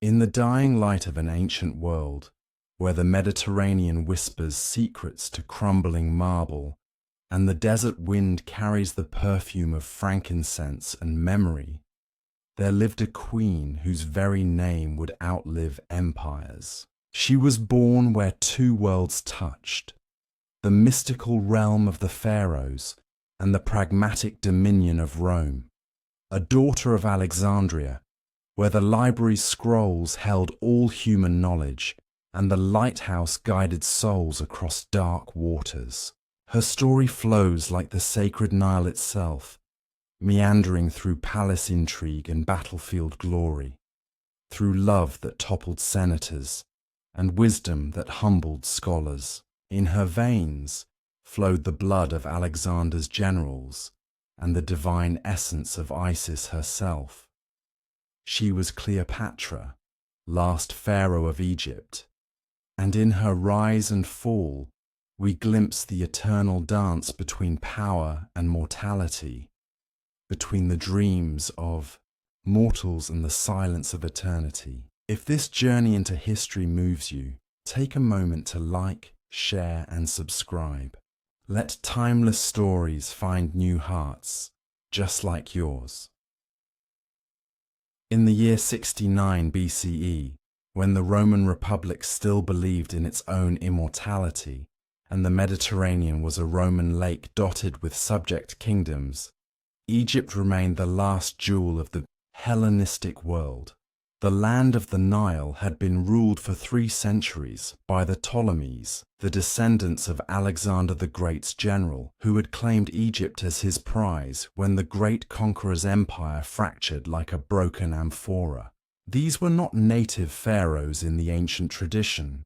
In the dying light of an ancient world, where the Mediterranean whispers secrets to crumbling marble, and the desert wind carries the perfume of frankincense and memory, there lived a queen whose very name would outlive empires. She was born where two worlds touched, the mystical realm of the pharaohs and the pragmatic dominion of Rome, a daughter of Alexandria, where the library's scrolls held all human knowledge and the lighthouse guided souls across dark waters. Her story flows like the sacred Nile itself, meandering through palace intrigue and battlefield glory, through love that toppled senators and wisdom that humbled scholars. In her veins flowed the blood of Alexander's generals and the divine essence of Isis herself. She was Cleopatra, last pharaoh of Egypt, and in her rise and fall we glimpse the eternal dance between power and mortality, between the dreams of mortals and the silence of eternity. If this journey into history moves you, take a moment to like, share and subscribe. Let timeless stories find new hearts, just like yours. In the year 69 BCE, when the Roman Republic still believed in its own immortality, and the Mediterranean was a Roman lake dotted with subject kingdoms, Egypt remained the last jewel of the Hellenistic world. The land of the Nile had been ruled for 3 centuries by the Ptolemies, the descendants of Alexander the Great's general, who had claimed Egypt as his prize when the great conqueror's empire fractured like a broken amphora. These were not native pharaohs in the ancient tradition,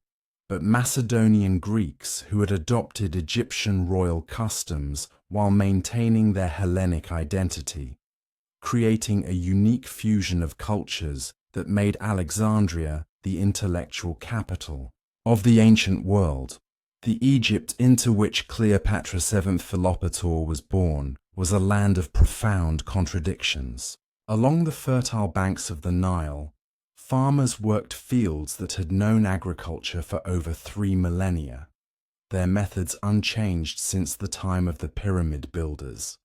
but Macedonian Greeks who had adopted Egyptian royal customs while maintaining their Hellenic identity, creating a unique fusion of cultures that made Alexandria the intellectual capital of the ancient world. The Egypt into which Cleopatra VII Philopator was born was a land of profound contradictions. Along the fertile banks of the Nile, farmers worked fields that had known agriculture for over 3 millennia, their methods unchanged since the time of the pyramid builders.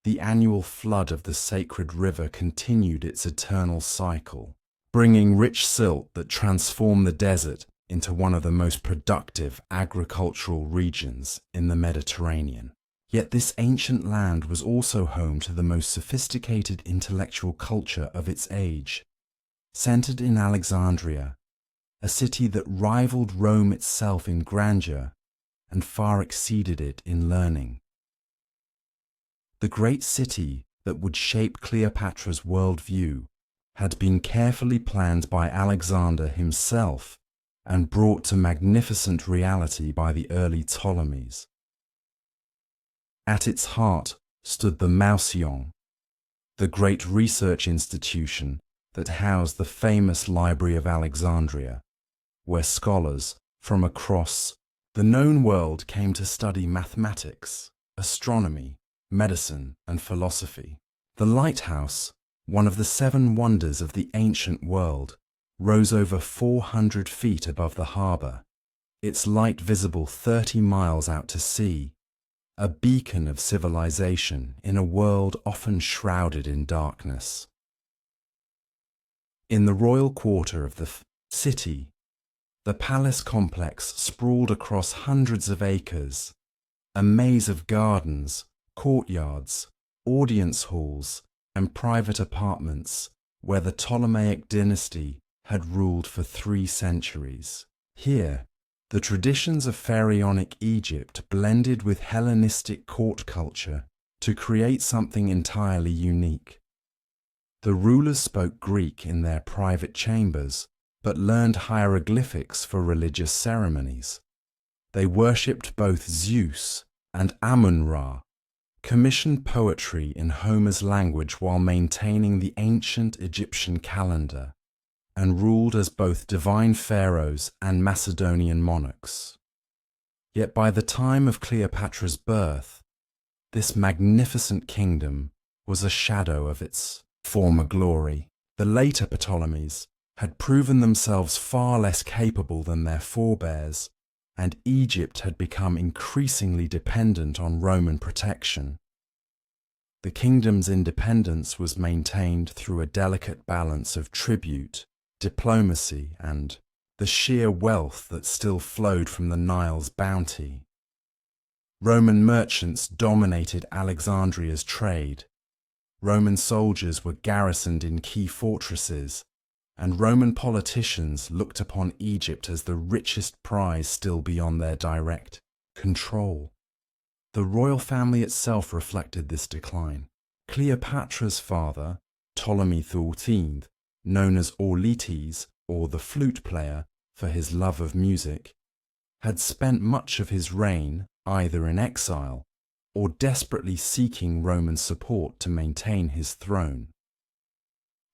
The annual flood of the sacred river continued its eternal cycle, bringing rich silt that transformed the desert into one of the most productive agricultural regions in the Mediterranean. Yet this ancient land was also home to the most sophisticated intellectual culture of its age, centered in Alexandria, a city that rivaled Rome itself in grandeur and far exceeded it in learning. The great city that would shape Cleopatra's worldview had been carefully planned by Alexander himself and brought to magnificent reality by the early Ptolemies. At its heart stood the Mouseion, the great research institution that housed the famous Library of Alexandria, where scholars from across the known world came to study mathematics, astronomy, medicine and philosophy. The lighthouse, one of the 7 wonders of the ancient world, rose over 400 feet above the harbour, its light visible 30 miles out to sea, a beacon of civilization in a world often shrouded in darkness. In the royal quarter of the city, the palace complex sprawled across hundreds of acres, a maze of gardens, courtyards, audience halls, and private apartments where the Ptolemaic dynasty had ruled for 3 centuries. Here, the traditions of pharaonic Egypt blended with Hellenistic court culture to create something entirely unique. The rulers spoke Greek in their private chambers, but learned hieroglyphics for religious ceremonies. They worshipped both Zeus and Amun-Ra, commissioned poetry in Homer's language while maintaining the ancient Egyptian calendar, and ruled as both divine pharaohs and Macedonian monarchs. Yet by the time of Cleopatra's birth, this magnificent kingdom was a shadow of its former glory. The later Ptolemies had proven themselves far less capable than their forebears, and Egypt had become increasingly dependent on Roman protection. The kingdom's independence was maintained through a delicate balance of tribute, diplomacy, and the sheer wealth that still flowed from the Nile's bounty. Roman merchants dominated Alexandria's trade. Roman soldiers were garrisoned in key fortresses, and Roman politicians looked upon Egypt as the richest prize still beyond their direct control. The royal family itself reflected this decline. Cleopatra's father, Ptolemy XIII, known as Auletes, or the flute player, for his love of music, had spent much of his reign either in exile or desperately seeking Roman support to maintain his throne.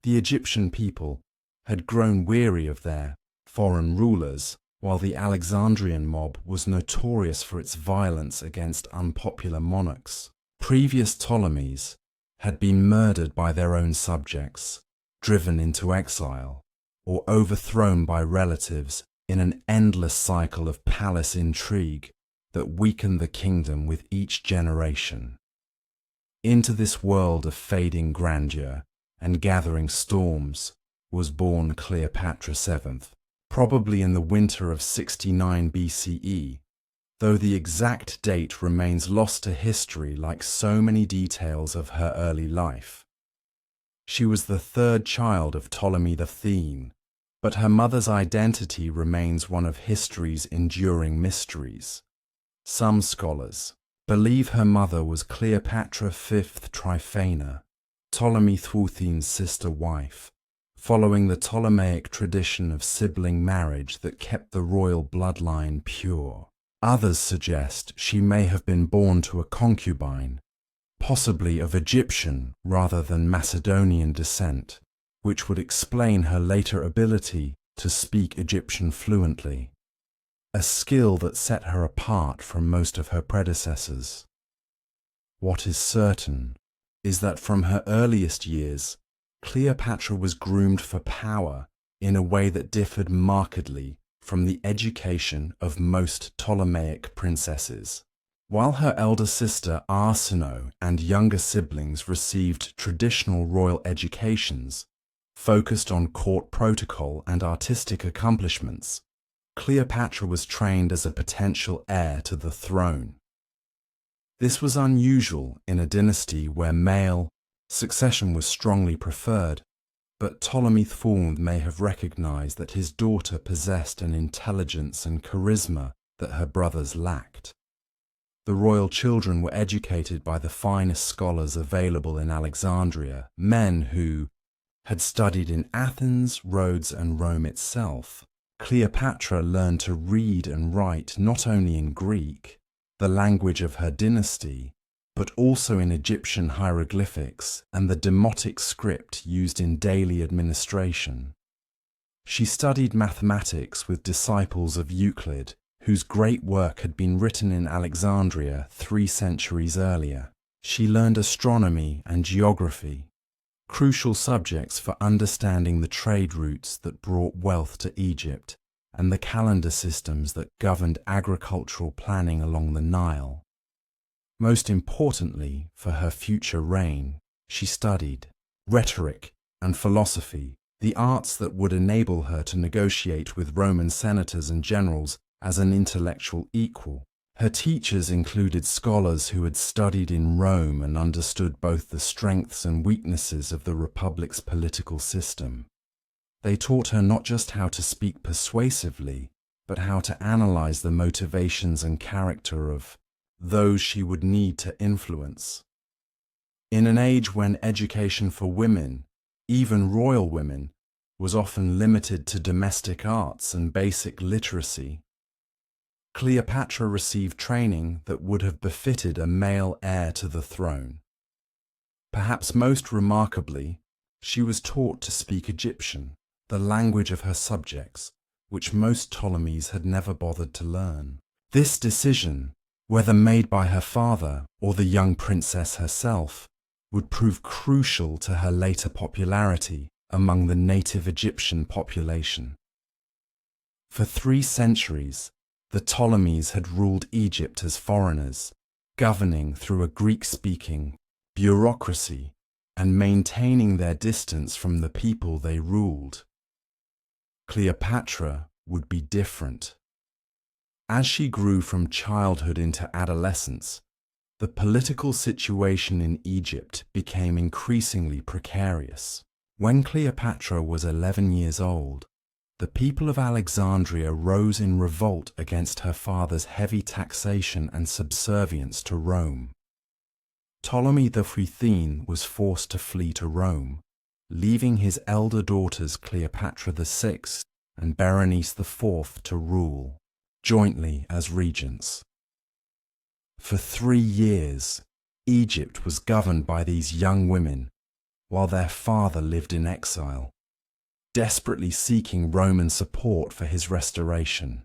The Egyptian people had grown weary of their foreign rulers, while the Alexandrian mob was notorious for its violence against unpopular monarchs. Previous Ptolemies had been murdered by their own subjects, driven into exile, or overthrown by relatives in an endless cycle of palace intrigue that weakened the kingdom with each generation. Into this world of fading grandeur and gathering storms was born Cleopatra VII, probably in the winter of 69 BCE, though the exact date remains lost to history like so many details of her early life. She was the third child of Ptolemy XIII, but her mother's identity remains one of history's enduring mysteries. Some scholars believe her mother was Cleopatra V Tryphena, Ptolemy XIII's sister wife, following the Ptolemaic tradition of sibling marriage that kept the royal bloodline pure. Others suggest she may have been born to a concubine, possibly of Egyptian rather than Macedonian descent, which would explain her later ability to speak Egyptian fluently, a skill that set her apart from most of her predecessors. What is certain is that from her earliest years, Cleopatra was groomed for power in a way that differed markedly from the education of most Ptolemaic princesses. While her elder sister Arsinoe and younger siblings received traditional royal educations, focused on court protocol and artistic accomplishments, Cleopatra was trained as a potential heir to the throne. This was unusual in a dynasty where male succession was strongly preferred, but Ptolemy IV may have recognized that his daughter possessed an intelligence and charisma that her brothers lacked. The royal children were educated by the finest scholars available in Alexandria, men who had studied in Athens, Rhodes, and Rome itself. Cleopatra learned to read and write not only in Greek, the language of her dynasty, but also in Egyptian hieroglyphics and the demotic script used in daily administration. She studied mathematics with disciples of Euclid, whose great work had been written in Alexandria 3 centuries earlier. She learned astronomy and geography, crucial subjects for understanding the trade routes that brought wealth to Egypt and the calendar systems that governed agricultural planning along the Nile. Most importantly, for her future reign, she studied rhetoric and philosophy, the arts that would enable her to negotiate with Roman senators and generals as an intellectual equal. Her teachers included scholars who had studied in Rome and understood both the strengths and weaknesses of the Republic's political system. They taught her not just how to speak persuasively, but how to analyze the motivations and character of those she would need to influence. In an age when education for women, even royal women, was often limited to domestic arts and basic literacy, Cleopatra received training that would have befitted a male heir to the throne. Perhaps most remarkably, she was taught to speak Egyptian, the language of her subjects, which most Ptolemies had never bothered to learn. This decision, whether made by her father or the young princess herself, would prove crucial to her later popularity among the native Egyptian population. For 3 centuries, the Ptolemies had ruled Egypt as foreigners, governing through a Greek-speaking bureaucracy and maintaining their distance from the people they ruled. Cleopatra would be different. As she grew from childhood into adolescence, the political situation in Egypt became increasingly precarious. When Cleopatra was 11 years old, the people of Alexandria rose in revolt against her father's heavy taxation and subservience to Rome. Ptolemy the 15th was forced to flee to Rome, leaving his elder daughters Cleopatra VI and Berenice IV to rule, jointly as regents. For 3 years, Egypt was governed by these young women, while their father lived in exile, desperately seeking Roman support for his restoration.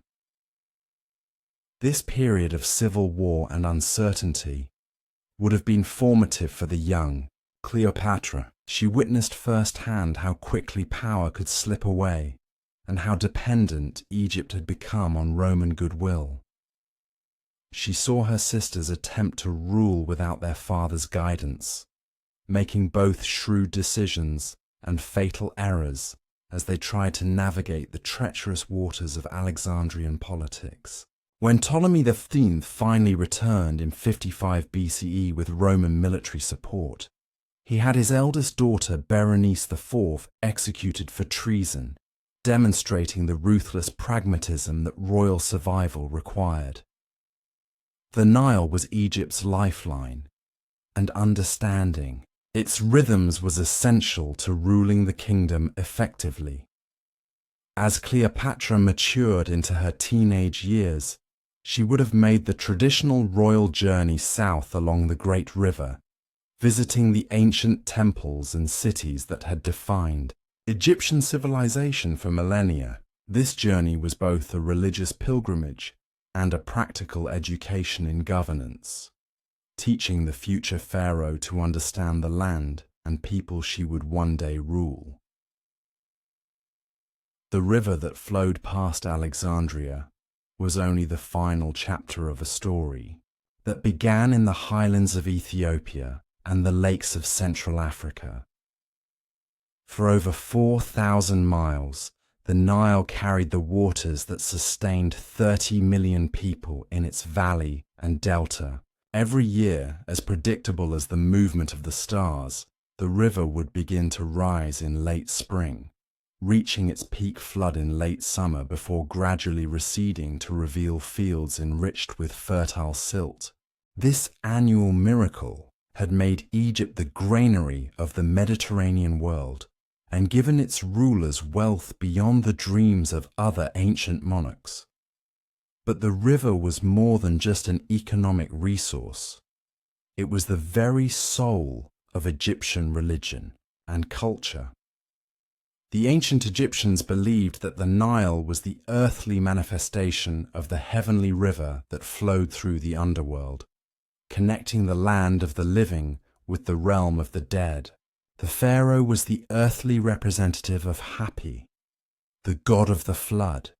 This period of civil war and uncertainty would have been formative for the young Cleopatra. She witnessed firsthand how quickly power could slip away and how dependent Egypt had become on Roman goodwill. She saw her sisters attempt to rule without their father's guidance, making both shrewd decisions and fatal errors as they tried to navigate the treacherous waters of Alexandrian politics. When Ptolemy XV finally returned in 55 BCE with Roman military support, he had his eldest daughter Berenice IV executed for treason, demonstrating the ruthless pragmatism that royal survival required. The Nile was Egypt's lifeline, and understanding its rhythms was essential to ruling the kingdom effectively. As Cleopatra matured into her teenage years, she would have made the traditional royal journey south along the Great River, visiting the ancient temples and cities that had defined Egyptian civilization for millennia. This journey was both a religious pilgrimage and a practical education in governance, teaching the future pharaoh to understand the land and people she would one day rule. The river that flowed past Alexandria was only the final chapter of a story that began in the highlands of Ethiopia and the lakes of Central Africa. For over 4,000 miles, the Nile carried the waters that sustained 30 million people in its valley and delta. Every year, as predictable as the movement of the stars, the river would begin to rise in late spring, reaching its peak flood in late summer before gradually receding to reveal fields enriched with fertile silt. This annual miracle had made Egypt the granary of the Mediterranean world and given its rulers wealth beyond the dreams of other ancient monarchs. But the river was more than just an economic resource. It was the very soul of Egyptian religion and culture. The ancient Egyptians believed that the Nile was the earthly manifestation of the heavenly river that flowed through the underworld, connecting the land of the living with the realm of the dead. The pharaoh was the earthly representative of Hapi, the god of the flood,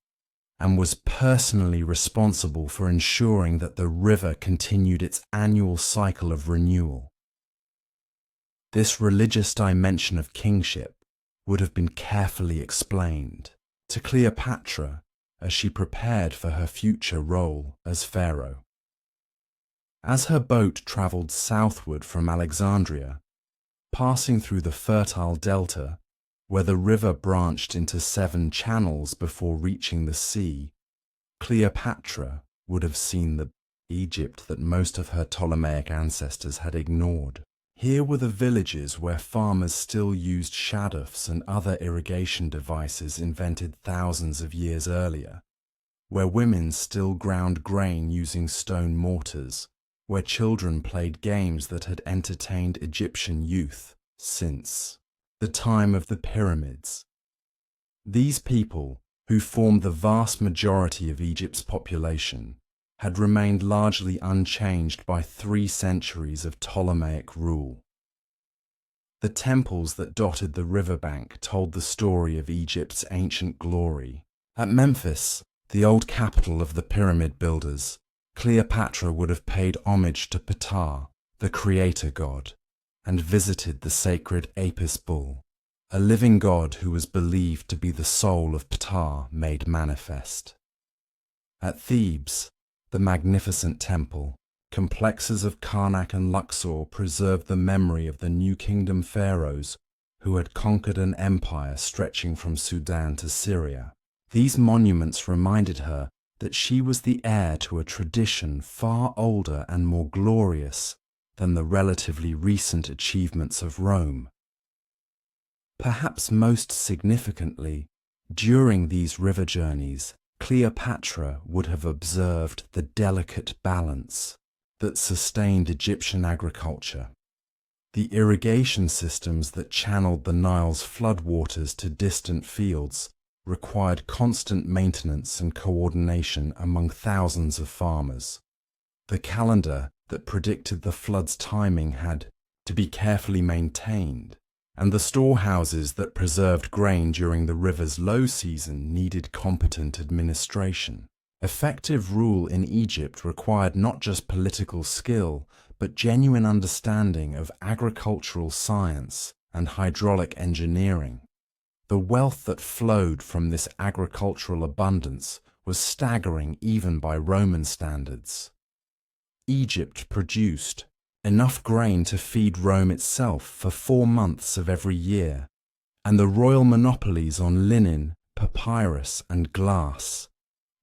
and was personally responsible for ensuring that the river continued its annual cycle of renewal. This religious dimension of kingship would have been carefully explained to Cleopatra as she prepared for her future role as pharaoh. As her boat travelled southward from Alexandria, passing through the fertile delta, where the river branched into 7 channels before reaching the sea, Cleopatra would have seen the Egypt that most of her Ptolemaic ancestors had ignored. Here were the villages where farmers still used shadufs and other irrigation devices invented thousands of years earlier, where women still ground grain using stone mortars, where children played games that had entertained Egyptian youth since the time of the pyramids. These people, who formed the vast majority of Egypt's population, had remained largely unchanged by 3 centuries of Ptolemaic rule. The temples that dotted the riverbank told the story of Egypt's ancient glory. At Memphis, the old capital of the pyramid builders, Cleopatra would have paid homage to Ptah, the creator god, and visited the sacred Apis bull, a living god who was believed to be the soul of Ptah made manifest. At Thebes, the magnificent temple, complexes of Karnak and Luxor preserved the memory of the New Kingdom pharaohs who had conquered an empire stretching from Sudan to Syria. These monuments reminded her that she was the heir to a tradition far older and more glorious than the relatively recent achievements of Rome. Perhaps most significantly, during these river journeys, Cleopatra would have observed the delicate balance that sustained Egyptian agriculture. The irrigation systems that channeled the Nile's floodwaters to distant fields required constant maintenance and coordination among thousands of farmers. The calendar that predicted the flood's timing had to be carefully maintained, and the storehouses that preserved grain during the river's low season needed competent administration. Effective rule in Egypt required not just political skill, but genuine understanding of agricultural science and hydraulic engineering. The wealth that flowed from this agricultural abundance was staggering even by Roman standards. Egypt produced enough grain to feed Rome itself for 4 months of every year, and the royal monopolies on linen, papyrus, and glass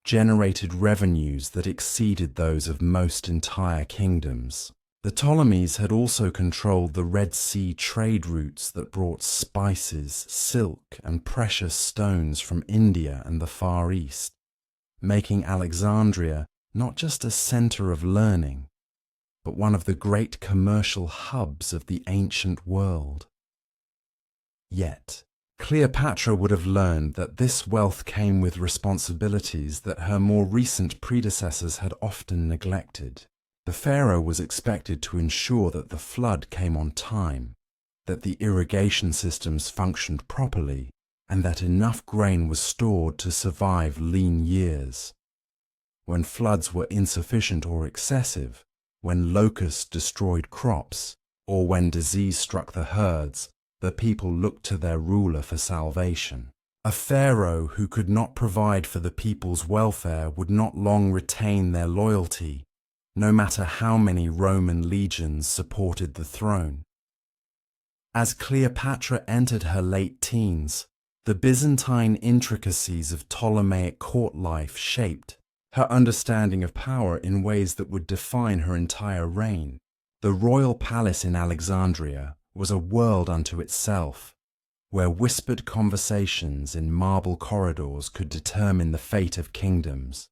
generated revenues that exceeded those of most entire kingdoms. The Ptolemies had also controlled the Red Sea trade routes that brought spices, silk, and precious stones from India and the Far East, making Alexandria not just a center of learning, but one of the great commercial hubs of the ancient world. Yet, Cleopatra would have learned that this wealth came with responsibilities that her more recent predecessors had often neglected. The pharaoh was expected to ensure that the flood came on time, that the irrigation systems functioned properly, and that enough grain was stored to survive lean years. When floods were insufficient or excessive, when locusts destroyed crops, or when disease struck the herds, the people looked to their ruler for salvation. A pharaoh who could not provide for the people's welfare would not long retain their loyalty, no matter how many Roman legions supported the throne. As Cleopatra entered her late teens, the Byzantine intricacies of Ptolemaic court life shaped her understanding of power in ways that would define her entire reign. The royal palace in Alexandria was a world unto itself, where whispered conversations in marble corridors could determine the fate of kingdoms,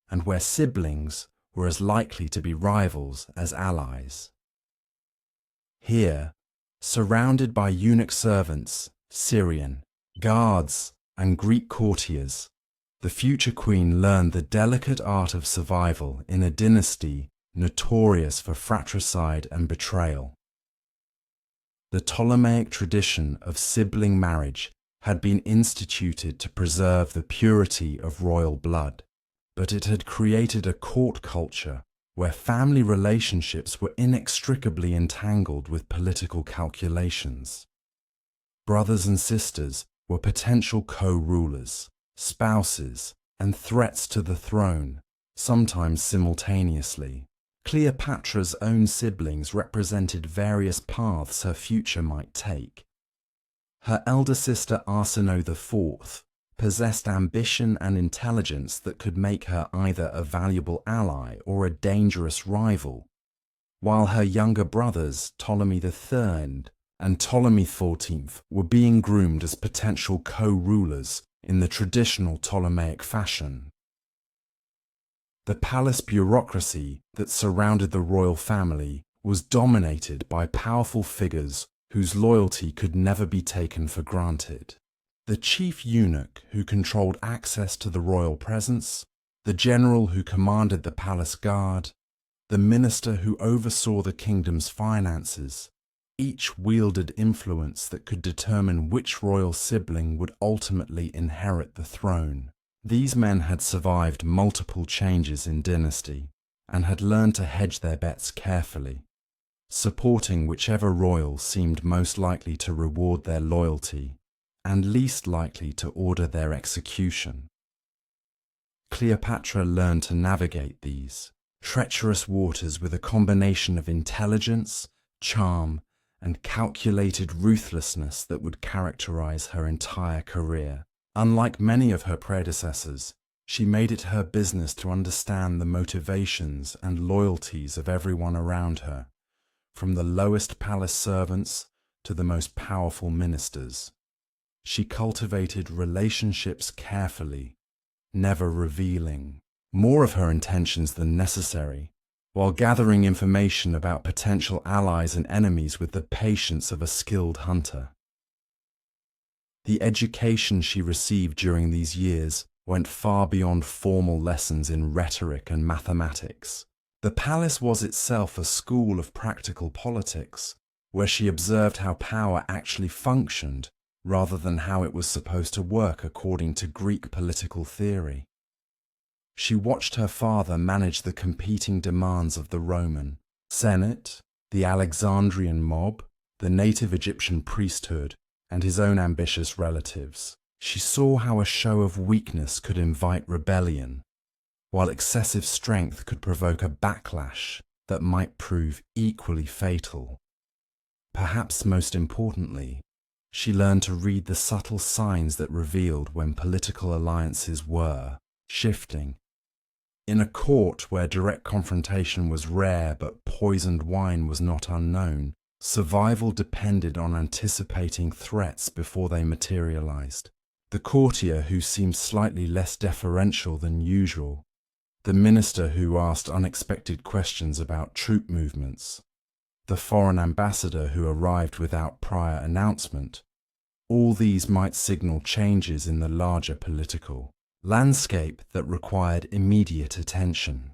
and where siblings were as likely to be rivals as allies. Here, surrounded by eunuch servants, Syrian guards, and Greek courtiers, the future queen learned the delicate art of survival in a dynasty notorious for fratricide and betrayal. The Ptolemaic tradition of sibling marriage had been instituted to preserve the purity of royal blood, but it had created a court culture where family relationships were inextricably entangled with political calculations. Brothers and sisters were potential co-rulers, spouses, and threats to the throne, sometimes simultaneously. Cleopatra's own siblings represented various paths her future might take. Her elder sister Arsinoe IV possessed ambition and intelligence that could make her either a valuable ally or a dangerous rival, while her younger brothers Ptolemy III and Ptolemy XIV were being groomed as potential co-rulers in the traditional Ptolemaic fashion. The palace bureaucracy that surrounded the royal family was dominated by powerful figures whose loyalty could never be taken for granted. The chief eunuch who controlled access to the royal presence, the general who commanded the palace guard, the minister who oversaw the kingdom's finances. each wielded influence that could determine which royal sibling would ultimately inherit the throne. These men had survived multiple changes in dynasty and had learned to hedge their bets carefully, supporting whichever royal seemed most likely to reward their loyalty and least likely to order their execution. Cleopatra learned to navigate these treacherous waters with a combination of intelligence, charm, and calculated ruthlessness that would characterize her entire career. Unlike many of her predecessors, she made it her business to understand the motivations and loyalties of everyone around her, from the lowest palace servants to the most powerful ministers. She cultivated relationships carefully, never revealing more of her intentions than necessary, while gathering information about potential allies and enemies with the patience of a skilled hunter. The education she received during these years went far beyond formal lessons in rhetoric and mathematics. The palace was itself a school of practical politics, where she observed how power actually functioned rather than how it was supposed to work according to Greek political theory. She watched her father manage the competing demands of the Roman Senate, the Alexandrian mob, the native Egyptian priesthood, and his own ambitious relatives. She saw how a show of weakness could invite rebellion, while excessive strength could provoke a backlash that might prove equally fatal. Perhaps most importantly, she learned to read the subtle signs that revealed when political alliances were shifting. In a court where direct confrontation was rare but poisoned wine was not unknown, survival depended on anticipating threats before they materialized. The courtier who seemed slightly less deferential than usual, the minister who asked unexpected questions about troop movements, the foreign ambassador who arrived without prior announcement, all these might signal changes in the larger political landscape that required immediate attention.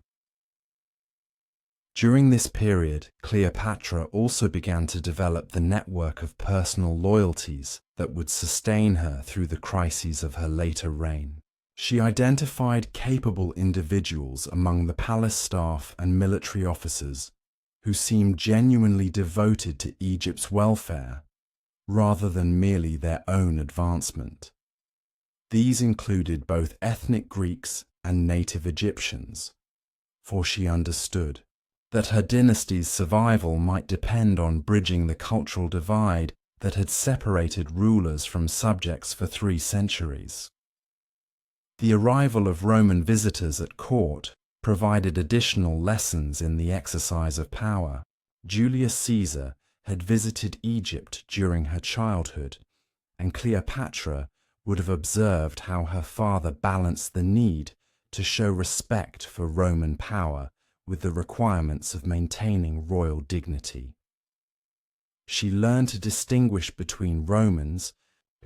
During this period, Cleopatra also began to develop the network of personal loyalties that would sustain her through the crises of her later reign. She identified capable individuals among the palace staff and military officers who seemed genuinely devoted to Egypt's welfare rather than merely their own advancement. These included both ethnic Greeks and native Egyptians, for she understood that her dynasty's survival might depend on bridging the cultural divide that had separated rulers from subjects for 3 centuries. The arrival of Roman visitors at court provided additional lessons in the exercise of power. Julius Caesar had visited Egypt during her childhood, and Cleopatra would have observed how her father balanced the need to show respect for Roman power with the requirements of maintaining royal dignity. She learned to distinguish between Romans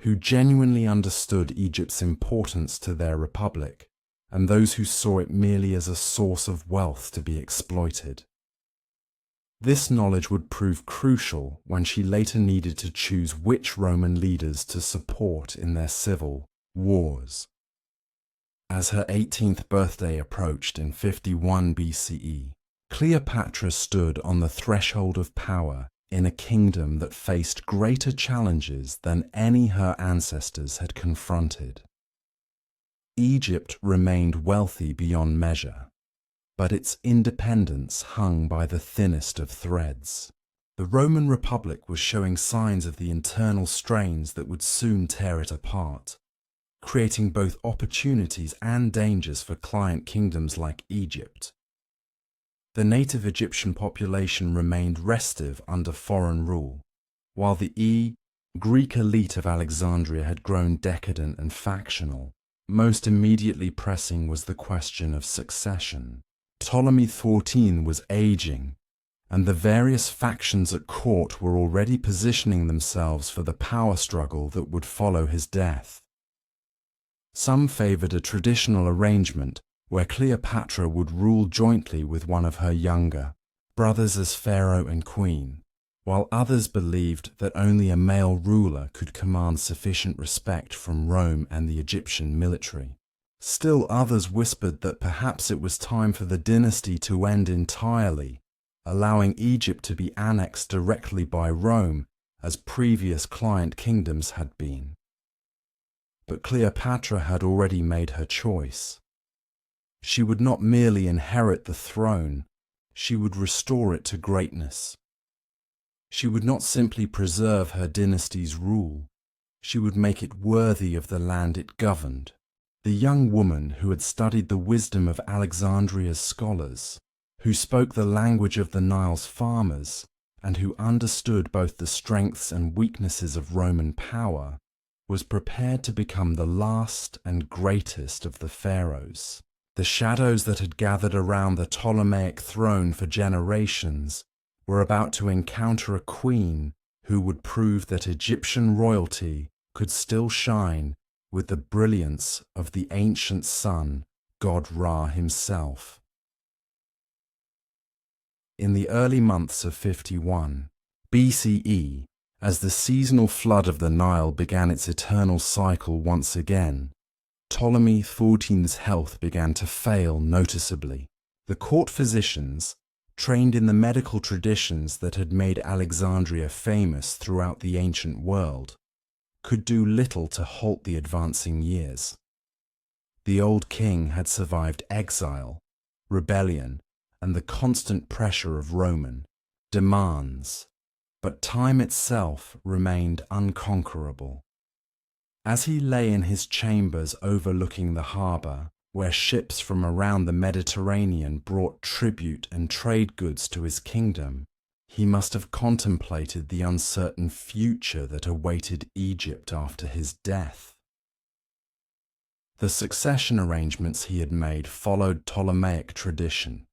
who genuinely understood Egypt's importance to their republic and those who saw it merely as a source of wealth to be exploited. This knowledge would prove crucial when she later needed to choose which Roman leaders to support in their civil wars. As her 18th birthday approached in 51 BCE, Cleopatra stood on the threshold of power in a kingdom that faced greater challenges than any her ancestors had confronted. Egypt remained wealthy beyond measure, but its independence hung by the thinnest of threads. The Roman Republic was showing signs of the internal strains that would soon tear it apart, creating both opportunities and dangers for client kingdoms like Egypt. The native Egyptian population remained restive under foreign rule, while the Greek elite of Alexandria had grown decadent and factional. Most immediately pressing was the question of succession. Ptolemy XIV was aging, and the various factions at court were already positioning themselves for the power struggle that would follow his death. Some favored a traditional arrangement where Cleopatra would rule jointly with one of her younger brothers as pharaoh and queen, while others believed that only a male ruler could command sufficient respect from Rome and the Egyptian military. Still others whispered that perhaps it was time for the dynasty to end entirely, allowing Egypt to be annexed directly by Rome as previous client kingdoms had been. But Cleopatra had already made her choice. She would not merely inherit the throne, she would restore it to greatness. She would not simply preserve her dynasty's rule, she would make it worthy of the land it governed. The young woman who had studied the wisdom of Alexandria's scholars, who spoke the language of the Nile's farmers, and who understood both the strengths and weaknesses of Roman power, was prepared to become the last and greatest of the pharaohs. The shadows that had gathered around the Ptolemaic throne for generations were about to encounter a queen who would prove that Egyptian royalty could still shine with the brilliance of the ancient sun, god Ra himself. In the early months of 51 BCE, as the seasonal flood of the Nile began its eternal cycle once again, Ptolemy XIV's health began to fail noticeably. The court physicians, trained in the medical traditions that had made Alexandria famous throughout the ancient world, could do little to halt the advancing years. The old king had survived exile, rebellion, and the constant pressure of Roman demands, but time itself remained unconquerable. As he lay in his chambers overlooking the harbour, where ships from around the Mediterranean brought tribute and trade goods to his kingdom, he must have contemplated the uncertain future that awaited Egypt after his death. The succession arrangements he had made followed Ptolemaic tradition.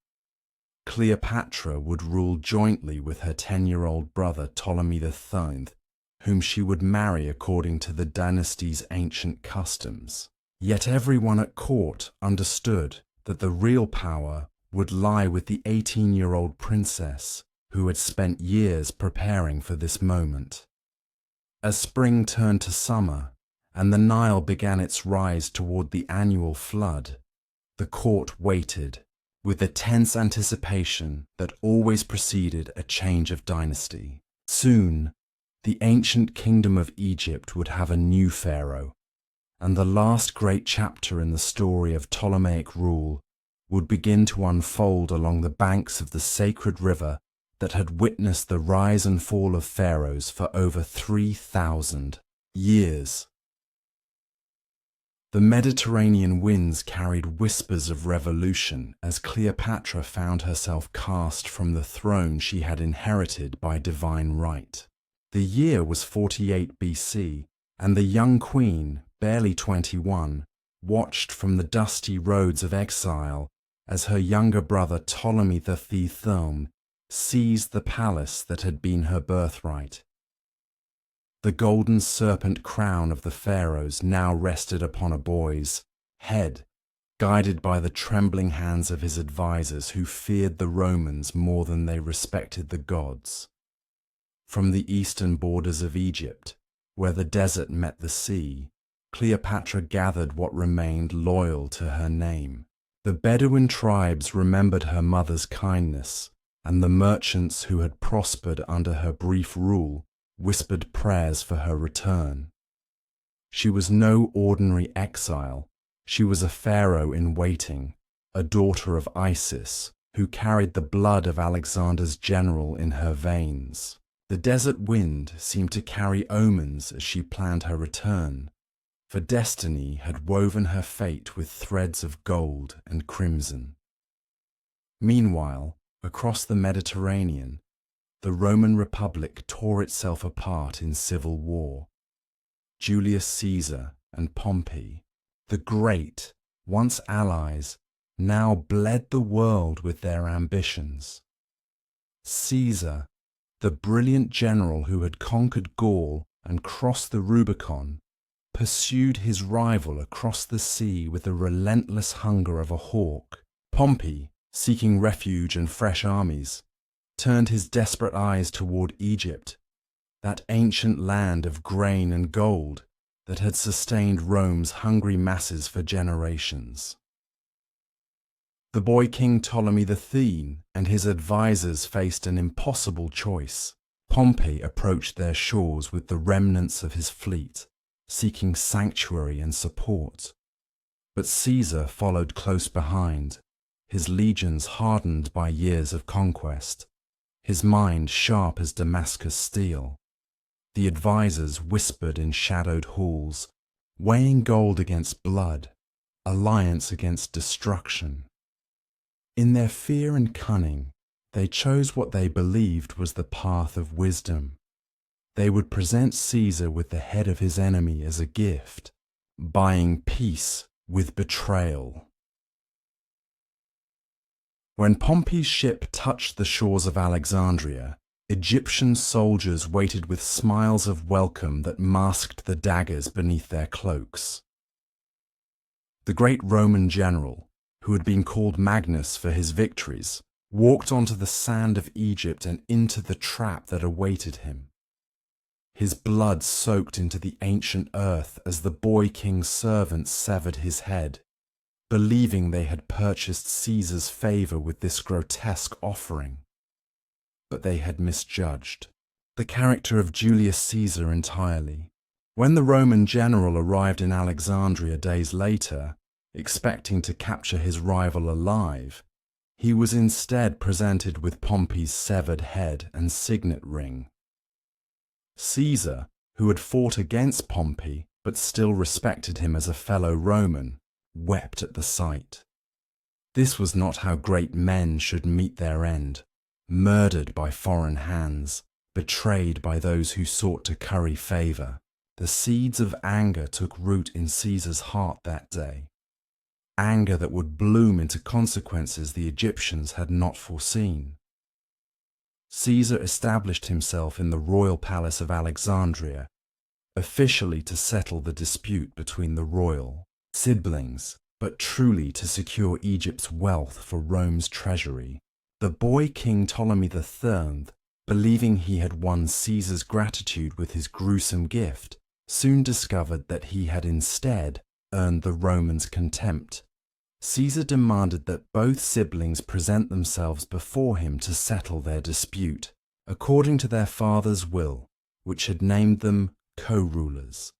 Cleopatra would rule jointly with her 10-year-old brother Ptolemy III, whom she would marry according to the dynasty's ancient customs. Yet everyone at court understood that the real power would lie with the 18-year-old princess who had spent years preparing for this moment. As spring turned to summer and the Nile began its rise toward the annual flood, the court waited with the tense anticipation that always preceded a change of dynasty. Soon, the ancient kingdom of Egypt would have a new pharaoh, and the last great chapter in the story of Ptolemaic rule would begin to unfold along the banks of the sacred river that had witnessed the rise and fall of pharaohs for over 3,000 years. The Mediterranean winds carried whispers of revolution as Cleopatra found herself cast from the throne she had inherited by divine right. The year was 48 BC, and the young queen, barely 21, watched from the dusty roads of exile as her younger brother Ptolemy III seized the palace that had been her birthright. The golden serpent crown of the pharaohs now rested upon a boy's head, guided by the trembling hands of his advisors who feared the Romans more than they respected the gods. From the eastern borders of Egypt, where the desert met the sea, Cleopatra gathered what remained loyal to her name. The Bedouin tribes remembered her mother's kindness, and the merchants who had prospered under her brief rule whispered prayers for her return. She was no ordinary exile. She was a pharaoh in waiting, a daughter of Isis, who carried the blood of Alexander's general in her veins. The desert wind seemed to carry omens as she planned her return, for destiny had woven her fate with threads of gold and crimson. Meanwhile, across the Mediterranean, the Roman Republic tore itself apart in civil war. Julius Caesar and Pompey, the great, once allies, now bled the world with their ambitions. Caesar, the brilliant general who had conquered Gaul and crossed the Rubicon, pursued his rival across the sea with the relentless hunger of a hawk. Pompey, seeking refuge and fresh armies, turned his desperate eyes toward Egypt, that ancient land of grain and gold that had sustained Rome's hungry masses for generations. The boy king Ptolemy III and his advisors faced an impossible choice. Pompey approached their shores with the remnants of his fleet, seeking sanctuary and support. But Caesar followed close behind, his legions hardened by years of conquest, his mind sharp as Damascus steel. The advisors whispered in shadowed halls, weighing gold against blood, alliance against destruction. In their fear and cunning, they chose what they believed was the path of wisdom. They would present Caesar with the head of his enemy as a gift, buying peace with betrayal. When Pompey's ship touched the shores of Alexandria, Egyptian soldiers waited with smiles of welcome that masked the daggers beneath their cloaks. The great Roman general, who had been called Magnus for his victories, walked onto the sand of Egypt and into the trap that awaited him. His blood soaked into the ancient earth as the boy king's servants severed his head, believing they had purchased Caesar's favor with this grotesque offering. But they had misjudged the character of Julius Caesar entirely. When the Roman general arrived in Alexandria days later, expecting to capture his rival alive, he was instead presented with Pompey's severed head and signet ring. Caesar, who had fought against Pompey but still respected him as a fellow Roman, wept at the sight. This was not how great men should meet their end, murdered by foreign hands, betrayed by those who sought to curry favor. The seeds of anger took root in Caesar's heart that day. Anger that would bloom into consequences the Egyptians had not foreseen. Caesar established himself in the royal palace of Alexandria, officially to settle the dispute between the royal siblings, but truly to secure Egypt's wealth for Rome's treasury. The boy king Ptolemy III, believing he had won Caesar's gratitude with his gruesome gift, soon discovered that he had instead earned the Romans' contempt. Caesar demanded that both siblings present themselves before him to settle their dispute, according to their father's will, which had named them co-rulers.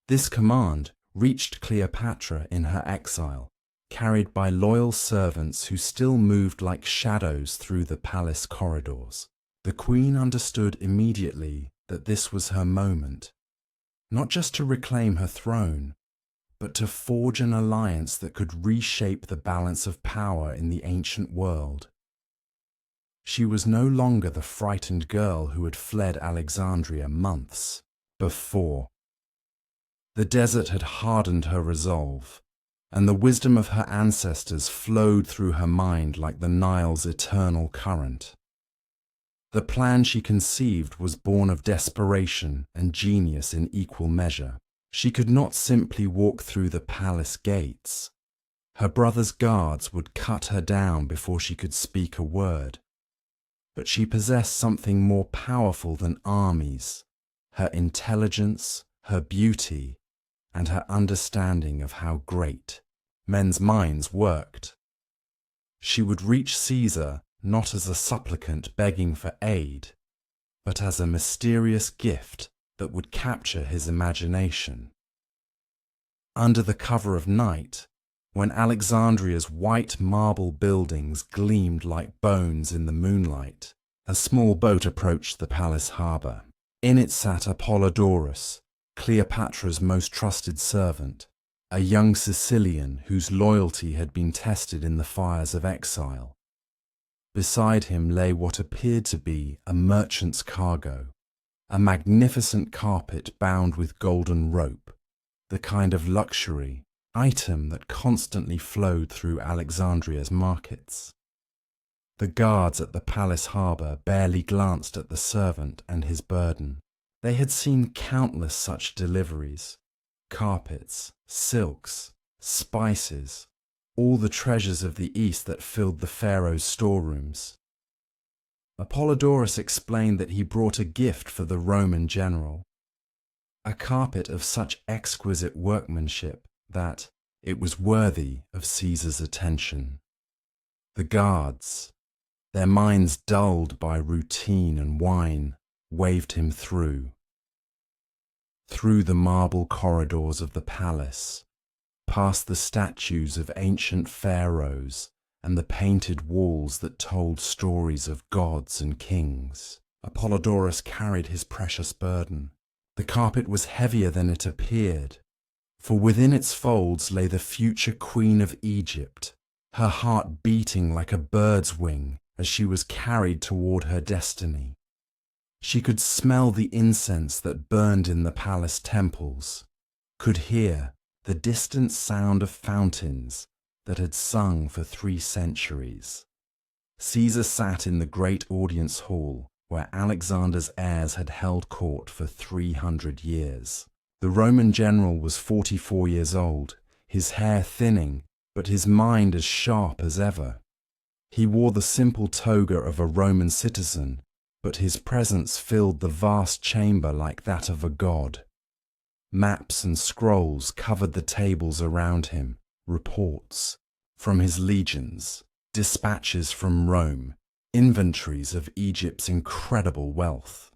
This command reached Cleopatra in her exile, carried by loyal servants who still moved like shadows through the palace corridors. The queen understood immediately that this was her moment, not just to reclaim her throne, but to forge an alliance that could reshape the balance of power in the ancient world. She was no longer the frightened girl who had fled Alexandria months before. The desert had hardened her resolve, and the wisdom of her ancestors flowed through her mind like the Nile's eternal current. The plan she conceived was born of desperation and genius in equal measure. She could not simply walk through the palace gates. Her brother's guards would cut her down before she could speak a word. But she possessed something more powerful than armies: her intelligence, her beauty, and her understanding of how great men's minds worked. She would reach Caesar not as a supplicant begging for aid, but as a mysterious gift that would capture his imagination. Under the cover of night, when Alexandria's white marble buildings gleamed like bones in the moonlight, a small boat approached the palace harbour. In it sat Apollodorus, Cleopatra's most trusted servant, a young Sicilian whose loyalty had been tested in the fires of exile. Beside him lay what appeared to be a merchant's cargo, a magnificent carpet bound with golden rope, the kind of luxury item that constantly flowed through Alexandria's markets. The guards at the palace harbour barely glanced at the servant and his burden. They had seen countless such deliveries: carpets, silks, spices, all the treasures of the East that filled the pharaoh's storerooms. Apollodorus explained that he brought a gift for the Roman general, a carpet of such exquisite workmanship that it was worthy of Caesar's attention. The guards, their minds dulled by routine and wine, waved him through the marble corridors of the palace, past the statues of ancient pharaohs and the painted walls that told stories of gods and kings. Apollodorus carried his precious burden. The carpet was heavier than it appeared, for within its folds lay the future queen of Egypt, her heart beating like a bird's wing as she was carried toward her destiny. She could smell the incense that burned in the palace temples, could hear the distant sound of fountains that had sung for 3 centuries. Caesar sat in the great audience hall where Alexander's heirs had held court for 300 years. The Roman general was 44 years old, his hair thinning, but his mind as sharp as ever. He wore the simple toga of a Roman citizen, but his presence filled the vast chamber like that of a god. Maps and scrolls covered the tables around him, reports from his legions, dispatches from Rome, inventories of Egypt's incredible wealth.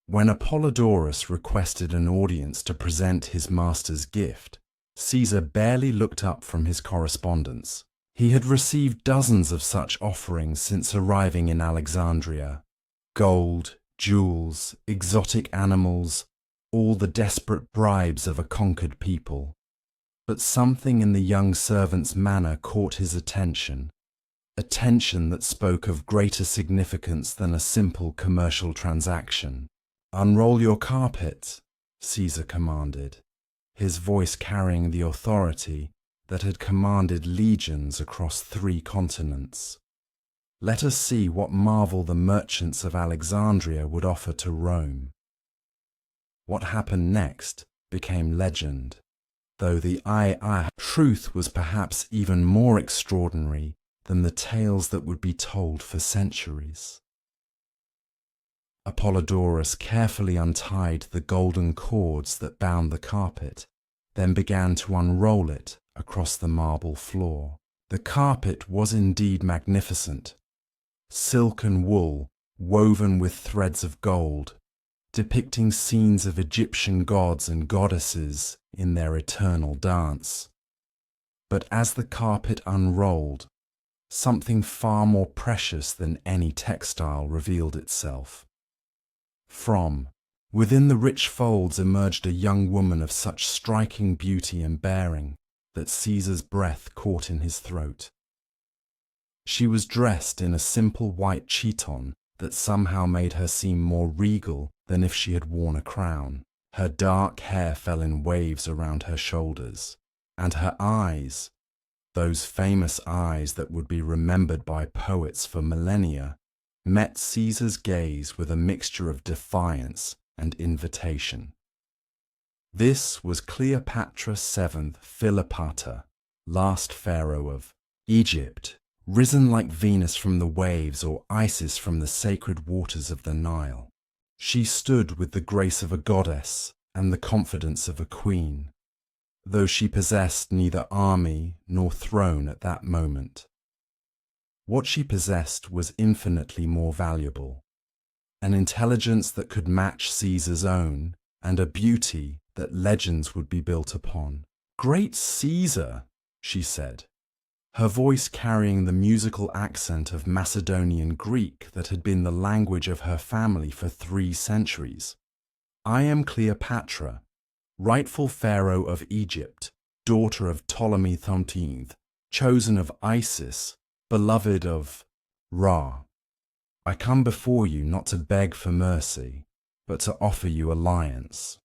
When Apollodorus requested an audience to present his master's gift, Caesar barely looked up from his correspondence. He had received dozens of such offerings since arriving in Alexandria. Gold, jewels, exotic animals, all the desperate bribes of a conquered people. But something in the young servant's manner caught his attention that spoke of greater significance than a simple commercial transaction. "Unroll your carpet," Caesar commanded, his voice carrying the authority that had commanded legions across 3 continents. Let us see what marvel the merchants of Alexandria would offer to Rome. What happened next became legend, though the truth was perhaps even more extraordinary than the tales that would be told for centuries. Apollodorus carefully untied the golden cords that bound the carpet, then began to unroll it across the marble floor. The carpet was indeed magnificent. Silk and wool woven with threads of gold, depicting scenes of Egyptian gods and goddesses in their eternal dance. But as the carpet unrolled, something far more precious than any textile revealed itself. From within the rich folds emerged a young woman of such striking beauty and bearing that Caesar's breath caught in his throat. She was dressed in a simple white chiton that somehow made her seem more regal than if she had worn a crown. Her dark hair fell in waves around her shoulders, and her eyes, those famous eyes that would be remembered by poets for millennia, met Caesar's gaze with a mixture of defiance and invitation. This was Cleopatra VII Philipata, last pharaoh of Egypt, risen like Venus from the waves or Isis from the sacred waters of the Nile. She stood with the grace of a goddess and the confidence of a queen, though she possessed neither army nor throne at that moment. What she possessed was infinitely more valuable, an intelligence that could match Caesar's own, and a beauty that legends would be built upon. "Great Caesar," she said, her voice carrying the musical accent of Macedonian Greek that had been the language of her family for 3 centuries. "I am Cleopatra, rightful pharaoh of Egypt, daughter of Ptolemy XIII, chosen of Isis, beloved of Ra. I come before you not to beg for mercy, but to offer you alliance."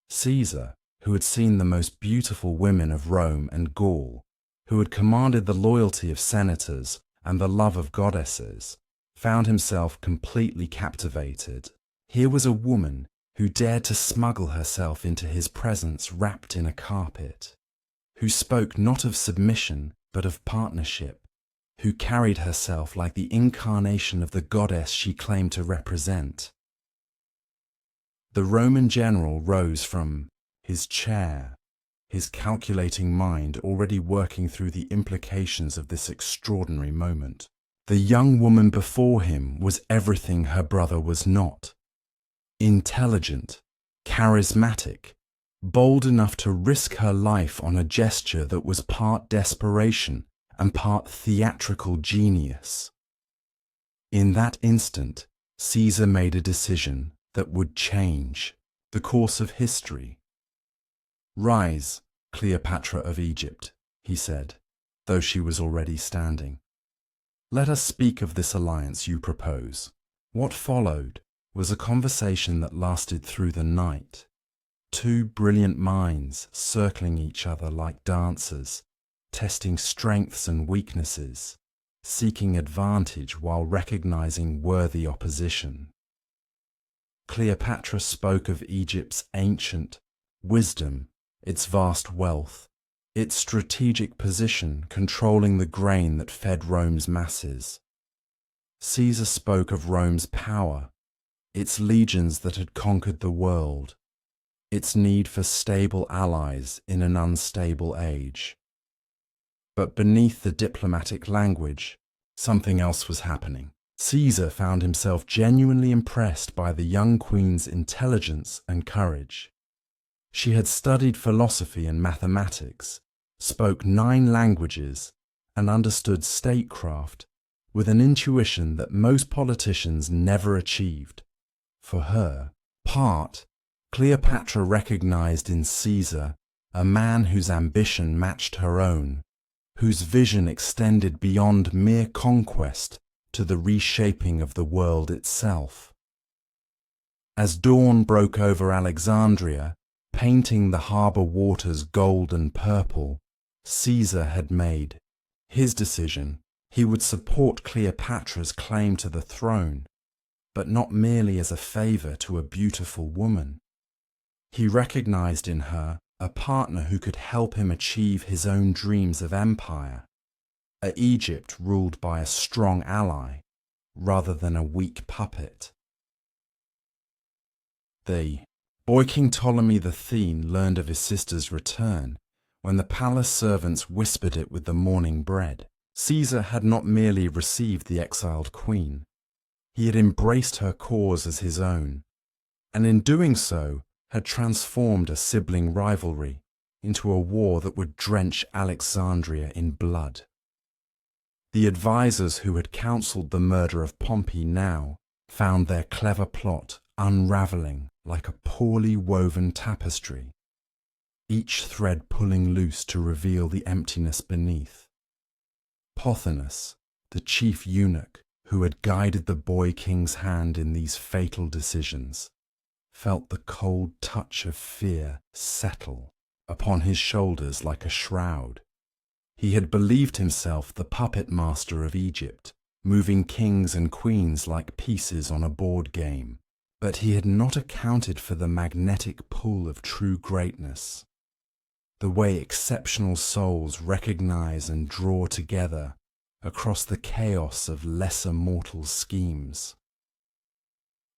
Caesar, who had seen the most beautiful women of Rome and Gaul, who had commanded the loyalty of senators and the love of goddesses, found himself completely captivated. Here was a woman who dared to smuggle herself into his presence wrapped in a carpet, who spoke not of submission but of partnership, who carried herself like the incarnation of the goddess she claimed to represent. The Roman general rose from his chair, his calculating mind already working through the implications of this extraordinary moment. The young woman before him was everything her brother was not. Intelligent, charismatic, bold enough to risk her life on a gesture that was part desperation and part theatrical genius. In that instant, Caesar made a decision that would change the course of history. "Rise, Cleopatra of Egypt," he said, though she was already standing. "Let us speak of this alliance you propose." What followed was a conversation that lasted through the night. Two brilliant minds circling each other like dancers, testing strengths and weaknesses, seeking advantage while recognizing worthy opposition. Cleopatra spoke of Egypt's ancient wisdom, its vast wealth, its strategic position controlling the grain that fed Rome's masses. Caesar spoke of Rome's power, its legions that had conquered the world, its need for stable allies in an unstable age. But beneath the diplomatic language, something else was happening. Caesar found himself genuinely impressed by the young queen's intelligence and courage. She had studied philosophy and mathematics, spoke 9 languages, and understood statecraft with an intuition that most politicians never achieved. For her part, Cleopatra recognized in Caesar a man whose ambition matched her own, whose vision extended beyond mere conquest to the reshaping of the world itself. As dawn broke over Alexandria, painting the harbour waters gold and purple, Caesar had made his decision. He would support Cleopatra's claim to the throne, but not merely as a favour to a beautiful woman. He recognized in her a partner who could help him achieve his own dreams of empire, a Egypt ruled by a strong ally, rather than a weak puppet. The boy King Ptolemy the Thene learned of his sister's return when the palace servants whispered it with the morning bread. Caesar had not merely received the exiled queen, he had embraced her cause as his own, and in doing so had transformed a sibling rivalry into a war that would drench Alexandria in blood. The advisers who had counselled the murder of Pompey now found their clever plot unravelling like a poorly woven tapestry, each thread pulling loose to reveal the emptiness beneath. Pothinus, the chief eunuch who had guided the boy king's hand in these fatal decisions, felt the cold touch of fear settle upon his shoulders like a shroud. He had believed himself the puppet master of Egypt, moving kings and queens like pieces on a board game, but he had not accounted for the magnetic pull of true greatness, the way exceptional souls recognize and draw together across the chaos of lesser mortal schemes.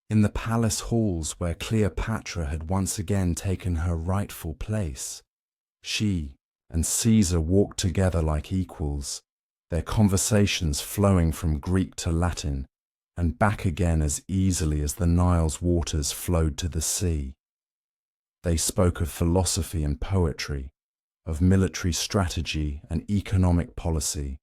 In the palace halls where Cleopatra had once again taken her rightful place, she and Caesar walked together like equals, their conversations flowing from Greek to Latin and back again as easily as the Nile's waters flowed to the sea. They spoke of philosophy and poetry, of military strategy and economic policy,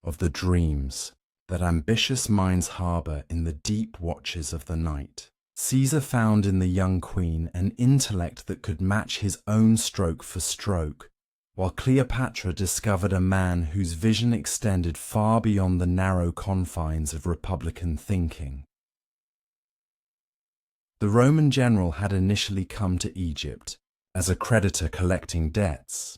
of the dreams that ambitious minds harbour in the deep watches of the night. Caesar found in the young queen an intellect that could match his own stroke for stroke, while Cleopatra discovered a man whose vision extended far beyond the narrow confines of republican thinking. The Roman general had initially come to Egypt as a creditor collecting debts,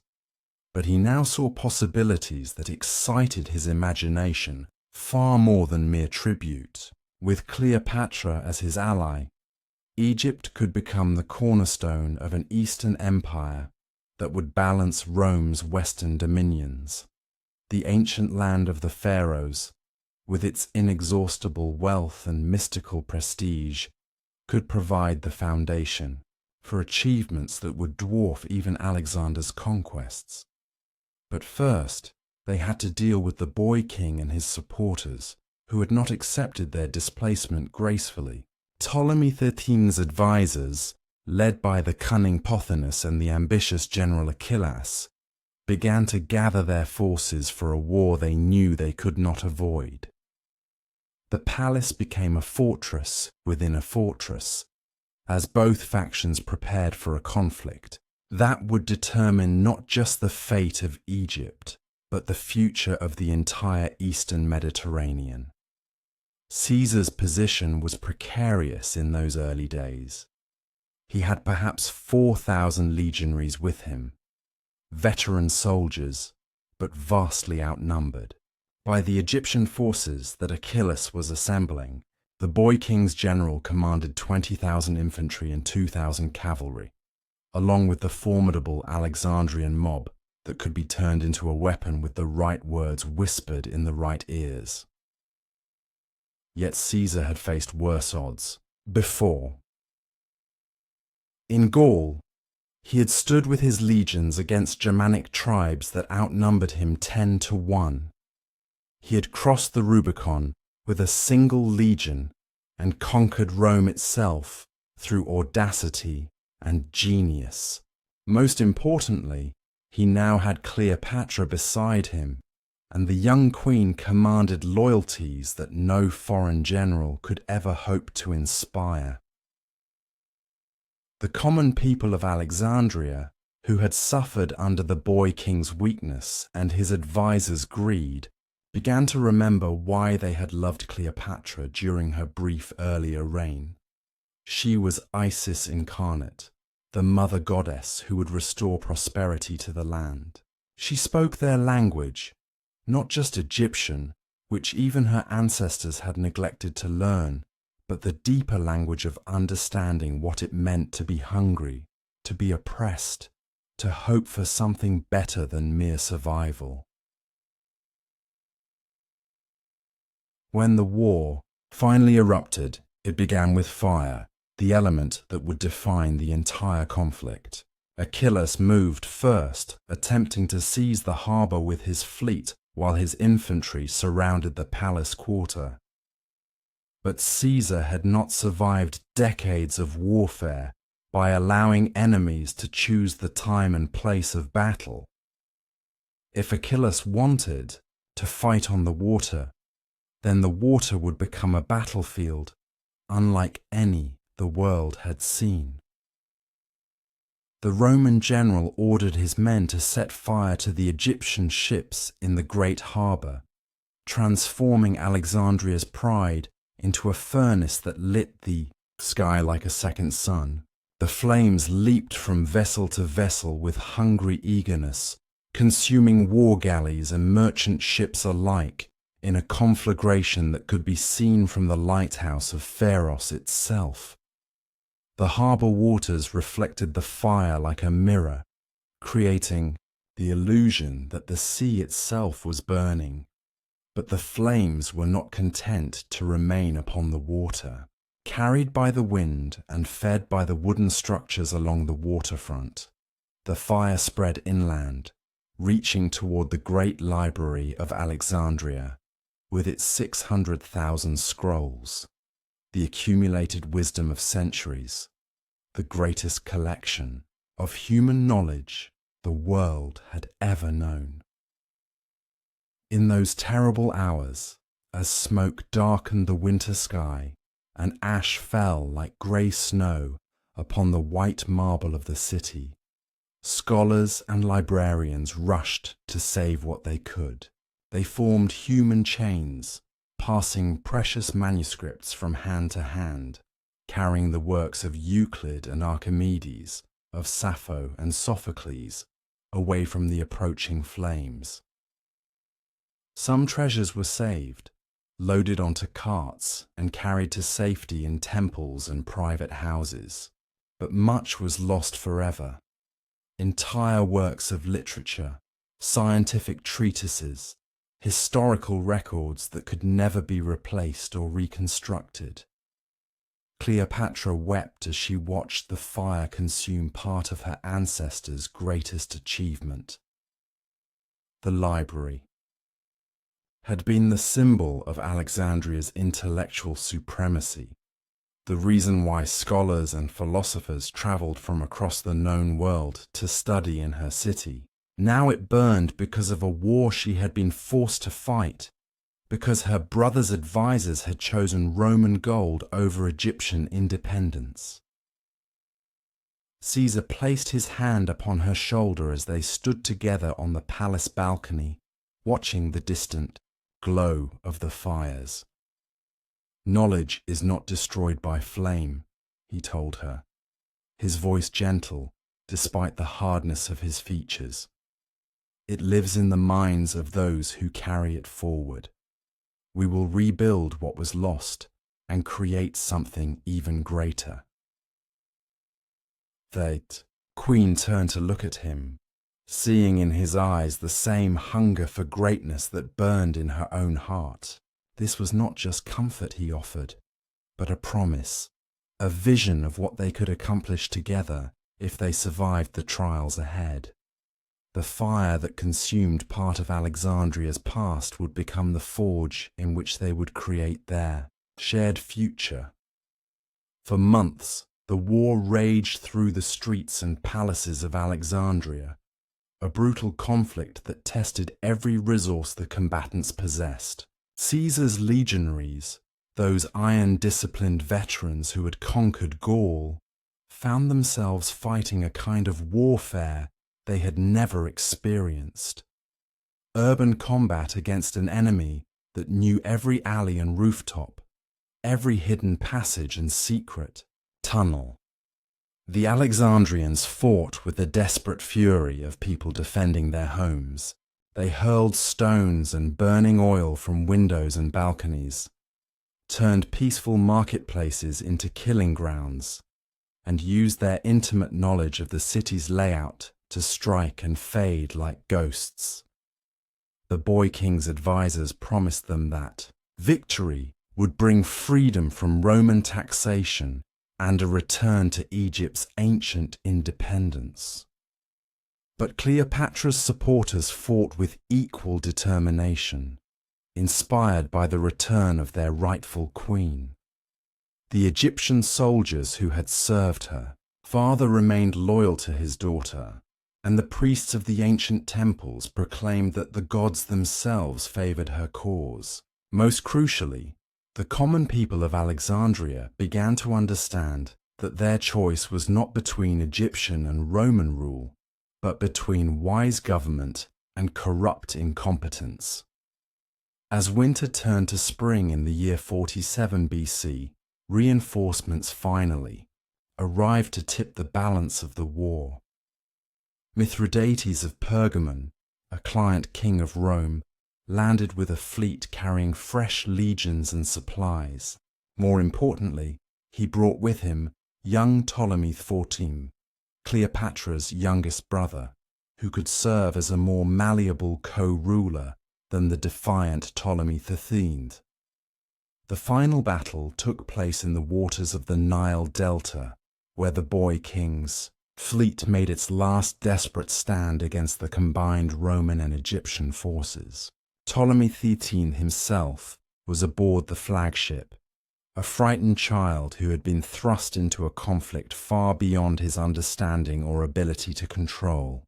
but he now saw possibilities that excited his imagination far more than mere tribute. With Cleopatra as his ally, Egypt could become the cornerstone of an Eastern empire that would balance Rome's Western dominions. the ancient land of the pharaohs, with its inexhaustible wealth and mystical prestige, could provide the foundation for achievements that would dwarf even Alexander's conquests. But first, they had to deal with the boy king and his supporters, who had not accepted their displacement gracefully. Ptolemy XIII's advisors, led by the cunning Pothinus and the ambitious general Achillas, began to gather their forces for a war they knew they could not avoid. The palace became a fortress within a fortress, as both factions prepared for a conflict that would determine not just the fate of Egypt, but the future of the entire Eastern Mediterranean. Caesar's position was precarious in those early days. He had perhaps 4,000 legionaries with him, veteran soldiers, but vastly outnumbered by the Egyptian forces that Achillas was assembling. The boy king's general commanded 20,000 infantry and 2,000 cavalry, along with the formidable Alexandrian mob that could be turned into a weapon with the right words whispered in the right ears. Yet Caesar had faced worse odds before. In Gaul, he had stood with his legions against Germanic tribes that outnumbered him 10-1. He had crossed the Rubicon with a single legion and conquered Rome itself through audacity and genius. Most importantly, he now had Cleopatra beside him, and the young queen commanded loyalties that no foreign general could ever hope to inspire. The common people of Alexandria, who had suffered under the boy king's weakness and his advisors' greed, began to remember why they had loved Cleopatra during her brief earlier reign. She was Isis incarnate, the mother goddess who would restore prosperity to the land. She spoke their language, not just Egyptian, which even her ancestors had neglected to learn, but the deeper language of understanding what it meant to be hungry, to be oppressed, to hope for something better than mere survival. When the war finally erupted, it began with fire, the element that would define the entire conflict. Achillas moved first, attempting to seize the harbour with his fleet while his infantry surrounded the palace quarter. But Caesar had not survived decades of warfare by allowing enemies to choose the time and place of battle. If Achillas wanted to fight on the water, then the water would become a battlefield unlike any the world had seen. The Roman general ordered his men to set fire to the Egyptian ships in the great harbour, transforming Alexandria's pride into a furnace that lit the sky like a second sun. The flames leaped from vessel to vessel with hungry eagerness, consuming war galleys and merchant ships alike in a conflagration that could be seen from the lighthouse of Pharos itself. The harbour waters reflected the fire like a mirror, creating the illusion that the sea itself was burning. But the flames were not content to remain upon the water. Carried by the wind and fed by the wooden structures along the waterfront, the fire spread inland, reaching toward the great library of Alexandria, with its 600,000 scrolls, the accumulated wisdom of centuries, the greatest collection of human knowledge the world had ever known. In those terrible hours, as smoke darkened the winter sky and ash fell like grey snow upon the white marble of the city, scholars and librarians rushed to save what they could. They formed human chains, passing precious manuscripts from hand to hand, carrying the works of Euclid and Archimedes, of Sappho and Sophocles, away from the approaching flames. Some treasures were saved, loaded onto carts and carried to safety in temples and private houses, but much was lost forever. Entire works of literature, scientific treatises, historical records that could never be replaced or reconstructed. Cleopatra wept as she watched the fire consume part of her ancestors' greatest achievement. The library had been the symbol of Alexandria's intellectual supremacy, the reason why scholars and philosophers travelled from across the known world to study in her city. Now it burned because of a war she had been forced to fight, because her brother's advisors had chosen Roman gold over Egyptian independence. Caesar placed his hand upon her shoulder as they stood together on the palace balcony, watching the distant glow of the fires. "Knowledge is not destroyed by flame," he told her, his voice gentle despite the hardness of his features. "It lives in the minds of those who carry it forward. We will rebuild what was lost and create something even greater." The Queen turned to look at him, seeing in his eyes the same hunger for greatness that burned in her own heart. This was not just comfort he offered, but a promise, a vision of what they could accomplish together if they survived the trials ahead. The fire that consumed part of Alexandria's past would become the forge in which they would create their shared future. For months, the war raged through the streets and palaces of Alexandria, a brutal conflict that tested every resource the combatants possessed. Caesar's legionaries, those iron-disciplined veterans who had conquered Gaul, found themselves fighting a kind of warfare they had never experienced. Urban combat against an enemy that knew every alley and rooftop, every hidden passage and secret tunnel. The Alexandrians fought with the desperate fury of people defending their homes. They hurled stones and burning oil from windows and balconies, turned peaceful marketplaces into killing grounds, and used their intimate knowledge of the city's layout to strike and fade like ghosts. The boy king's advisors promised them that victory would bring freedom from Roman taxation and a return to Egypt's ancient independence. But Cleopatra's supporters fought with equal determination, inspired by the return of their rightful queen. The Egyptian soldiers who had served her father remained loyal to his daughter, and the priests of the ancient temples proclaimed that the gods themselves favoured her cause. Most crucially, the common people of Alexandria began to understand that their choice was not between Egyptian and Roman rule, but between wise government and corrupt incompetence. As winter turned to spring in the year 47 BC, reinforcements finally arrived to tip the balance of the war. Mithridates of Pergamon, a client king of Rome, landed with a fleet carrying fresh legions and supplies. More importantly, he brought with him young Ptolemy XIV, Cleopatra's youngest brother, who could serve as a more malleable co-ruler than the defiant Ptolemy XIII. The final battle took place in the waters of the Nile Delta, where the boy king's fleet made its last desperate stand against the combined Roman and Egyptian forces. Ptolemy XIII himself was aboard the flagship, a frightened child who had been thrust into a conflict far beyond his understanding or ability to control.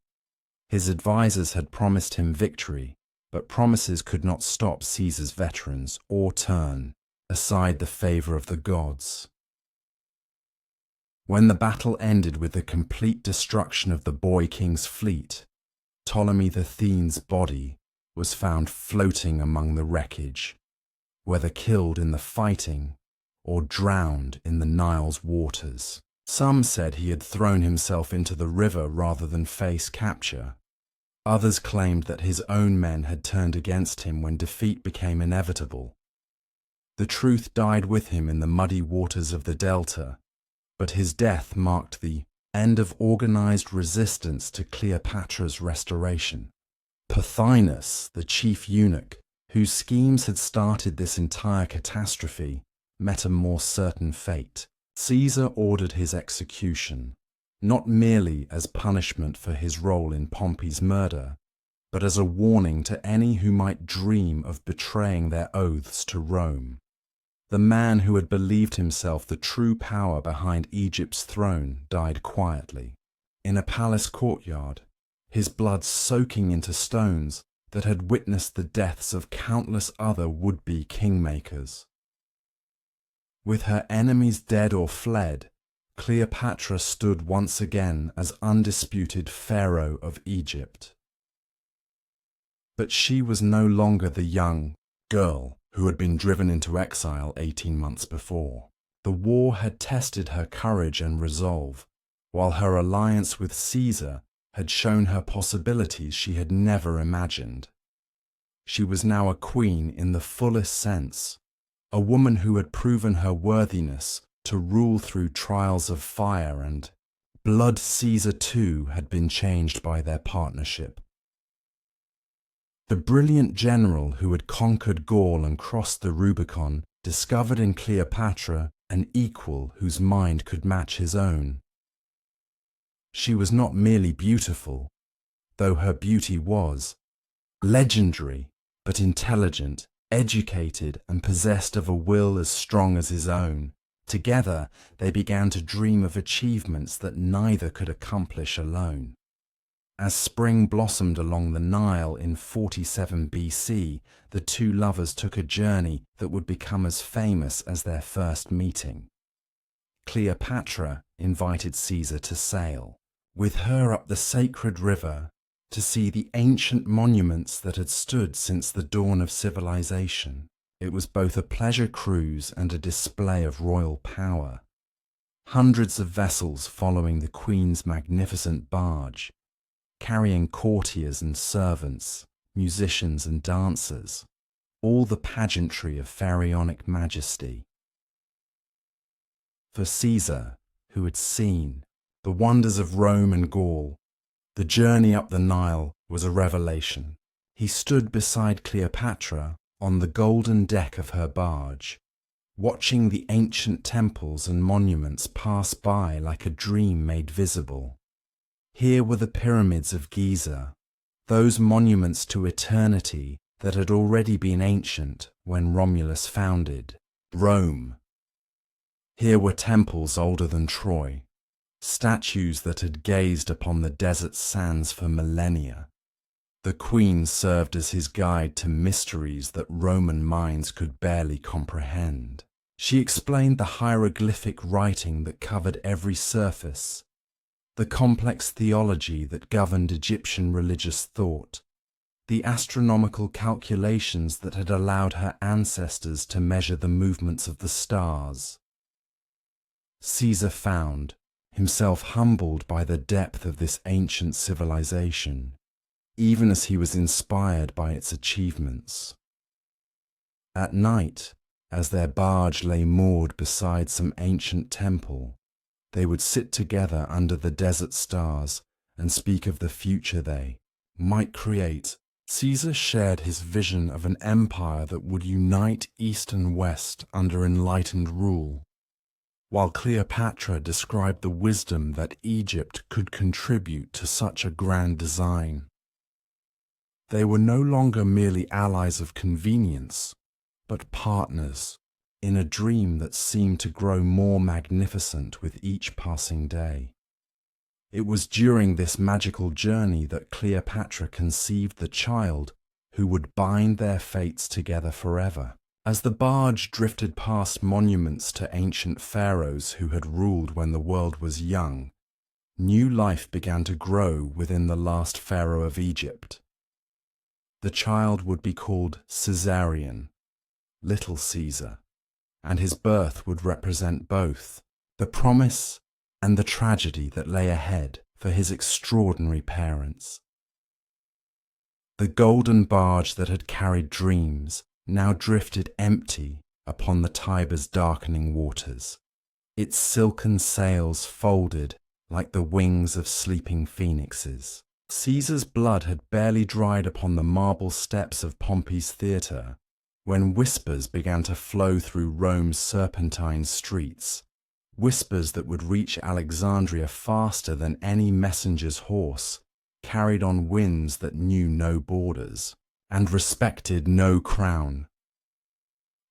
His advisors had promised him victory, but promises could not stop Caesar's veterans or turn aside the favour of the gods. When the battle ended with the complete destruction of the boy king's fleet, Ptolemy XIII's body was found floating among the wreckage, whether killed in the fighting or drowned in the Nile's waters. Some said he had thrown himself into the river rather than face capture. Others claimed that his own men had turned against him when defeat became inevitable. The truth died with him in the muddy waters of the Delta, but his death marked the end of organized resistance to Cleopatra's restoration. Pothinus, the chief eunuch, whose schemes had started this entire catastrophe, met a more certain fate. Caesar ordered his execution, not merely as punishment for his role in Pompey's murder, but as a warning to any who might dream of betraying their oaths to Rome. The man who had believed himself the true power behind Egypt's throne died quietly, in a palace courtyard, his blood soaking into stones that had witnessed the deaths of countless other would-be kingmakers. With her enemies dead or fled, Cleopatra stood once again as undisputed pharaoh of Egypt. But she was no longer the young girl who had been driven into exile 18 months before. The war had tested her courage and resolve, while her alliance with Caesar had shown her possibilities she had never imagined. She was now a queen in the fullest sense, a woman who had proven her worthiness to rule through trials of fire and blood. Caesar too had been changed by their partnership. The brilliant general who had conquered Gaul and crossed the Rubicon discovered in Cleopatra an equal whose mind could match his own. She was not merely beautiful, though her beauty was legendary, but intelligent, educated, and possessed of a will as strong as his own. Together, they began to dream of achievements that neither could accomplish alone. As spring blossomed along the Nile in 47 BC, the two lovers took a journey that would become as famous as their first meeting. Cleopatra invited Caesar to sail with her up the sacred river to see the ancient monuments that had stood since the dawn of civilization. It was both a pleasure cruise and a display of royal power. Hundreds of vessels following the Queen's magnificent barge, carrying courtiers and servants, musicians and dancers, all the pageantry of pharaonic majesty. For Caesar, who had seen the wonders of Rome and Gaul, the journey up the Nile was a revelation. He stood beside Cleopatra on the golden deck of her barge, watching the ancient temples and monuments pass by like a dream made visible. Here were the pyramids of Giza, those monuments to eternity that had already been ancient when Romulus founded Rome. Here were temples older than Troy, statues that had gazed upon the desert sands for millennia. The Queen served as his guide to mysteries that Roman minds could barely comprehend. She explained the hieroglyphic writing that covered every surface, the complex theology that governed Egyptian religious thought, the astronomical calculations that had allowed her ancestors to measure the movements of the stars. Caesar found himself humbled by the depth of this ancient civilization, even as he was inspired by its achievements. At night, as their barge lay moored beside some ancient temple, they would sit together under the desert stars and speak of the future they might create. Caesar shared his vision of an empire that would unite East and West under enlightened rule, while Cleopatra described the wisdom that Egypt could contribute to such a grand design. They were no longer merely allies of convenience, but partners in a dream that seemed to grow more magnificent with each passing day. It was during this magical journey that Cleopatra conceived the child who would bind their fates together forever. As the barge drifted past monuments to ancient pharaohs who had ruled when the world was young, new life began to grow within the last pharaoh of Egypt. The child would be called Caesarion, Little Caesar, and his birth would represent both the promise and the tragedy that lay ahead for his extraordinary parents. The golden barge that had carried dreams now drifted empty upon the Tiber's darkening waters, its silken sails folded like the wings of sleeping phoenixes. Caesar's blood had barely dried upon the marble steps of Pompey's theatre when whispers began to flow through Rome's serpentine streets, whispers that would reach Alexandria faster than any messenger's horse, carried on winds that knew no borders and respected no crown.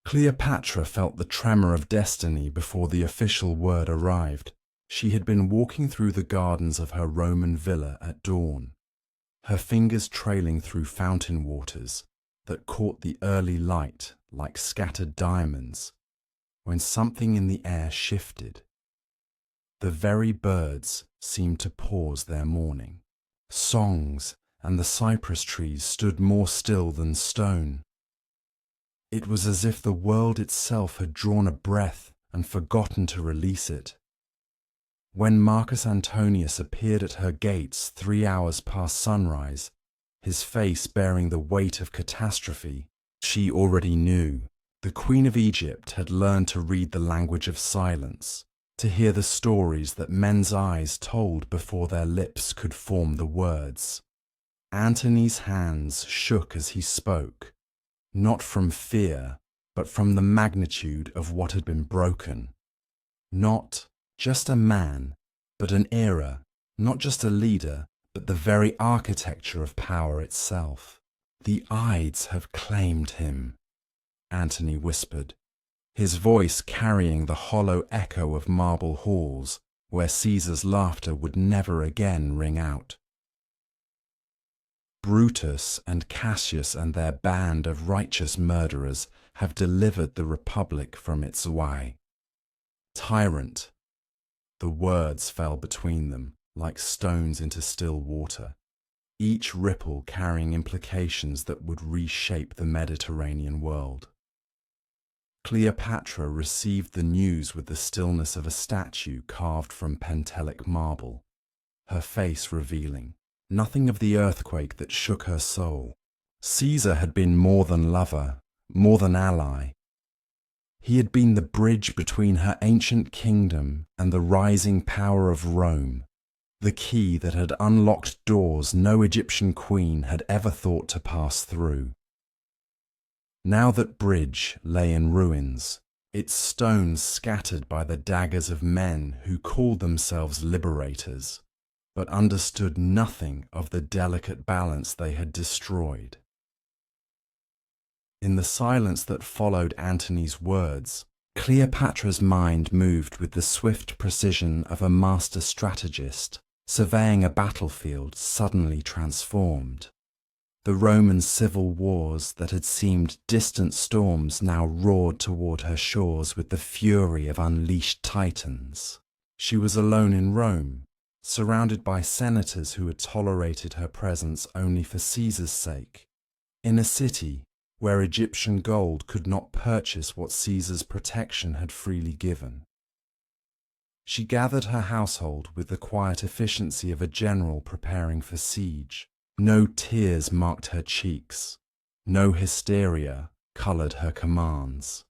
Cleopatra felt the tremor of destiny before the official word arrived. She had been walking through the gardens of her Roman villa at dawn, her fingers trailing through fountain waters that caught the early light like scattered diamonds, when something in the air shifted. The very birds seemed to pause their mourning. Songs and the cypress trees stood more still than stone. It was as if the world itself had drawn a breath and forgotten to release it. When Marcus Antonius appeared at her gates 3 hours past sunrise, his face bearing the weight of catastrophe, she already knew. The Queen of Egypt had learned to read the language of silence, to hear the stories that men's eyes told before their lips could form the words. Antony's hands shook as he spoke, not from fear, but from the magnitude of what had been broken. Not just a man, but an era, not just a leader, but the very architecture of power itself. The Ides have claimed him, Antony whispered, his voice carrying the hollow echo of marble halls where Caesar's laughter would never again ring out. Brutus and Cassius and their band of righteous murderers have delivered the Republic from its way. Tyrant. The words fell between them like stones into still water, each ripple carrying implications that would reshape the Mediterranean world. Cleopatra received the news with the stillness of a statue carved from Pentelic marble, her face revealing nothing of the earthquake that shook her soul. Caesar had been more than lover, more than ally. He had been the bridge between her ancient kingdom and the rising power of Rome, the key that had unlocked doors no Egyptian queen had ever thought to pass through. Now that bridge lay in ruins, its stones scattered by the daggers of men who called themselves liberators, but understood nothing of the delicate balance they had destroyed. In the silence that followed Antony's words, Cleopatra's mind moved with the swift precision of a master strategist surveying a battlefield suddenly transformed. The Roman civil wars that had seemed distant storms now roared toward her shores with the fury of unleashed titans. She was alone in Rome, surrounded by senators who had tolerated her presence only for Caesar's sake, in a city where Egyptian gold could not purchase what Caesar's protection had freely given. She gathered her household with the quiet efficiency of a general preparing for siege. No tears marked her cheeks, no hysteria colored her commands.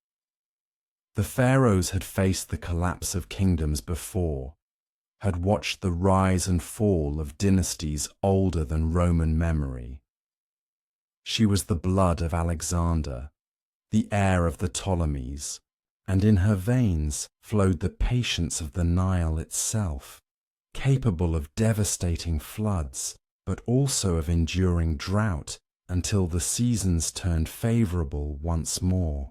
The pharaohs had faced the collapse of kingdoms before, had watched the rise and fall of dynasties older than Roman memory. She was the blood of Alexander, the heir of the Ptolemies, and in her veins flowed the patience of the Nile itself, capable of devastating floods, but also of enduring drought until the seasons turned favorable once more.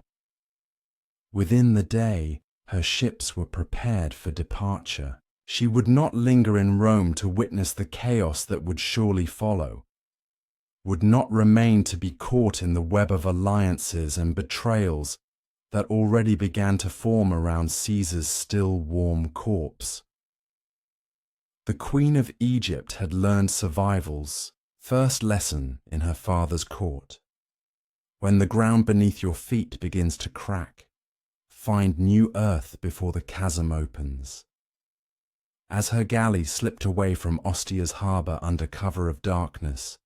Within the day, her ships were prepared for departure. She would not linger in Rome to witness the chaos that would surely follow, would not remain to be caught in the web of alliances and betrayals that already began to form around Caesar's still warm corpse. The Queen of Egypt had learned survival's first lesson in her father's court. When the ground beneath your feet begins to crack, find new earth before the chasm opens. As her galley slipped away from Ostia's harbour under cover of darkness,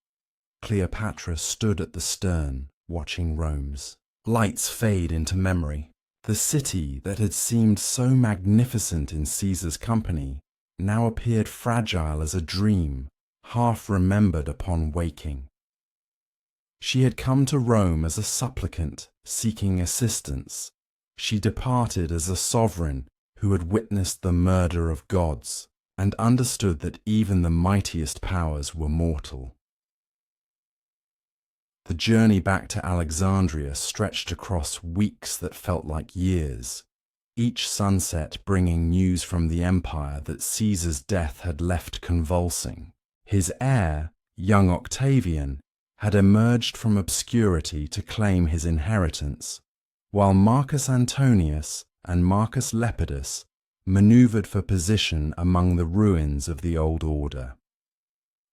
Cleopatra stood at the stern, watching Rome's lights fade into memory. The city that had seemed so magnificent in Caesar's company now appeared fragile as a dream, half remembered upon waking. She had come to Rome as a supplicant seeking assistance. She departed as a sovereign who had witnessed the murder of gods and understood that even the mightiest powers were mortal. The journey back to Alexandria stretched across weeks that felt like years, each sunset bringing news from the empire that Caesar's death had left convulsing. His heir, young Octavian, had emerged from obscurity to claim his inheritance, while Marcus Antonius and Marcus Lepidus maneuvered for position among the ruins of the old order.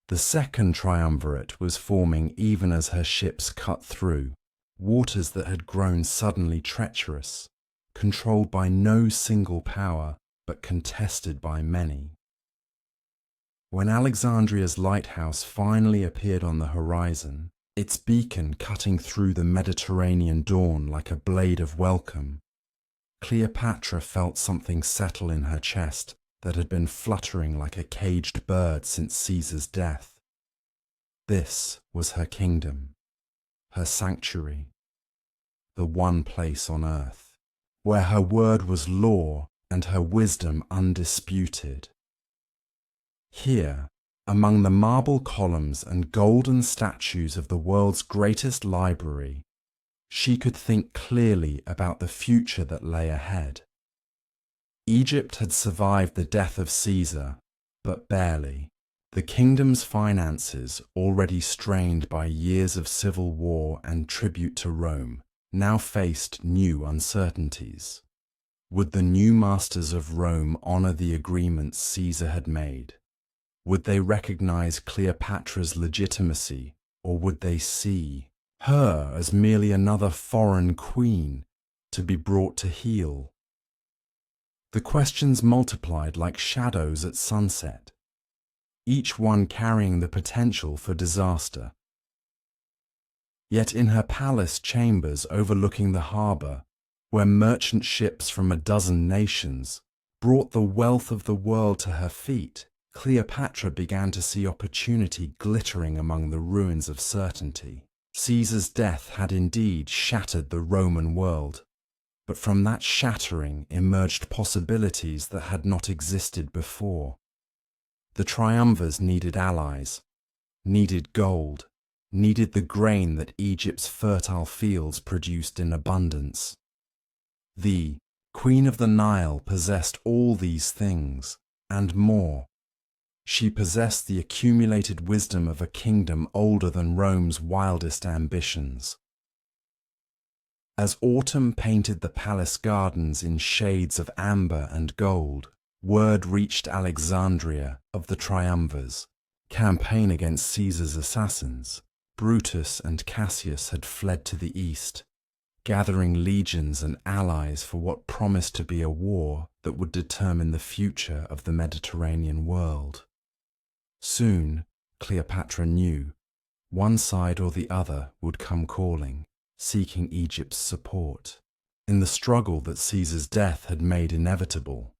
The second triumvirate was forming even as her ships cut through waters that had grown suddenly treacherous, controlled by no single power but contested by many. When Alexandria's lighthouse finally appeared on the horizon, its beacon cutting through the Mediterranean dawn like a blade of welcome, Cleopatra felt something settle in her chest that had been fluttering like a caged bird since Caesar's death. This was her kingdom, her sanctuary, the one place on earth where her word was law and her wisdom undisputed. Here, among the marble columns and golden statues of the world's greatest library, she could think clearly about the future that lay ahead. Egypt had survived the death of Caesar, but barely. The kingdom's finances, already strained by years of civil war and tribute to Rome, now faced new uncertainties. Would the new masters of Rome honor the agreements Caesar had made? Would they recognize Cleopatra's legitimacy, or would they see her as merely another foreign queen to be brought to heel? The questions multiplied like shadows at sunset, each one carrying the potential for disaster. Yet in her palace chambers overlooking the harbor, where merchant ships from a dozen nations brought the wealth of the world to her feet, Cleopatra began to see opportunity glittering among the ruins of certainty. Caesar's death had indeed shattered the Roman world, but from that shattering emerged possibilities that had not existed before. The triumvirs needed allies, needed gold, needed the grain that Egypt's fertile fields produced in abundance. The Queen of the Nile possessed all these things, and more. She possessed the accumulated wisdom of a kingdom older than Rome's wildest ambitions. As autumn painted the palace gardens in shades of amber and gold, word reached Alexandria of the triumvirs' campaign against Caesar's assassins. Brutus and Cassius had fled to the east, gathering legions and allies for what promised to be a war that would determine the future of the Mediterranean world. Soon, Cleopatra knew, one side or the other would come calling, seeking Egypt's support, in the struggle that Caesar's death had made inevitable.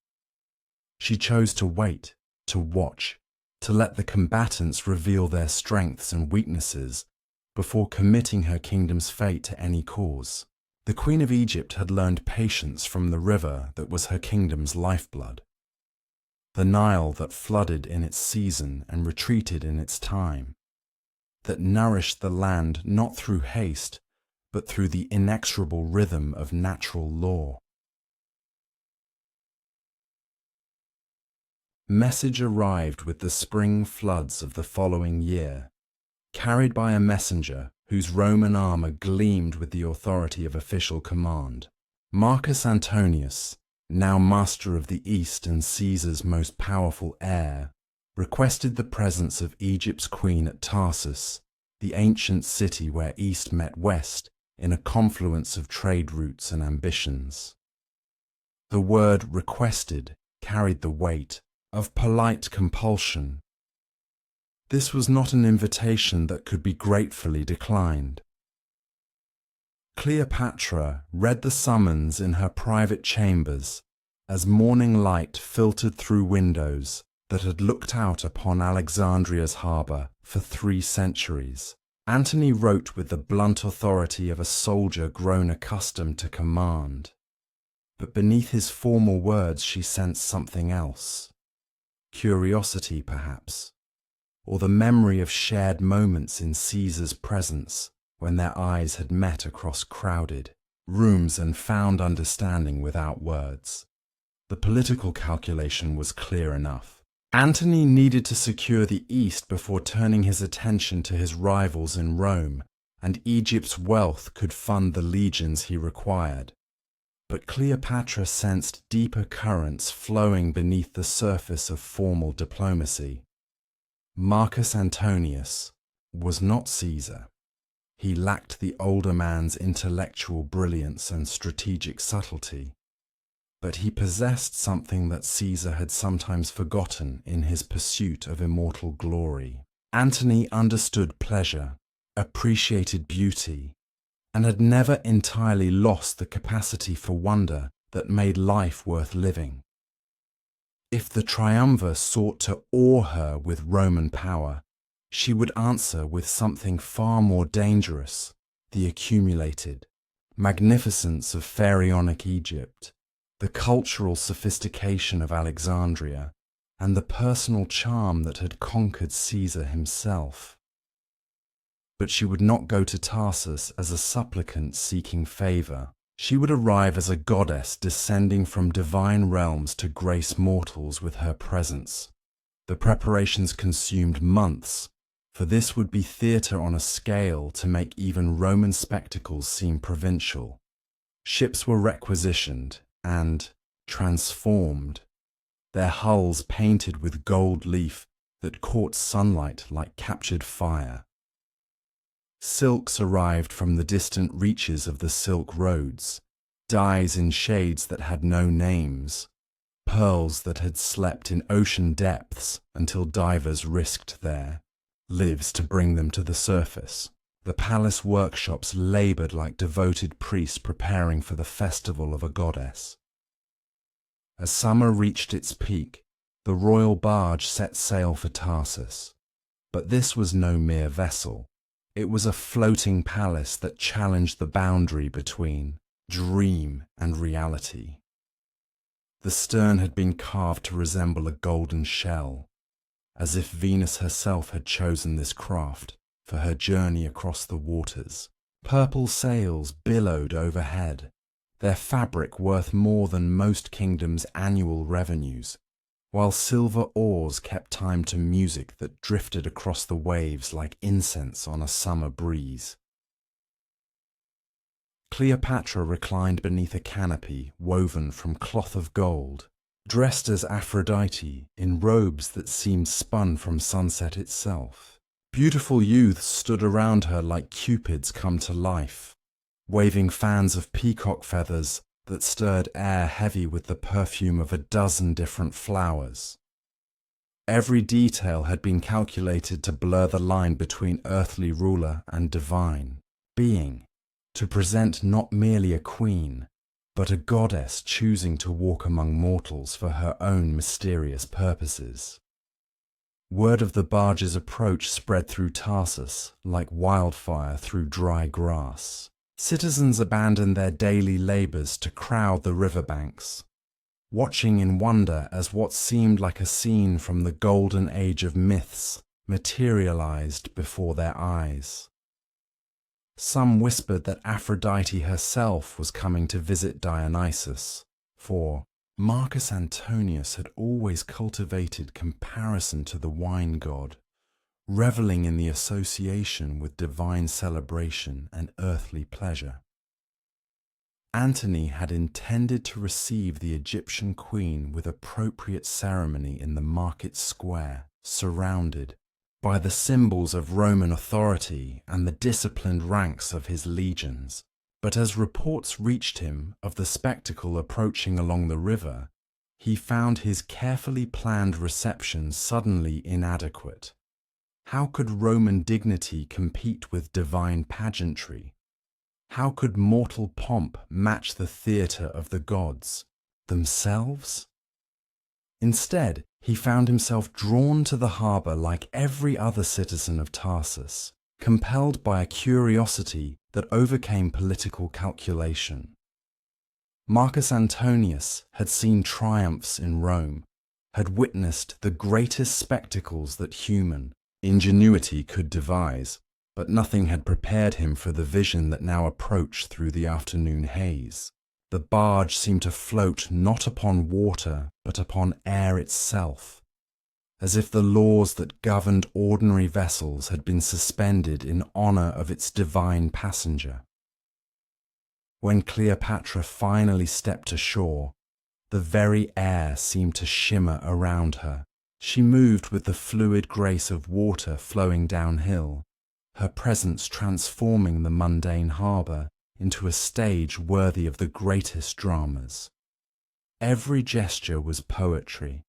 She chose to wait, to watch, to let the combatants reveal their strengths and weaknesses before committing her kingdom's fate to any cause. The Queen of Egypt had learned patience from the river that was her kingdom's lifeblood, the Nile that flooded in its season and retreated in its time, that nourished the land not through haste, but through the inexorable rhythm of natural law. Message arrived with the spring floods of the following year, carried by a messenger whose Roman armor gleamed with the authority of official command. Marcus Antonius, now master of the East and Caesar's most powerful heir, requested the presence of Egypt's queen at Tarsus, the ancient city where East met West in a confluence of trade routes and ambitions. The word requested carried the weight of polite compulsion. This was not an invitation that could be gratefully declined. Cleopatra read the summons in her private chambers as morning light filtered through windows that had looked out upon Alexandria's harbour for 3 centuries. Antony wrote with the blunt authority of a soldier grown accustomed to command. But beneath his formal words she sensed something else. Curiosity, perhaps, or the memory of shared moments in Caesar's presence when their eyes had met across crowded rooms and found understanding without words. The political calculation was clear enough. Antony needed to secure the East before turning his attention to his rivals in Rome, and Egypt's wealth could fund the legions he required. But Cleopatra sensed deeper currents flowing beneath the surface of formal diplomacy. Marcus Antonius was not Caesar. He lacked the older man's intellectual brilliance and strategic subtlety, but he possessed something that Caesar had sometimes forgotten in his pursuit of immortal glory. Antony understood pleasure, appreciated beauty, and had never entirely lost the capacity for wonder that made life worth living. If the triumvir sought to awe her with Roman power, she would answer with something far more dangerous: the accumulated magnificence of pharaonic Egypt, the cultural sophistication of Alexandria, and the personal charm that had conquered Caesar himself. But she would not go to Tarsus as a supplicant seeking favor. She would arrive as a goddess descending from divine realms to grace mortals with her presence. The preparations consumed months, for this would be theatre on a scale to make even Roman spectacles seem provincial. Ships were requisitioned and transformed, their hulls painted with gold leaf that caught sunlight like captured fire. Silks arrived from the distant reaches of the Silk Roads, dyes in shades that had no names, pearls that had slept in ocean depths until divers risked their lives to bring them to the surface. The palace workshops laboured like devoted priests preparing for the festival of a goddess. As summer reached its peak, the royal barge set sail for Tarsus. But this was no mere vessel. It was a floating palace that challenged the boundary between dream and reality. The stern had been carved to resemble a golden shell, as if Venus herself had chosen this craft for her journey across the waters. Purple sails billowed overhead, their fabric worth more than most kingdoms' annual revenues, while silver oars kept time to music that drifted across the waves like incense on a summer breeze. Cleopatra reclined beneath a canopy woven from cloth of gold, dressed as Aphrodite in robes that seemed spun from sunset itself. Beautiful youths stood around her like cupids come to life, waving fans of peacock feathers that stirred air heavy with the perfume of a dozen different flowers. Every detail had been calculated to blur the line between earthly ruler and divine being, to present not merely a queen, but a goddess choosing to walk among mortals for her own mysterious purposes. Word of the barge's approach spread through Tarsus like wildfire through dry grass. Citizens abandoned their daily labours to crowd the riverbanks, watching in wonder as what seemed like a scene from the golden age of myths materialized before their eyes. Some whispered that Aphrodite herself was coming to visit Dionysus, for Marcus Antonius had always cultivated comparison to the wine god, reveling in the association with divine celebration and earthly pleasure. Antony had intended to receive the Egyptian queen with appropriate ceremony in the market square, surrounded by the symbols of Roman authority and the disciplined ranks of his legions. But as reports reached him of the spectacle approaching along the river, he found his carefully planned reception suddenly inadequate. How could Roman dignity compete with divine pageantry? How could mortal pomp match the theatre of the gods themselves? Instead, He found himself drawn to the harbour like every other citizen of Tarsus, compelled by a curiosity that overcame political calculation. Marcus Antonius had seen triumphs in Rome, had witnessed the greatest spectacles that human ingenuity could devise, but nothing had prepared him for the vision that now approached through the afternoon haze. The barge seemed to float not upon water, but upon air itself, as if the laws that governed ordinary vessels had been suspended in honour of its divine passenger. When Cleopatra finally stepped ashore, the very air seemed to shimmer around her. She moved with the fluid grace of water flowing downhill, her presence transforming the mundane harbour into a stage worthy of the greatest dramas. Every gesture was poetry,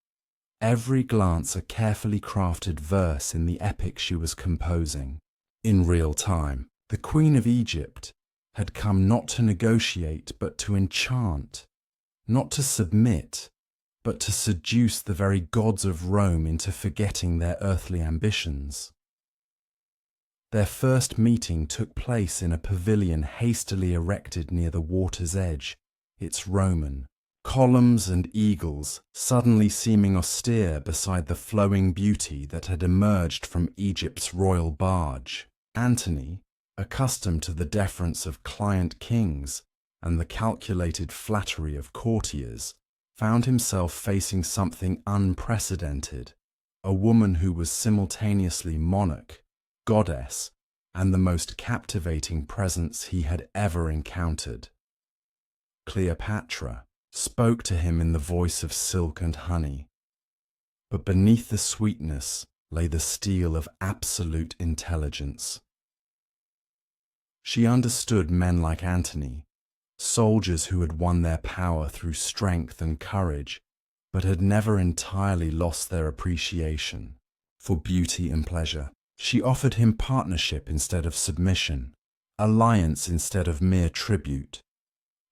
every glance a carefully crafted verse in the epic she was composing. In real time, the Queen of Egypt had come not to negotiate but to enchant, not to submit, but to seduce the very gods of Rome into forgetting their earthly ambitions. Their first meeting took place in a pavilion hastily erected near the water's edge, its Roman columns and eagles suddenly seeming austere beside the flowing beauty that had emerged from Egypt's royal barge. Antony, accustomed to the deference of client kings and the calculated flattery of courtiers, found himself facing something unprecedented, a woman who was simultaneously monarch, goddess, and the most captivating presence he had ever encountered. Cleopatra spoke to him in the voice of silk and honey, but beneath the sweetness lay the steel of absolute intelligence. She understood men like Antony, soldiers who had won their power through strength and courage, but had never entirely lost their appreciation for beauty and pleasure. She offered him partnership instead of submission, alliance instead of mere tribute,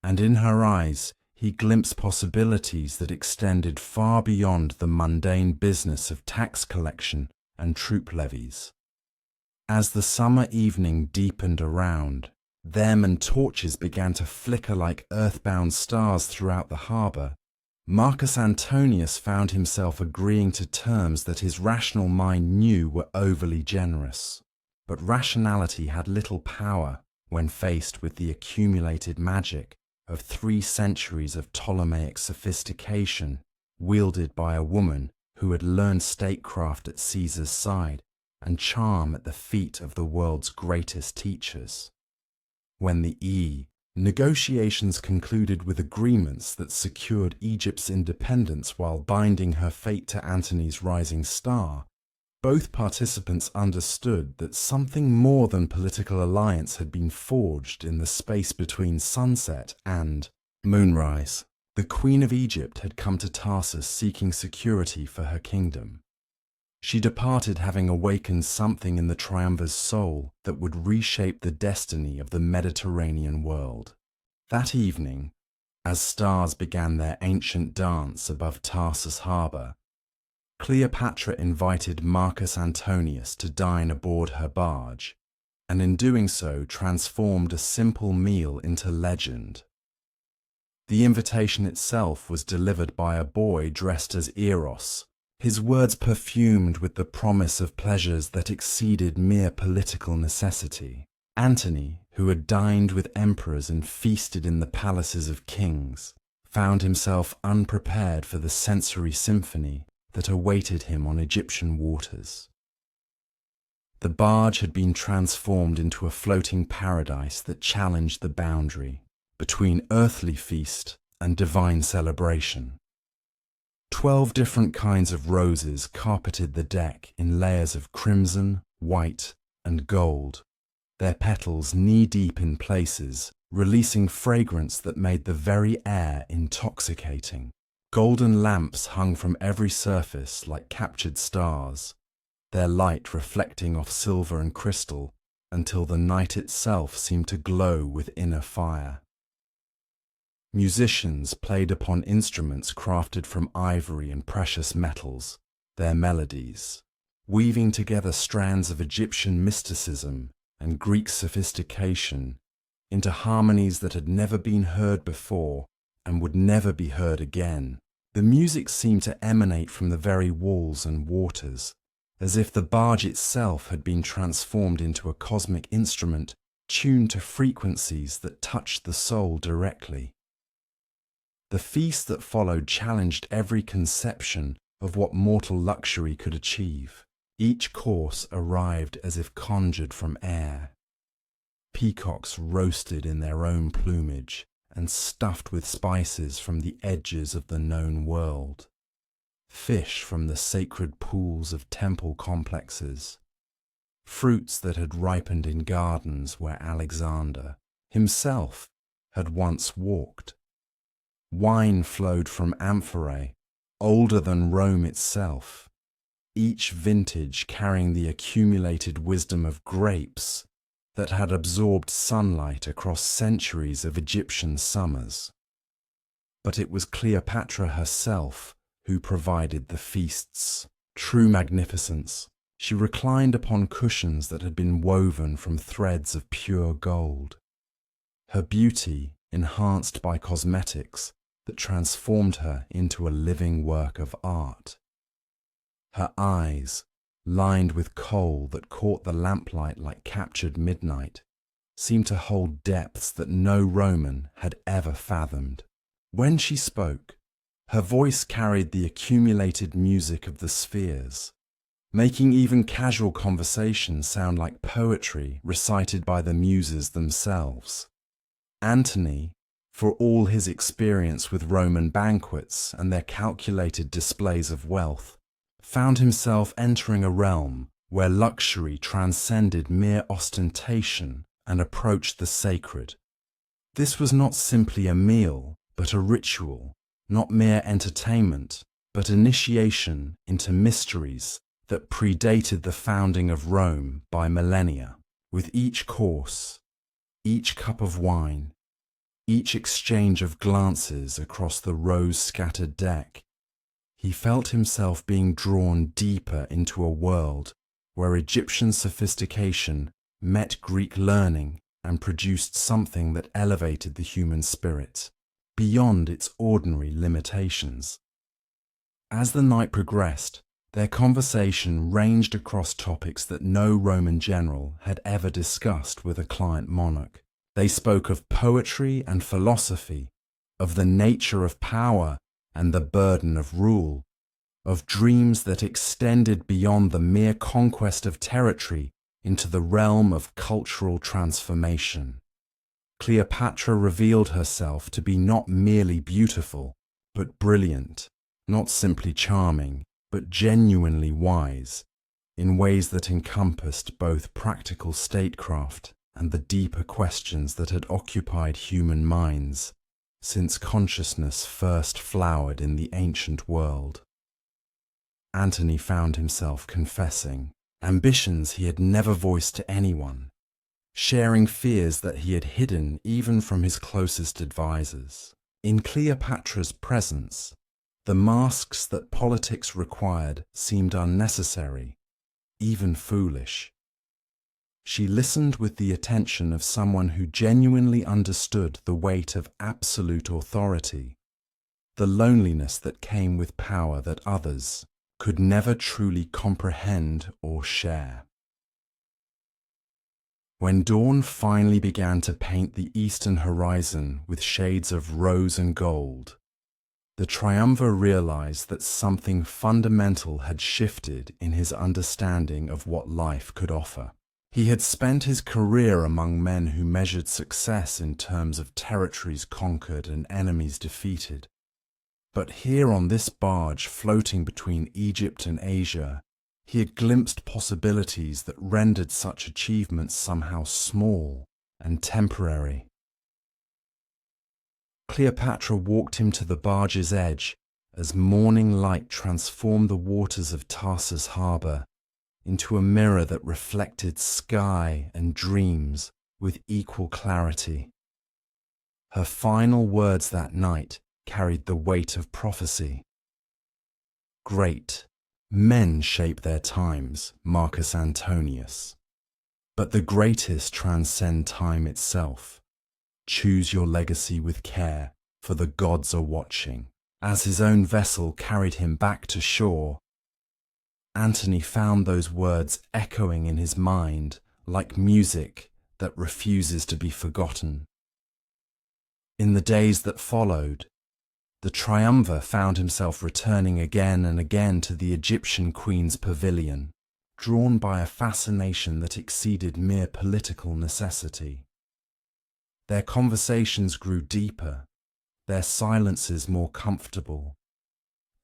and in her eyes he glimpsed possibilities that extended far beyond the mundane business of tax collection and troop levies. As the summer evening deepened around them and torches began to flicker like earthbound stars throughout the harbour, Marcus Antonius found himself agreeing to terms that his rational mind knew were overly generous. But rationality had little power when faced with the accumulated magic of 3 centuries of Ptolemaic sophistication wielded by a woman who had learned statecraft at Caesar's side and charm at the feet of the world's greatest teachers. When negotiations concluded with agreements that secured Egypt's independence while binding her fate to Antony's rising star, both participants understood that something more than political alliance had been forged in the space between sunset and moonrise. The Queen of Egypt had come to Tarsus seeking security for her kingdom. She departed having awakened something in the triumvir's soul that would reshape the destiny of the Mediterranean world. That evening, as stars began their ancient dance above Tarsus harbour, Cleopatra invited Marcus Antonius to dine aboard her barge, and in doing so transformed a simple meal into legend. The invitation itself was delivered by a boy dressed as Eros, his words perfumed with the promise of pleasures that exceeded mere political necessity. Antony, who had dined with emperors and feasted in the palaces of kings, found himself unprepared for the sensory symphony that awaited him on Egyptian waters. The barge had been transformed into a floating paradise that challenged the boundary between earthly feast and divine celebration. 12 different kinds of roses carpeted the deck in layers of crimson, white, and gold, their petals knee-deep in places, releasing fragrance that made the very air intoxicating. Golden lamps hung from every surface like captured stars, their light reflecting off silver and crystal until the night itself seemed to glow with inner fire. Musicians played upon instruments crafted from ivory and precious metals, their melodies, weaving together strands of Egyptian mysticism and Greek sophistication into harmonies that had never been heard before and would never be heard again. The music seemed to emanate from the very walls and waters, as if the barge itself had been transformed into a cosmic instrument tuned to frequencies that touched the soul directly. The feast that followed challenged every conception of what mortal luxury could achieve. Each course arrived as if conjured from air. Peacocks roasted in their own plumage and stuffed with spices from the edges of the known world. Fish from the sacred pools of temple complexes. Fruits that had ripened in gardens where Alexander himself had once walked. Wine flowed from amphorae, older than Rome itself, each vintage carrying the accumulated wisdom of grapes that had absorbed sunlight across centuries of Egyptian summers. But it was Cleopatra herself who provided the feast's true magnificence. She reclined upon cushions that had been woven from threads of pure gold. Her beauty, enhanced by cosmetics, that transformed her into a living work of art. Her eyes, lined with kohl that caught the lamplight like captured midnight, seemed to hold depths that no Roman had ever fathomed. When she spoke, her voice carried the accumulated music of the spheres, making even casual conversation sound like poetry recited by the muses themselves. Antony, for all his experience with Roman banquets and their calculated displays of wealth, found himself entering a realm where luxury transcended mere ostentation and approached the sacred. This was not simply a meal, but a ritual, not mere entertainment, but initiation into mysteries that predated the founding of Rome by millennia. With each course, each cup of wine, each exchange of glances across the rose-scattered deck, he felt himself being drawn deeper into a world where Egyptian sophistication met Greek learning and produced something that elevated the human spirit beyond its ordinary limitations. As the night progressed, their conversation ranged across topics that no Roman general had ever discussed with a client monarch. They spoke of poetry and philosophy, of the nature of power and the burden of rule, of dreams that extended beyond the mere conquest of territory into the realm of cultural transformation. Cleopatra revealed herself to be not merely beautiful, but brilliant, not simply charming, but genuinely wise, in ways that encompassed both practical statecraft and the deeper questions that had occupied human minds since consciousness first flowered in the ancient world. Antony found himself confessing ambitions he had never voiced to anyone, sharing fears that he had hidden even from his closest advisors. In Cleopatra's presence, the masks that politics required seemed unnecessary, even foolish. She listened with the attention of someone who genuinely understood the weight of absolute authority, the loneliness that came with power that others could never truly comprehend or share. When dawn finally began to paint the eastern horizon with shades of rose and gold, the triumvir realized that something fundamental had shifted in his understanding of what life could offer. He had spent his career among men who measured success in terms of territories conquered and enemies defeated. But here on this barge floating between Egypt and Asia, he had glimpsed possibilities that rendered such achievements somehow small and temporary. Cleopatra walked him to the barge's edge as morning light transformed the waters of Tarsus harbor into a mirror that reflected sky and dreams with equal clarity. Her final words that night carried the weight of prophecy. Great men shape their times, Marcus Antonius, but the greatest transcend time itself. Choose your legacy with care, for the gods are watching. As his own vessel carried him back to shore, Antony found those words echoing in his mind like music that refuses to be forgotten. In the days that followed, the triumvir found himself returning again and again to the Egyptian queen's pavilion, drawn by a fascination that exceeded mere political necessity. Their conversations grew deeper, their silences more comfortable,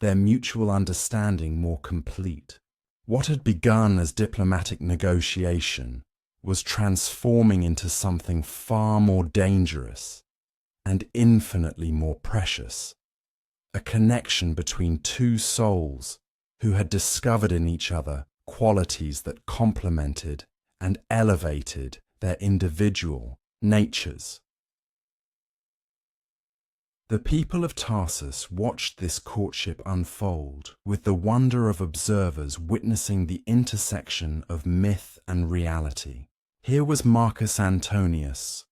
their mutual understanding more complete. What had begun as diplomatic negotiation was transforming into something far more dangerous and infinitely more precious, a connection between two souls who had discovered in each other qualities that complemented and elevated their individual natures. The people of Tarsus watched this courtship unfold with the wonder of observers witnessing the intersection of myth and reality. Here was Marcus Antonius,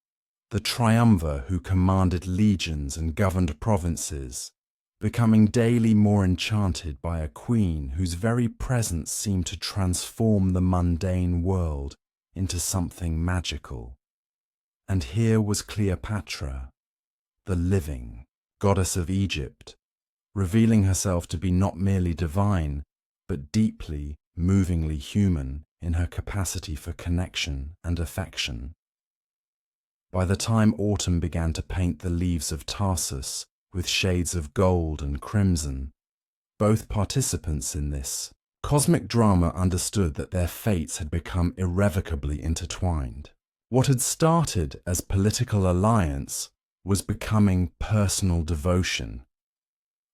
the triumvir who commanded legions and governed provinces, becoming daily more enchanted by a queen whose very presence seemed to transform the mundane world into something magical. And here was Cleopatra, the living goddess of Egypt, revealing herself to be not merely divine, but deeply, movingly human in her capacity for connection and affection. By the time autumn began to paint the leaves of Tarsus with shades of gold and crimson, both participants in this cosmic drama understood that their fates had become irrevocably intertwined. What had started as political alliance was becoming personal devotion.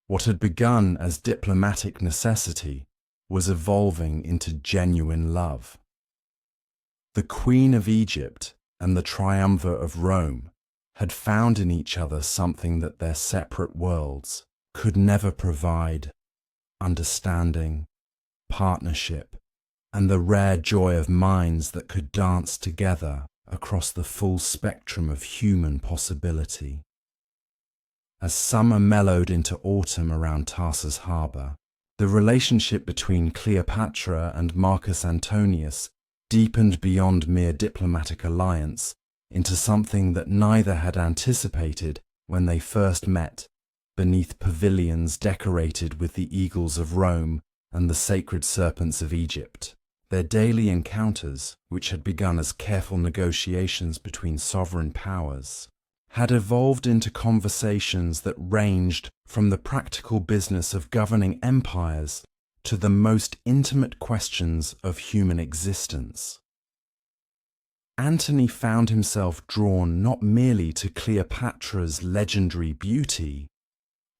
What had begun as diplomatic necessity was evolving into genuine love. The Queen of Egypt and the triumvir of Rome had found in each other something that their separate worlds could never provide: understanding, partnership, and the rare joy of minds that could dance together across the full spectrum of human possibility. As summer mellowed into autumn around Tarsus harbour, the relationship between Cleopatra and Marcus Antonius deepened beyond mere diplomatic alliance into something that neither had anticipated when they first met beneath pavilions decorated with the eagles of Rome and the sacred serpents of Egypt. Their daily encounters, which had begun as careful negotiations between sovereign powers, had evolved into conversations that ranged from the practical business of governing empires to the most intimate questions of human existence. Antony found himself drawn not merely to Cleopatra's legendary beauty,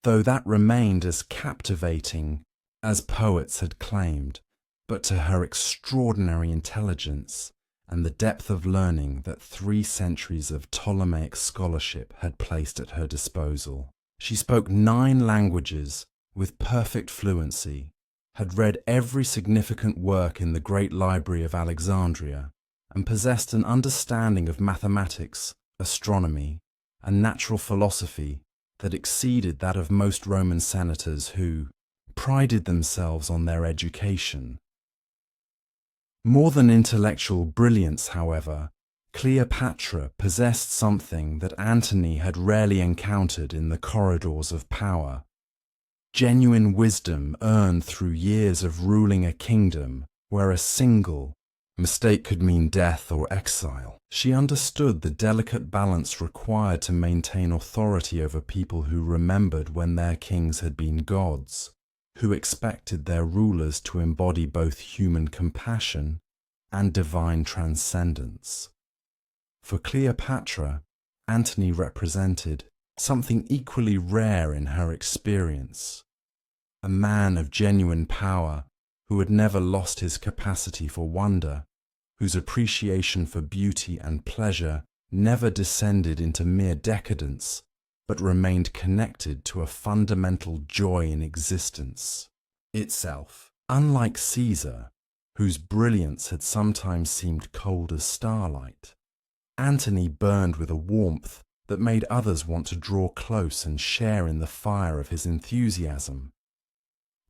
though that remained as captivating as poets had claimed, but to her extraordinary intelligence and the depth of learning that 3 centuries of Ptolemaic scholarship had placed at her disposal. She spoke 9 languages with perfect fluency, had read every significant work in the great library of Alexandria, and possessed an understanding of mathematics, astronomy, and natural philosophy that exceeded that of most Roman senators who prided themselves on their education. More than intellectual brilliance, however, Cleopatra possessed something that Antony had rarely encountered in the corridors of power: genuine wisdom earned through years of ruling a kingdom where a single mistake could mean death or exile. She understood the delicate balance required to maintain authority over people who remembered when their kings had been gods, who expected their rulers to embody both human compassion and divine transcendence. For Cleopatra, Antony represented something equally rare in her experience: a man of genuine power who had never lost his capacity for wonder, whose appreciation for beauty and pleasure never descended into mere decadence, but remained connected to a fundamental joy in existence itself. Unlike Caesar, whose brilliance had sometimes seemed cold as starlight, Antony burned with a warmth that made others want to draw close and share in the fire of his enthusiasm.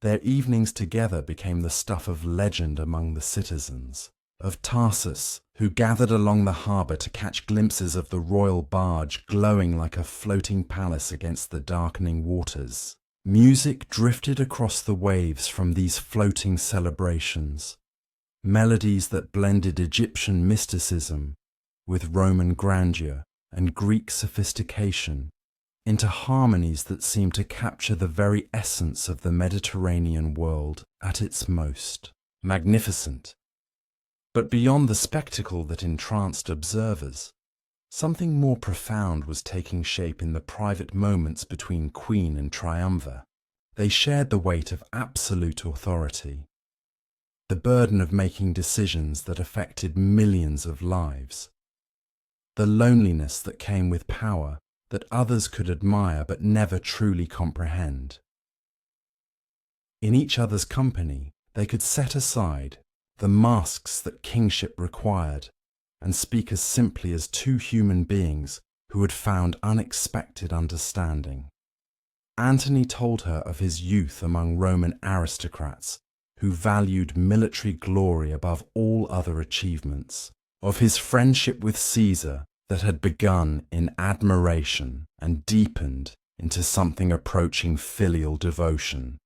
Their evenings together became the stuff of legend among the citizens of Tarsus, who gathered along the harbour to catch glimpses of the royal barge glowing like a floating palace against the darkening waters. Music drifted across the waves from these floating celebrations, melodies that blended Egyptian mysticism with Roman grandeur and Greek sophistication into harmonies that seemed to capture the very essence of the Mediterranean world at its most magnificent. But beyond the spectacle that entranced observers, something more profound was taking shape in the private moments between Queen and Triumvir. They shared the weight of absolute authority, the burden of making decisions that affected millions of lives, the loneliness that came with power that others could admire but never truly comprehend. In each other's company, they could set aside the masks that kingship required and speak as simply as two human beings who had found unexpected understanding. Antony told her of his youth among Roman aristocrats who valued military glory above all other achievements, of his friendship with Caesar that had begun in admiration and deepened into something approaching filial devotion,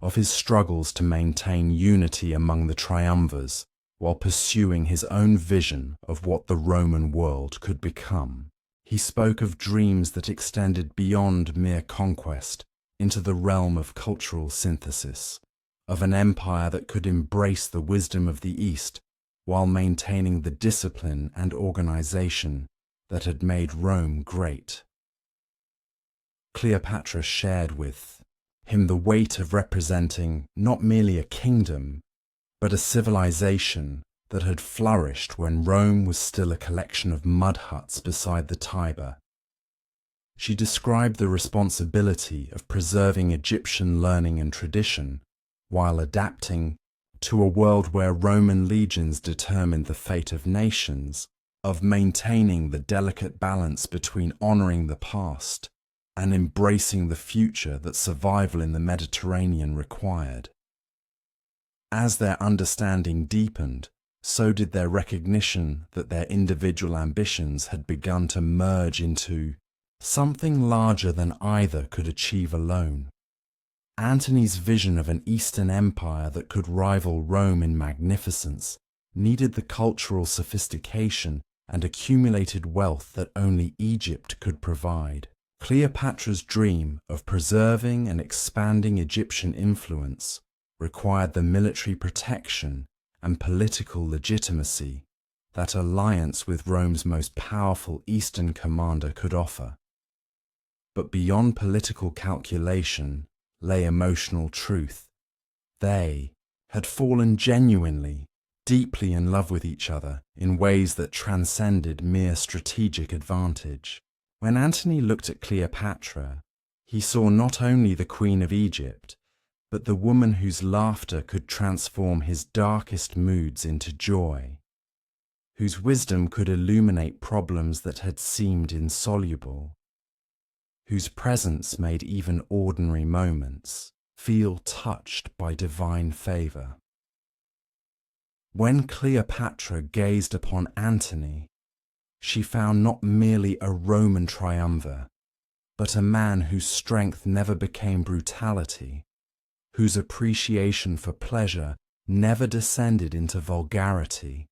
of his struggles to maintain unity among the triumvirs while pursuing his own vision of what the Roman world could become. He spoke of dreams that extended beyond mere conquest into the realm of cultural synthesis, of an empire that could embrace the wisdom of the East while maintaining the discipline and organization that had made Rome great. Cleopatra shared with him the weight of representing not merely a kingdom, but a civilization that had flourished when Rome was still a collection of mud huts beside the Tiber. She described the responsibility of preserving Egyptian learning and tradition while adapting to a world where Roman legions determined the fate of nations, of maintaining the delicate balance between honoring the past and embracing the future that survival in the Mediterranean required. As their understanding deepened, so did their recognition that their individual ambitions had begun to merge into something larger than either could achieve alone. Antony's vision of an Eastern empire that could rival Rome in magnificence needed the cultural sophistication and accumulated wealth that only Egypt could provide. Cleopatra's dream of preserving and expanding Egyptian influence required the military protection and political legitimacy that alliance with Rome's most powerful Eastern commander could offer. But beyond political calculation lay emotional truth. They had fallen genuinely, deeply in love with each other in ways that transcended mere strategic advantage. When Antony looked at Cleopatra, he saw not only the Queen of Egypt, but the woman whose laughter could transform his darkest moods into joy, whose wisdom could illuminate problems that had seemed insoluble, whose presence made even ordinary moments feel touched by divine favor. When Cleopatra gazed upon Antony, she found not merely a Roman triumvir, but a man whose strength never became brutality, whose appreciation for pleasure never descended into vulgarity,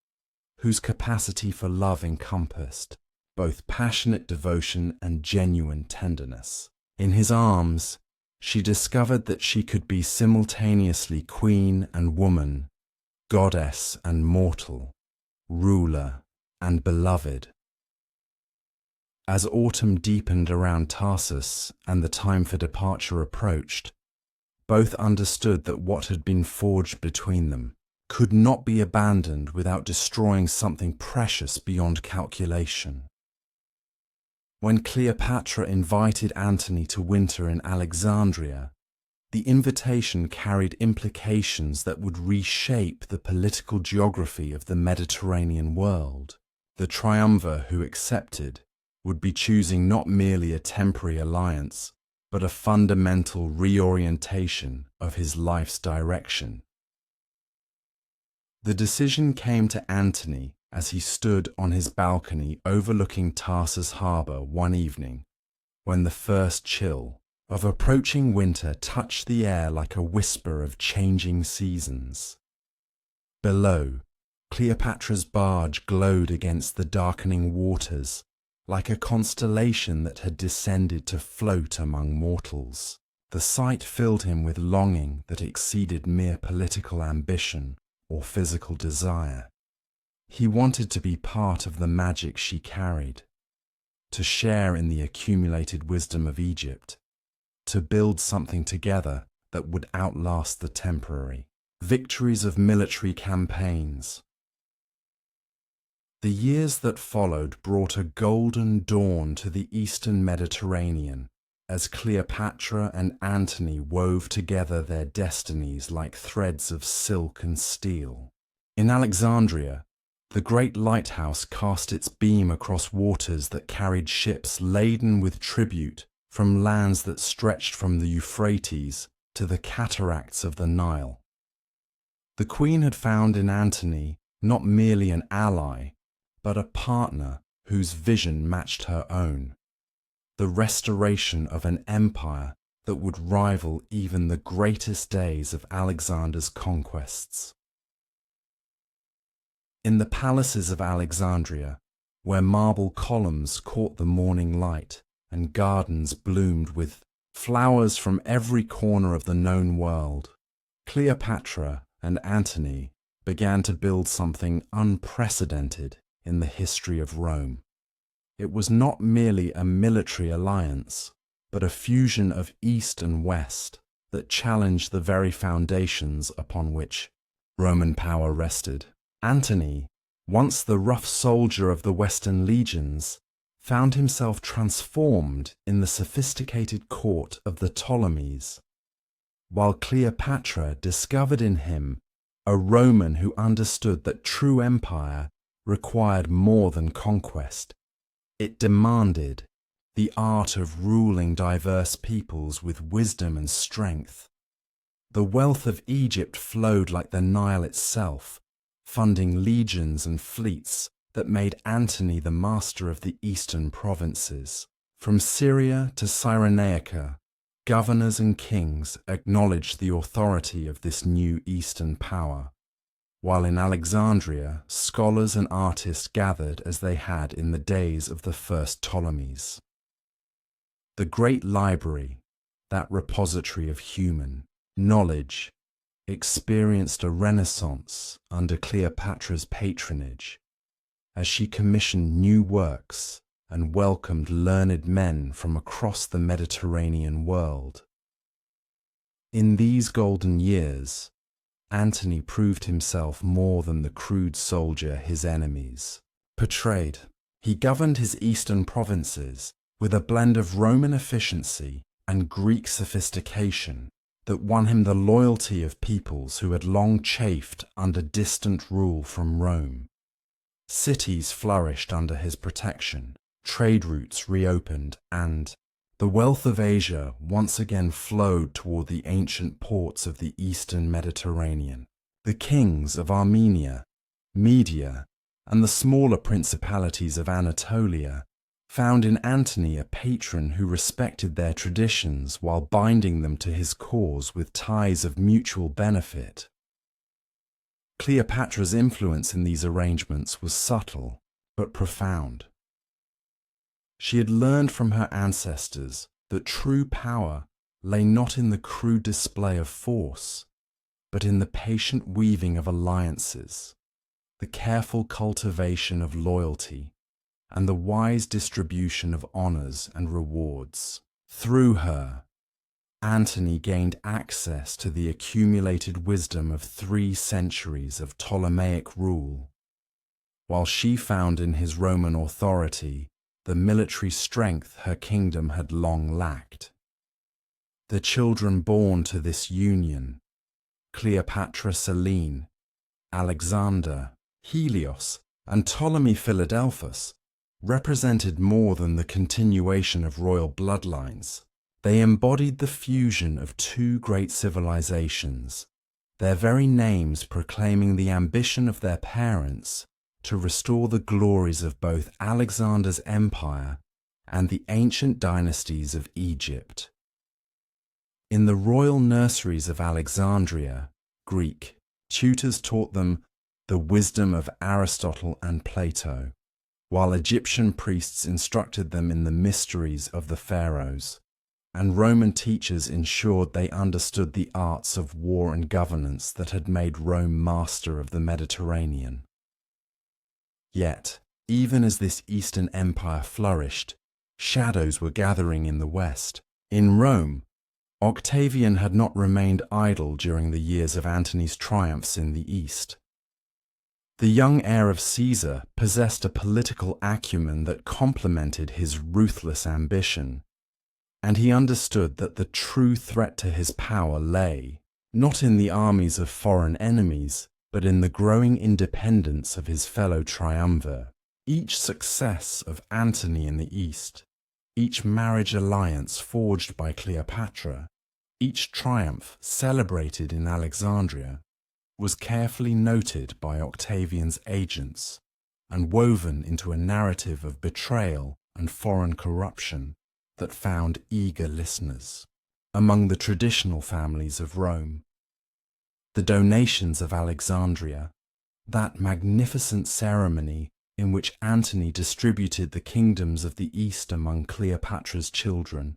whose capacity for love encompassed both passionate devotion and genuine tenderness. In his arms, she discovered that she could be simultaneously queen and woman, goddess and mortal, ruler and beloved. As autumn deepened around Tarsus and the time for departure approached, both understood that what had been forged between them could not be abandoned without destroying something precious beyond calculation. When Cleopatra invited Antony to winter in Alexandria, the invitation carried implications that would reshape the political geography of the Mediterranean world. The triumvir who accepted would be choosing not merely a temporary alliance, but a fundamental reorientation of his life's direction. The decision came to Antony as he stood on his balcony overlooking Tarsus harbor one evening, when the first chill of approaching winter touched the air like a whisper of changing seasons. Below, Cleopatra's barge glowed against the darkening waters, like a constellation that had descended to float among mortals. The sight filled him with longing that exceeded mere political ambition or physical desire. He wanted to be part of the magic she carried, to share in the accumulated wisdom of Egypt, to build something together that would outlast the temporary victories of military campaigns. The years that followed brought a golden dawn to the eastern Mediterranean, as Cleopatra and Antony wove together their destinies like threads of silk and steel. In Alexandria, the great lighthouse cast its beam across waters that carried ships laden with tribute from lands that stretched from the Euphrates to the cataracts of the Nile. The queen had found in Antony not merely an ally, but a partner whose vision matched her own, the restoration of an empire that would rival even the greatest days of Alexander's conquests. In the palaces of Alexandria, where marble columns caught the morning light and gardens bloomed with flowers from every corner of the known world, Cleopatra and Antony began to build something unprecedented in the history of Rome. It was not merely a military alliance, but a fusion of East and West that challenged the very foundations upon which Roman power rested. Antony, once the rough soldier of the Western legions, found himself transformed in the sophisticated court of the Ptolemies, while Cleopatra discovered in him a Roman who understood that true empire required more than conquest. It demanded the art of ruling diverse peoples with wisdom and strength. The wealth of Egypt flowed like the Nile itself, funding legions and fleets that made Antony the master of the eastern provinces. From Syria to Cyrenaica, governors and kings acknowledged the authority of this new eastern power, while in Alexandria, scholars and artists gathered as they had in the days of the first Ptolemies. The great library, that repository of human knowledge, experienced a renaissance under Cleopatra's patronage, as she commissioned new works and welcomed learned men from across the Mediterranean world. In these golden years, Antony proved himself more than the crude soldier his enemies portrayed. He governed his eastern provinces with a blend of Roman efficiency and Greek sophistication that won him the loyalty of peoples who had long chafed under distant rule from Rome. Cities flourished under his protection, trade routes reopened, and the wealth of Asia once again flowed toward the ancient ports of the eastern Mediterranean. The kings of Armenia, Media, and the smaller principalities of Anatolia found in Antony a patron who respected their traditions while binding them to his cause with ties of mutual benefit. Cleopatra's influence in these arrangements was subtle but profound. She had learned from her ancestors that true power lay not in the crude display of force, but in the patient weaving of alliances, the careful cultivation of loyalty, and the wise distribution of honors and rewards. Through her, Antony gained access to the accumulated wisdom of 3 centuries of Ptolemaic rule, while she found in his Roman authority the military strength her kingdom had long lacked. The children born to this union, Cleopatra Selene, Alexander, Helios, and Ptolemy Philadelphus, represented more than the continuation of royal bloodlines. They embodied the fusion of two great civilizations, their very names proclaiming the ambition of their parents to restore the glories of both Alexander's empire and the ancient dynasties of Egypt. In the royal nurseries of Alexandria, Greek, tutors taught them the wisdom of Aristotle and Plato, while Egyptian priests instructed them in the mysteries of the pharaohs, and Roman teachers ensured they understood the arts of war and governance that had made Rome master of the Mediterranean. Yet, even as this Eastern Empire flourished, shadows were gathering in the West. In Rome, Octavian had not remained idle during the years of Antony's triumphs in the East. The young heir of Caesar possessed a political acumen that complemented his ruthless ambition, and he understood that the true threat to his power lay not in the armies of foreign enemies, but in the growing independence of his fellow triumvirate. Each success of Antony in the East, each marriage alliance forged by Cleopatra, each triumph celebrated in Alexandria, was carefully noted by Octavian's agents and woven into a narrative of betrayal and foreign corruption that found eager listeners. Among the traditional families of Rome, the donations of Alexandria, that magnificent ceremony in which Antony distributed the kingdoms of the East among Cleopatra's children,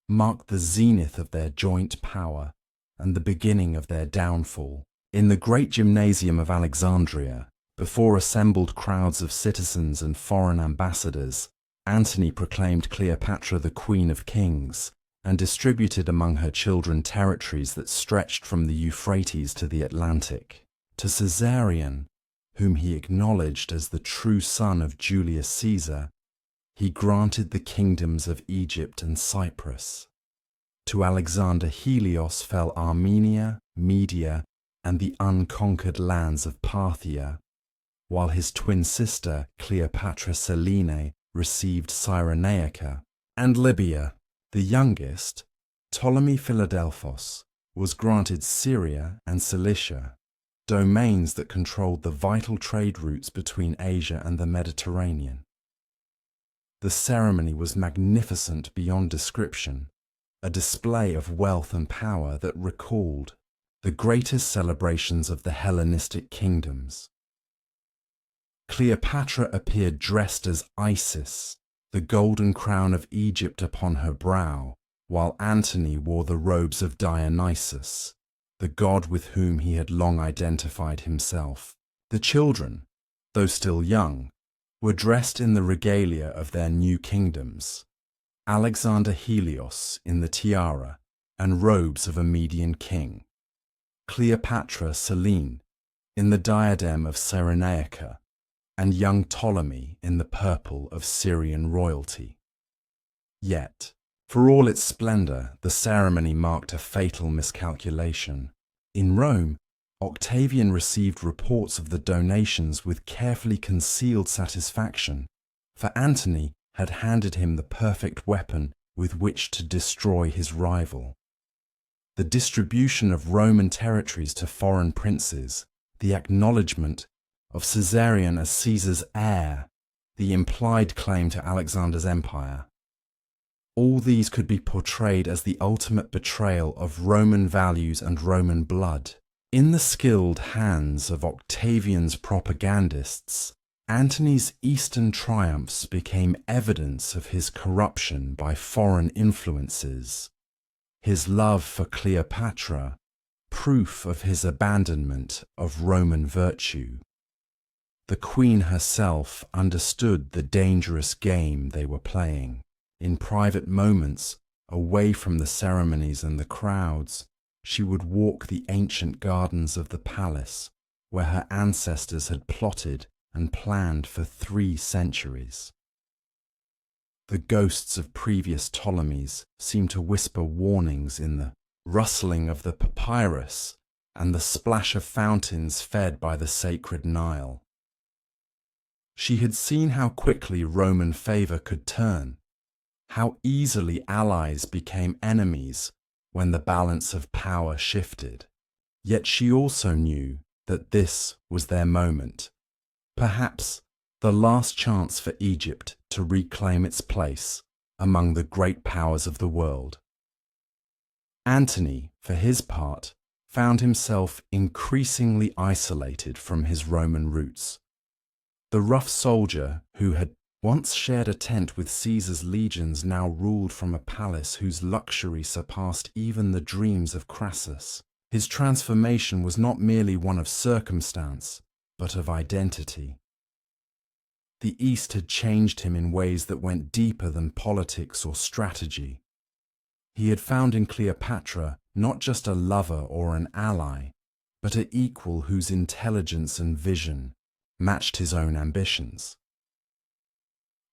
marked the zenith of their joint power and the beginning of their downfall. In the great gymnasium of Alexandria, before assembled crowds of citizens and foreign ambassadors, Antony proclaimed Cleopatra the Queen of Kings and distributed among her children territories that stretched from the Euphrates to the Atlantic. To Caesarion, whom he acknowledged as the true son of Julius Caesar, he granted the kingdoms of Egypt and Cyprus. To Alexander Helios fell Armenia, Media, and the unconquered lands of Parthia, while his twin sister Cleopatra Selene received Cyrenaica, and Libya. The youngest, Ptolemy Philadelphos, was granted Syria and Cilicia, domains that controlled the vital trade routes between Asia and the Mediterranean. The ceremony was magnificent beyond description, a display of wealth and power that recalled the greatest celebrations of the Hellenistic kingdoms. Cleopatra appeared dressed as Isis, the golden crown of Egypt upon her brow, while Antony wore the robes of Dionysus, the god with whom he had long identified himself. The children, though still young, were dressed in the regalia of their new kingdoms. Alexander Helios in the tiara and robes of a Median king. Cleopatra Selene in the diadem of Cyrenaica, and young Ptolemy in the purple of Syrian royalty. Yet, for all its splendor, the ceremony marked a fatal miscalculation. In Rome, Octavian received reports of the donations with carefully concealed satisfaction, for Antony had handed him the perfect weapon with which to destroy his rival. The distribution of Roman territories to foreign princes, the acknowledgement of Caesarion as Caesar's heir, the implied claim to Alexander's empire. All these could be portrayed as the ultimate betrayal of Roman values and Roman blood. In the skilled hands of Octavian's propagandists, Antony's Eastern triumphs became evidence of his corruption by foreign influences, his love for Cleopatra, proof of his abandonment of Roman virtue. The queen herself understood the dangerous game they were playing. In private moments, away from the ceremonies and the crowds, she would walk the ancient gardens of the palace, where her ancestors had plotted and planned for 3 centuries. The ghosts of previous Ptolemies seemed to whisper warnings in the rustling of the papyrus and the splash of fountains fed by the sacred Nile. She had seen how quickly Roman favor could turn, how easily allies became enemies when the balance of power shifted. Yet she also knew that this was their moment, perhaps the last chance for Egypt to reclaim its place among the great powers of the world. Antony, for his part, found himself increasingly isolated from his Roman roots. The rough soldier who had once shared a tent with Caesar's legions now ruled from a palace whose luxury surpassed even the dreams of Crassus. His transformation was not merely one of circumstance, but of identity. The East had changed him in ways that went deeper than politics or strategy. He had found in Cleopatra not just a lover or an ally, but an equal whose intelligence and vision matched his own ambitions.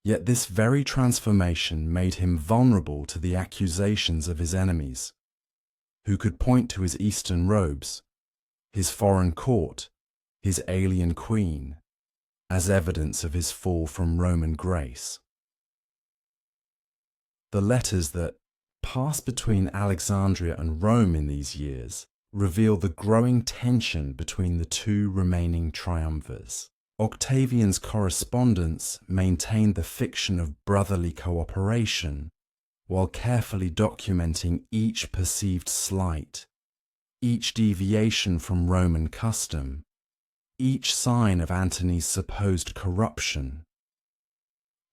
Yet this very transformation made him vulnerable to the accusations of his enemies, who could point to his Eastern robes, his foreign court, his alien queen, as evidence of his fall from Roman grace. The letters that passed between Alexandria and Rome in these years reveal the growing tension between the two remaining triumvirs. Octavian's correspondence maintained the fiction of brotherly cooperation, while carefully documenting each perceived slight, each deviation from Roman custom, each sign of Antony's supposed corruption.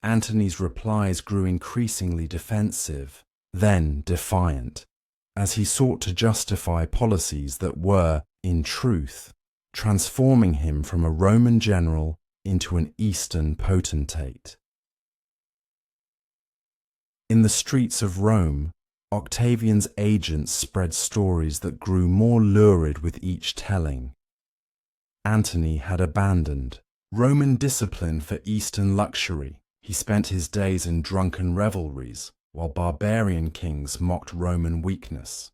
Antony's replies grew increasingly defensive, then defiant, as he sought to justify policies that were, in truth, transforming him from a Roman general into an Eastern potentate. In the streets of Rome, Octavian's agents spread stories that grew more lurid with each telling. Antony had abandoned Roman discipline for Eastern luxury. He spent his days in drunken revelries, while barbarian kings mocked Roman weakness.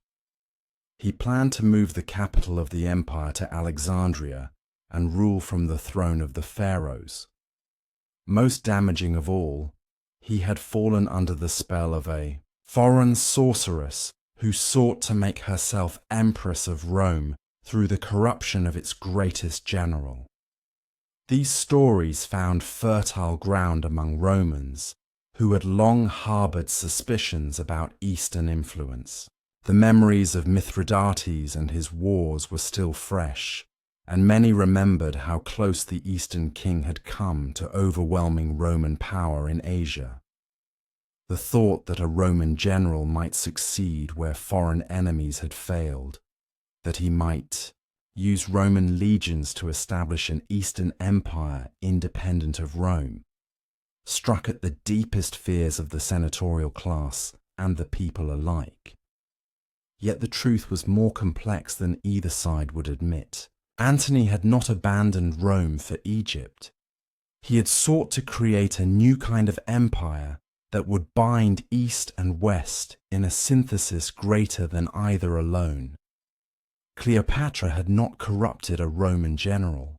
He planned to move the capital of the empire to Alexandria and rule from the throne of the pharaohs. Most damaging of all, he had fallen under the spell of a foreign sorceress who sought to make herself Empress of Rome through the corruption of its greatest general. These stories found fertile ground among Romans, who had long harbored suspicions about Eastern influence. The memories of Mithridates and his wars were still fresh, and many remembered how close the Eastern king had come to overwhelming Roman power in Asia. The thought that a Roman general might succeed where foreign enemies had failed, that he might use Roman legions to establish an Eastern empire independent of Rome, struck at the deepest fears of the senatorial class and the people alike. Yet the truth was more complex than either side would admit. Antony had not abandoned Rome for Egypt. He had sought to create a new kind of empire that would bind East and West in a synthesis greater than either alone. Cleopatra had not corrupted a Roman general.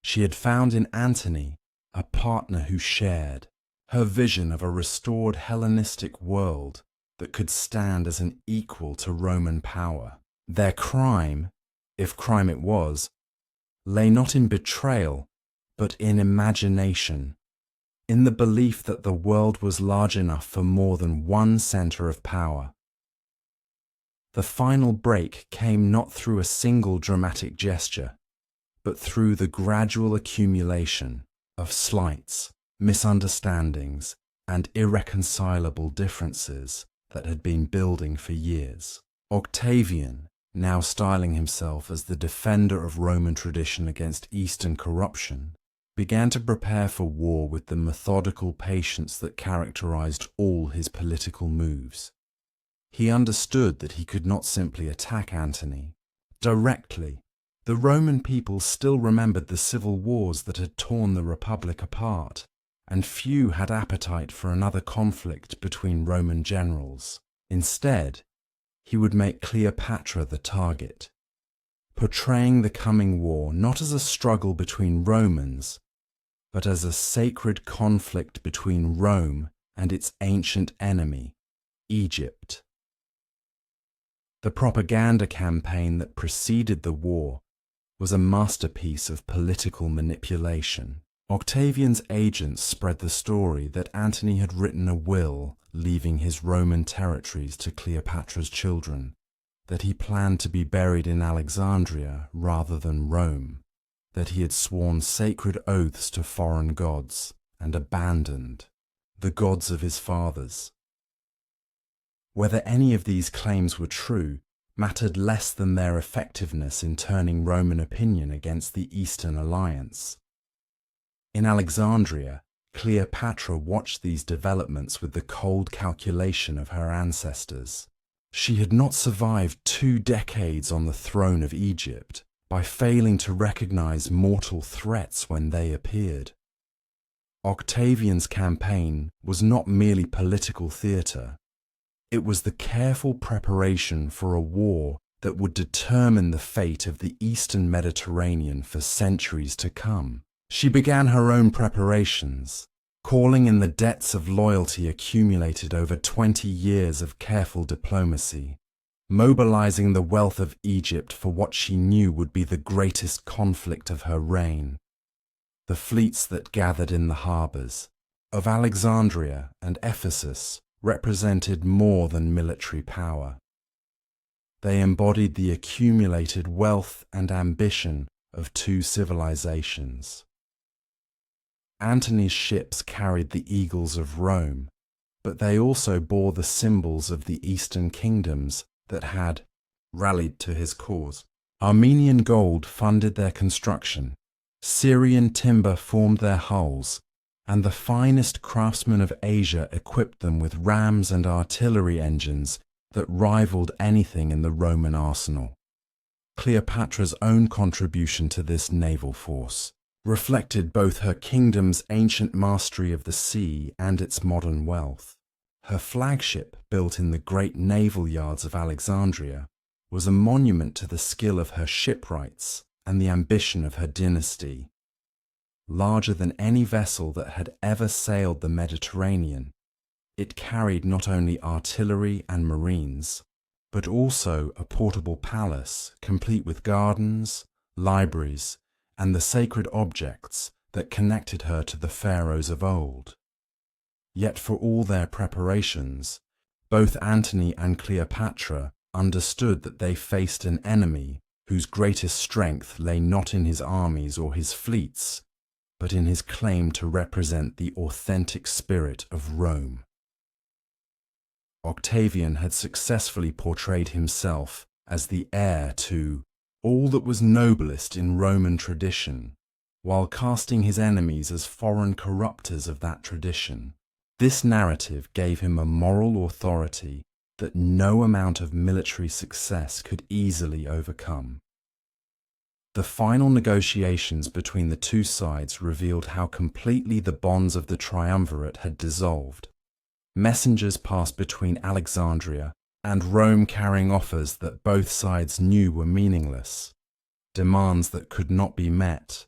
She had found in Antony a partner who shared her vision of a restored Hellenistic world that could stand as an equal to Roman power. Their crime, if crime it was, lay not in betrayal, but in imagination, in the belief that the world was large enough for more than one center of power. The final break came not through a single dramatic gesture, but through the gradual accumulation of slights, misunderstandings, and irreconcilable differences that had been building for years. Octavian, now styling himself as the defender of Roman tradition against Eastern corruption, began to prepare for war with the methodical patience that characterized all his political moves. He understood that he could not simply attack Antony directly. The Roman people still remembered the civil wars that had torn the Republic apart, and few had appetite for another conflict between Roman generals. Instead, he would make Cleopatra the target, portraying the coming war not as a struggle between Romans, but as a sacred conflict between Rome and its ancient enemy, Egypt. The propaganda campaign that preceded the war was a masterpiece of political manipulation. Octavian's agents spread the story that Antony had written a will leaving his Roman territories to Cleopatra's children, that he planned to be buried in Alexandria rather than Rome, that he had sworn sacred oaths to foreign gods and abandoned the gods of his fathers. Whether any of these claims were true mattered less than their effectiveness in turning Roman opinion against the Eastern Alliance. In Alexandria, Cleopatra watched these developments with the cold calculation of her ancestors. She had not survived 2 decades on the throne of Egypt by failing to recognize mortal threats when they appeared. Octavian's campaign was not merely political theatre. It was the careful preparation for a war that would determine the fate of the Eastern Mediterranean for centuries to come. She began her own preparations, calling in the debts of loyalty accumulated over 20 years of careful diplomacy, mobilizing the wealth of Egypt for what she knew would be the greatest conflict of her reign. The fleets that gathered in the harbors of Alexandria and Ephesus represented more than military power. They embodied the accumulated wealth and ambition of 2 civilizations. Antony's ships carried the eagles of Rome, but they also bore the symbols of the Eastern kingdoms that had rallied to his cause. Armenian gold funded their construction, Syrian timber formed their hulls, and the finest craftsmen of Asia equipped them with rams and artillery engines that rivaled anything in the Roman arsenal. Cleopatra's own contribution to this naval force reflected both her kingdom's ancient mastery of the sea and its modern wealth. Her flagship, built in the great naval yards of Alexandria, was a monument to the skill of her shipwrights and the ambition of her dynasty. Larger than any vessel that had ever sailed the Mediterranean, it carried not only artillery and marines, but also a portable palace complete with gardens, libraries, and the sacred objects that connected her to the pharaohs of old. Yet for all their preparations, both Antony and Cleopatra understood that they faced an enemy whose greatest strength lay not in his armies or his fleets, but in his claim to represent the authentic spirit of Rome. Octavian had successfully portrayed himself as the heir to all that was noblest in Roman tradition, while casting his enemies as foreign corrupters of that tradition. This narrative gave him a moral authority that no amount of military success could easily overcome. The final negotiations between the 2 sides revealed how completely the bonds of the triumvirate had dissolved. Messengers passed between Alexandria and Rome carrying offers that both sides knew were meaningless, demands that could not be met,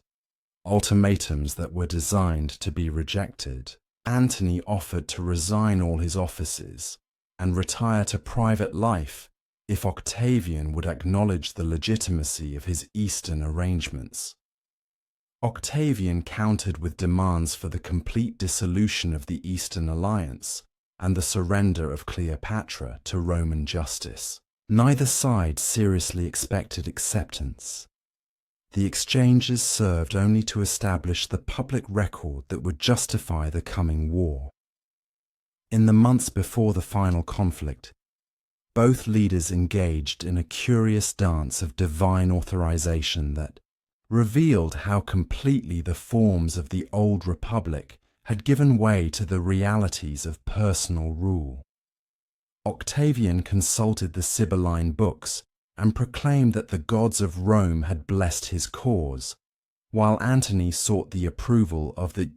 ultimatums that were designed to be rejected. Antony offered to resign all his offices and retire to private life if Octavian would acknowledge the legitimacy of his Eastern arrangements. Octavian countered with demands for the complete dissolution of the Eastern Alliance and the surrender of Cleopatra to Roman justice. Neither side seriously expected acceptance. The exchanges served only to establish the public record that would justify the coming war. In the months before the final conflict, both leaders engaged in a curious dance of divine authorization that revealed how completely the forms of the old republic had given way to the realities of personal rule. Octavian consulted the Sibylline books and proclaimed that the gods of Rome had blessed his cause, while Antony sought the approval of the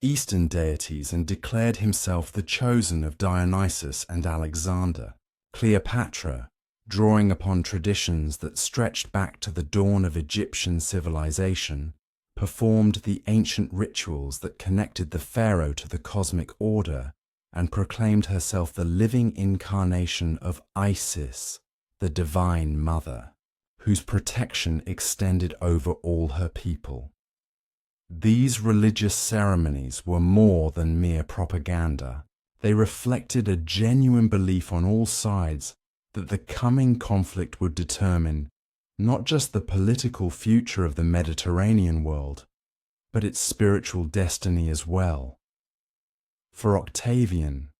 Eastern deities and declared himself the chosen of Dionysus and Alexander. Cleopatra, drawing upon traditions that stretched back to the dawn of Egyptian civilization, performed the ancient rituals that connected the pharaoh to the cosmic order and proclaimed herself the living incarnation of Isis, the divine mother, whose protection extended over all her people. These religious ceremonies were more than mere propaganda. They reflected a genuine belief on all sides that the coming conflict would determine not just the political future of the Mediterranean world, but its spiritual destiny as well. For Octavian,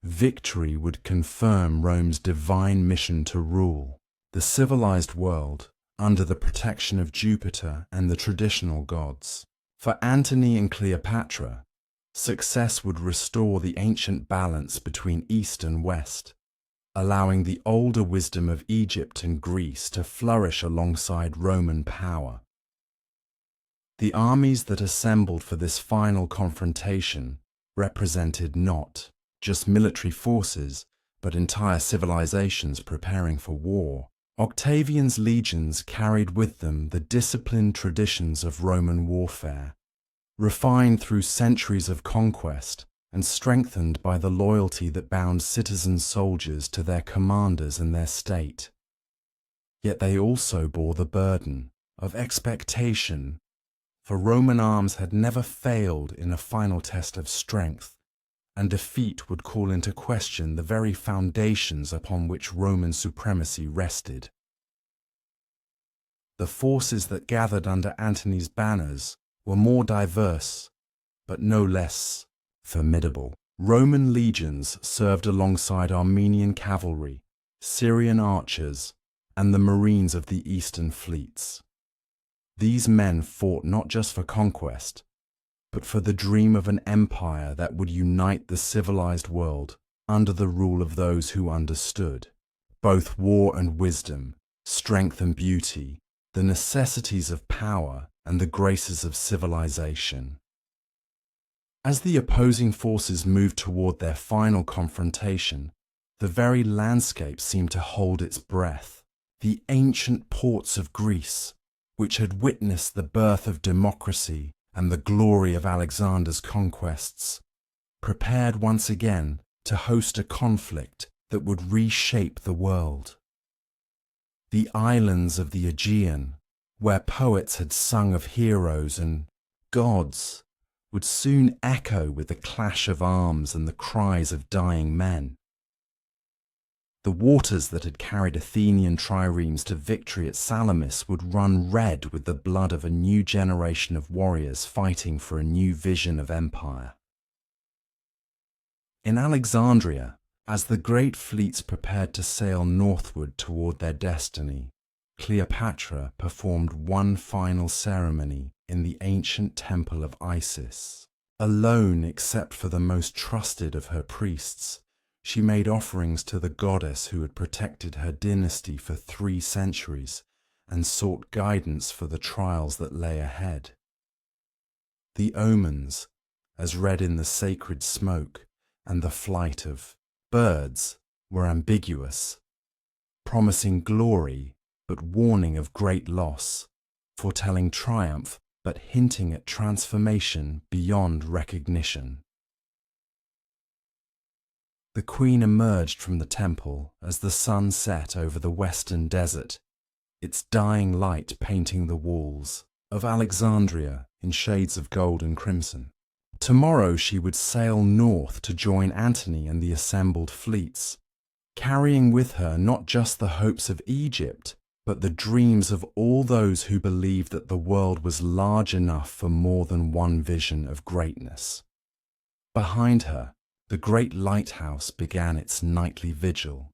victory would confirm Rome's divine mission to rule the civilized world under the protection of Jupiter and the traditional gods. For Antony and Cleopatra, success would restore the ancient balance between East and West, allowing the older wisdom of Egypt and Greece to flourish alongside Roman power. The armies that assembled for this final confrontation represented not just military forces, but entire civilizations preparing for war. Octavian's legions carried with them the disciplined traditions of Roman warfare, refined through centuries of conquest and strengthened by the loyalty that bound citizen soldiers to their commanders and their state. Yet they also bore the burden of expectation, for Roman arms had never failed in a final test of strength, and defeat would call into question the very foundations upon which Roman supremacy rested. The forces that gathered under Antony's banners were more diverse, but no less formidable. Roman legions served alongside Armenian cavalry, Syrian archers, and the marines of the eastern fleets. These men fought not just for conquest, but for the dream of an empire that would unite the civilized world under the rule of those who understood both war and wisdom, strength and beauty, the necessities of power and the graces of civilization. As the opposing forces moved toward their final confrontation, the very landscape seemed to hold its breath. The ancient ports of Greece, which had witnessed the birth of democracy and the glory of Alexander's conquests, prepared once again to host a conflict that would reshape the world. The islands of the Aegean, where poets had sung of heroes and gods, would soon echo with the clash of arms and the cries of dying men. The waters that had carried Athenian triremes to victory at Salamis would run red with the blood of a new generation of warriors fighting for a new vision of empire. In Alexandria, as the great fleets prepared to sail northward toward their destiny, Cleopatra performed one final ceremony in the ancient temple of Isis. Alone except for the most trusted of her priests, she made offerings to the goddess who had protected her dynasty for 3 centuries and sought guidance for the trials that lay ahead. The omens, as read in the sacred smoke and the flight of birds, were ambiguous, promising glory but warning of great loss, foretelling triumph but hinting at transformation beyond recognition. The queen emerged from the temple as the sun set over the western desert, its dying light painting the walls of Alexandria in shades of gold and crimson. Tomorrow she would sail north to join Antony and the assembled fleets, carrying with her not just the hopes of Egypt, but the dreams of all those who believed that the world was large enough for more than one vision of greatness. Behind her, the great lighthouse began its nightly vigil,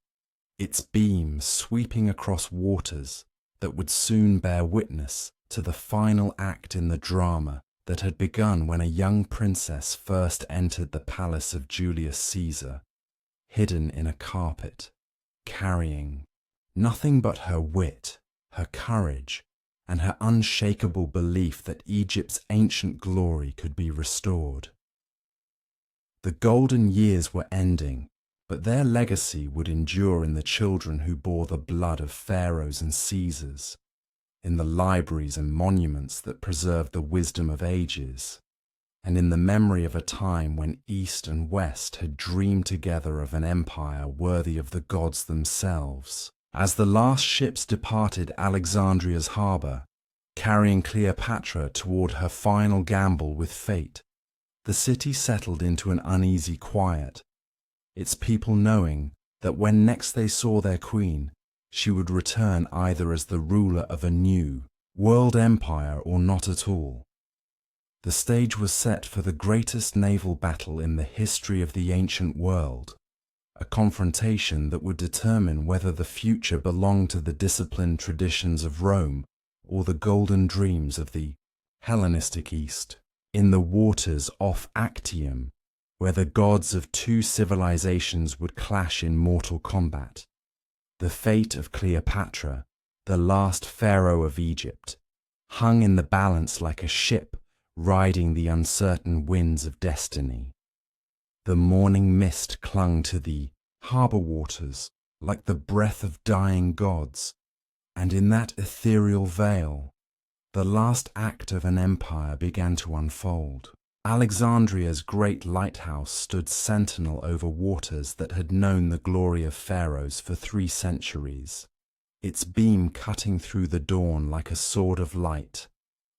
its beams sweeping across waters that would soon bear witness to the final act in the drama that had begun when a young princess first entered the palace of Julius Caesar, hidden in a carpet, carrying nothing but her wit, her courage, and her unshakable belief that Egypt's ancient glory could be restored. The golden years were ending, but their legacy would endure in the children who bore the blood of pharaohs and Caesars, in the libraries and monuments that preserved the wisdom of ages, and in the memory of a time when East and West had dreamed together of an empire worthy of the gods themselves. As the last ships departed Alexandria's harbour, carrying Cleopatra toward her final gamble with fate, the city settled into an uneasy quiet, its people knowing that when next they saw their queen, she would return either as the ruler of a new world empire or not at all. The stage was set for the greatest naval battle in the history of the ancient world, a confrontation that would determine whether the future belonged to the disciplined traditions of Rome or the golden dreams of the Hellenistic East. In the waters off Actium, where the gods of two civilizations would clash in mortal combat, the fate of Cleopatra, the last pharaoh of Egypt, hung in the balance like a ship riding the uncertain winds of destiny. The morning mist clung to the harbour waters like the breath of dying gods, and in that ethereal veil, the last act of an empire began to unfold. Alexandria's great lighthouse stood sentinel over waters that had known the glory of pharaohs for 3 centuries, its beam cutting through the dawn like a sword of light,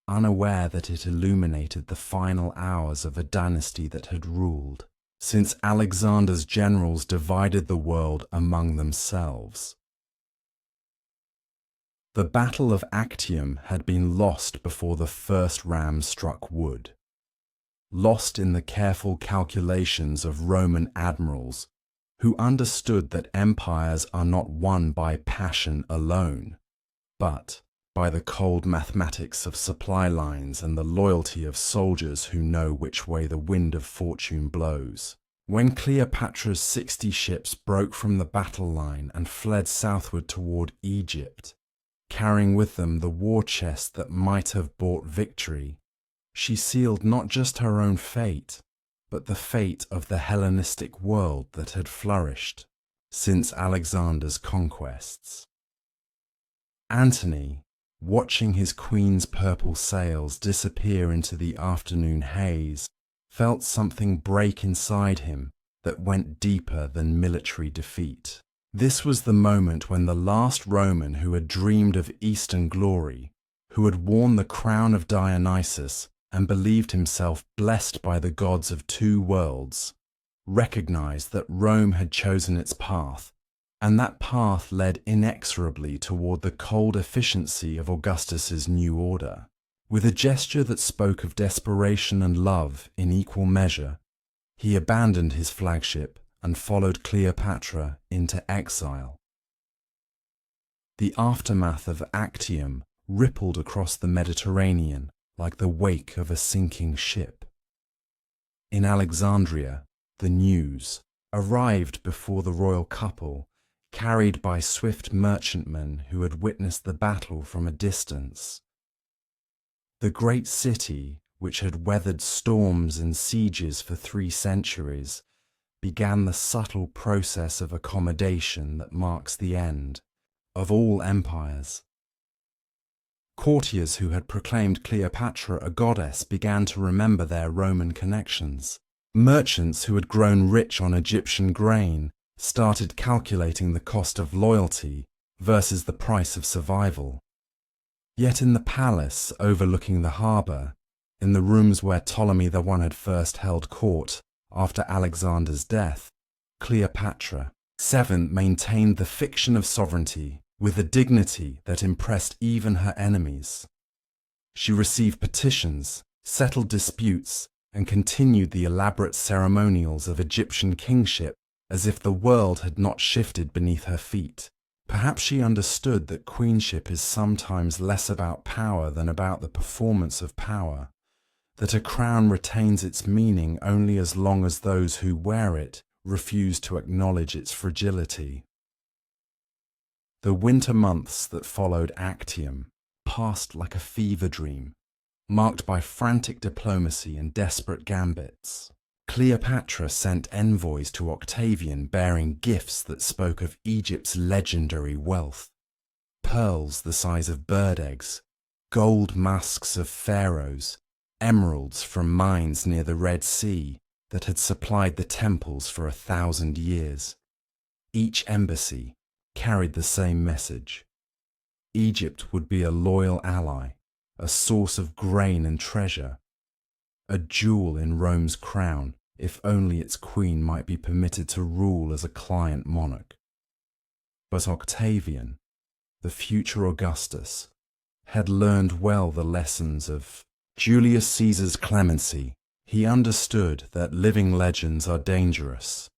unaware that it illuminated the final hours of a dynasty that had ruled, since Alexander's generals divided the world among themselves. The Battle of Actium had been lost before the first ram struck wood, lost in the careful calculations of Roman admirals who understood that empires are not won by passion alone, but by the cold mathematics of supply lines and the loyalty of soldiers who know which way the wind of fortune blows. When Cleopatra's 60 ships broke from the battle line and fled southward toward Egypt, carrying with them the war chest that might have bought victory, she sealed not just her own fate, but the fate of the Hellenistic world that had flourished since Alexander's conquests. Antony, watching his queen's purple sails disappear into the afternoon haze, felt something break inside him that went deeper than military defeat. This was the moment when the last Roman who had dreamed of Eastern glory, who had worn the crown of Dionysus and believed himself blessed by the gods of 2 worlds, recognized that Rome had chosen its path, and that path led inexorably toward the cold efficiency of Augustus's new order. With a gesture that spoke of desperation and love in equal measure, he abandoned his flagship and followed Cleopatra into exile. The aftermath of Actium rippled across the Mediterranean like the wake of a sinking ship. In Alexandria, the news arrived before the royal couple, carried by swift merchantmen who had witnessed the battle from a distance. The great city, which had weathered storms and sieges for 3 centuries, began the subtle process of accommodation that marks the end of all empires. Courtiers who had proclaimed Cleopatra a goddess began to remember their Roman connections. Merchants who had grown rich on Egyptian grain started calculating the cost of loyalty versus the price of survival. Yet in the palace overlooking the harbour, in the rooms where Ptolemy I had first held court after Alexander's death, Cleopatra VII maintained the fiction of sovereignty with a dignity that impressed even her enemies. She received petitions, settled disputes, and continued the elaborate ceremonials of Egyptian kingship as if the world had not shifted beneath her feet. Perhaps she understood that queenship is sometimes less about power than about the performance of power, that a crown retains its meaning only as long as those who wear it refuse to acknowledge its fragility. The winter months that followed Actium passed like a fever dream, marked by frantic diplomacy and desperate gambits. Cleopatra sent envoys to Octavian bearing gifts that spoke of Egypt's legendary wealth: pearls the size of bird eggs, gold masks of pharaohs, emeralds from mines near the Red Sea that had supplied the temples for 1,000 years. Each embassy carried the same message. Egypt would be a loyal ally, a source of grain and treasure, a jewel in Rome's crown, if only its queen might be permitted to rule as a client monarch. But Octavian, the future Augustus, had learned well the lessons of Julius Caesar's clemency. He understood that living legends are dangerous,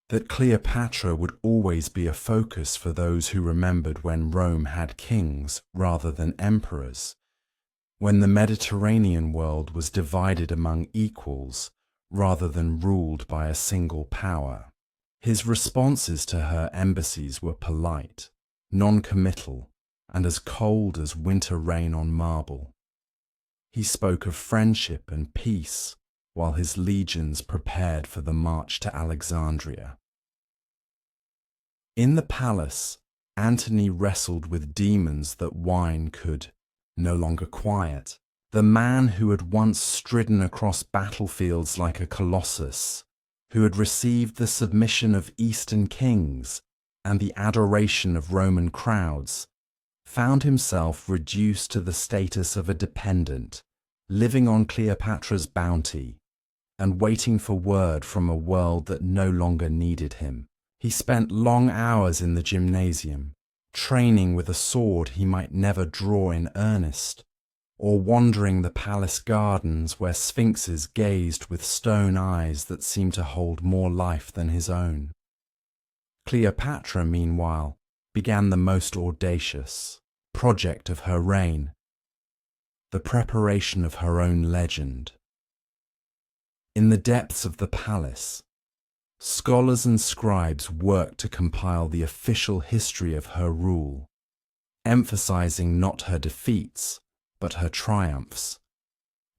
that Cleopatra would always be a focus for those who remembered when Rome had kings rather than emperors, when the Mediterranean world was divided among equals rather than ruled by a single power. His responses to her embassies were polite, non-committal, and as cold as winter rain on marble. He spoke of friendship and peace while his legions prepared for the march to Alexandria. In the palace, Antony wrestled with demons that wine could no longer quiet. The man who had once stridden across battlefields like a colossus, who had received the submission of Eastern kings and the adoration of Roman crowds, found himself reduced to the status of a dependent, living on Cleopatra's bounty and waiting for word from a world that no longer needed him. He spent long hours in the gymnasium, training with a sword he might never draw in earnest, or wandering the palace gardens where sphinxes gazed with stone eyes that seemed to hold more life than his own. Cleopatra, meanwhile, began the most audacious project of her reign, the preparation of her own legend. In the depths of the palace, scholars and scribes worked to compile the official history of her rule, emphasizing not her defeats, but her triumphs,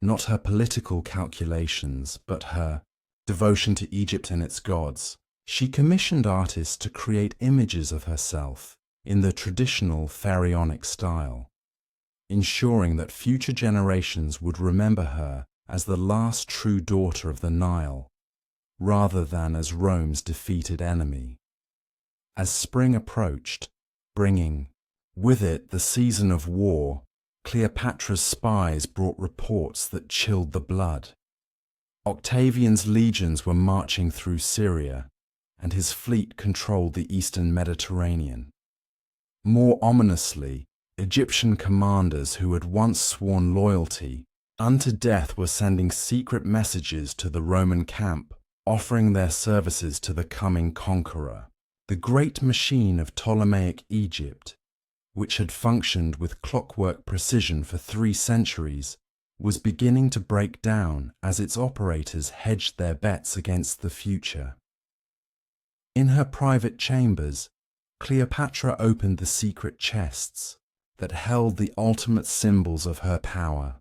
not her political calculations, but her devotion to Egypt and its gods. She commissioned artists to create images of herself in the traditional pharaonic style, ensuring that future generations would remember her as the last true daughter of the Nile, rather than as Rome's defeated enemy. As spring approached, bringing with it the season of war, Cleopatra's spies brought reports that chilled the blood. Octavian's legions were marching through Syria, and his fleet controlled the eastern Mediterranean. More ominously, Egyptian commanders who had once sworn loyalty unto death were sending secret messages to the Roman camp, offering their services to the coming conqueror. The great machine of Ptolemaic Egypt, which had functioned with clockwork precision for 3 centuries, was beginning to break down as its operators hedged their bets against the future. In her private chambers, Cleopatra opened the secret chests that held the ultimate symbols of her power: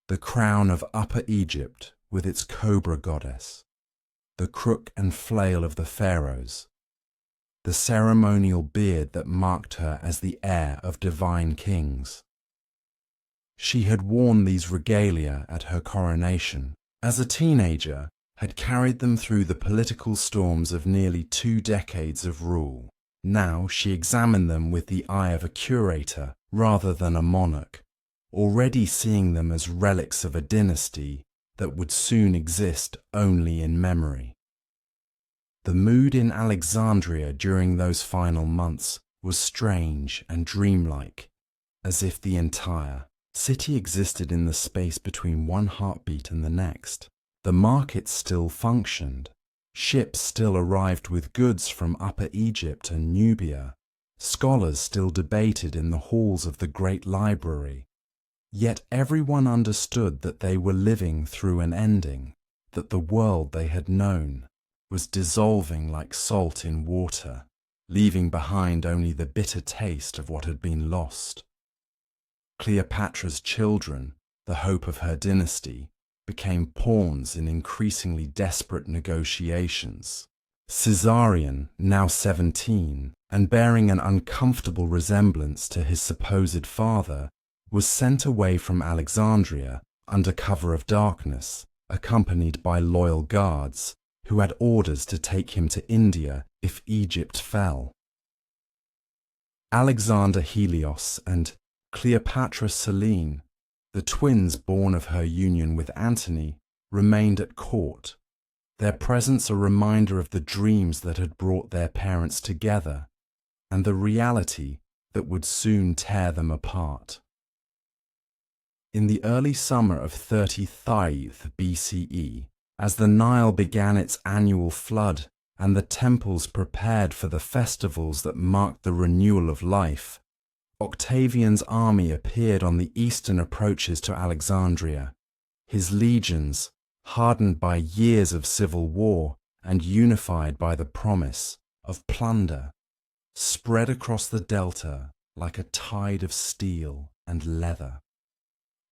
the crown of Upper Egypt with its cobra goddess, the crook and flail of the pharaohs, the ceremonial beard that marked her as the heir of divine kings. She had worn these regalia at her coronation. As a teenager, had carried them through the political storms of nearly 2 decades of rule. Now she examined them with the eye of a curator rather than a monarch, already seeing them as relics of a dynasty that would soon exist only in memory. The mood in Alexandria during those final months was strange and dreamlike, as if the entire city existed in the space between one heartbeat and the next. The markets still functioned. Ships still arrived with goods from Upper Egypt and Nubia. Scholars still debated in the halls of the great library. Yet everyone understood that they were living through an ending, that the world they had known was dissolving like salt in water, leaving behind only the bitter taste of what had been lost. Cleopatra's children, the hope of her dynasty, became pawns in increasingly desperate negotiations. Caesarion, now 17, and bearing an uncomfortable resemblance to his supposed father, was sent away from Alexandria under cover of darkness, accompanied by loyal guards who had orders to take him to India if Egypt fell. Alexander Helios and Cleopatra Selene, the twins born of her union with Antony, remained at court, their presence a reminder of the dreams that had brought their parents together and the reality that would soon tear them apart. In the early summer of 30th BCE, as the Nile began its annual flood and the temples prepared for the festivals that marked the renewal of life, Octavian's army appeared on the eastern approaches to Alexandria. His legions, hardened by years of civil war and unified by the promise of plunder, spread across the delta like a tide of steel and leather.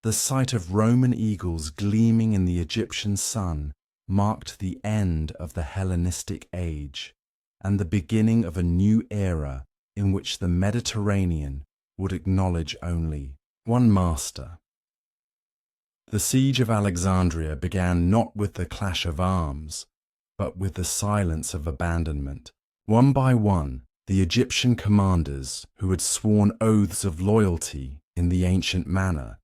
The sight of Roman eagles gleaming in the Egyptian sun marked the end of the Hellenistic age and the beginning of a new era in which the Mediterranean would acknowledge only one master. The siege of Alexandria began not with the clash of arms, but with the silence of abandonment. One by one, the Egyptian commanders who had sworn oaths of loyalty in the ancient manner,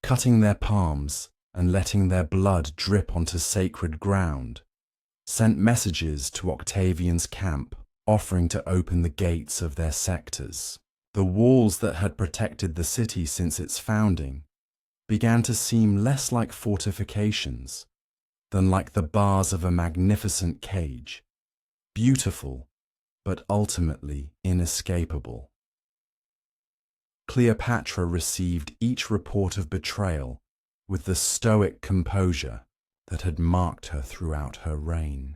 cutting their palms and letting their blood drip onto sacred ground, sent messages to Octavian's camp offering to open the gates of their sectors. The walls that had protected the city since its founding began to seem less like fortifications than like the bars of a magnificent cage, beautiful but ultimately inescapable. Cleopatra received each report of betrayal with the stoic composure that had marked her throughout her reign.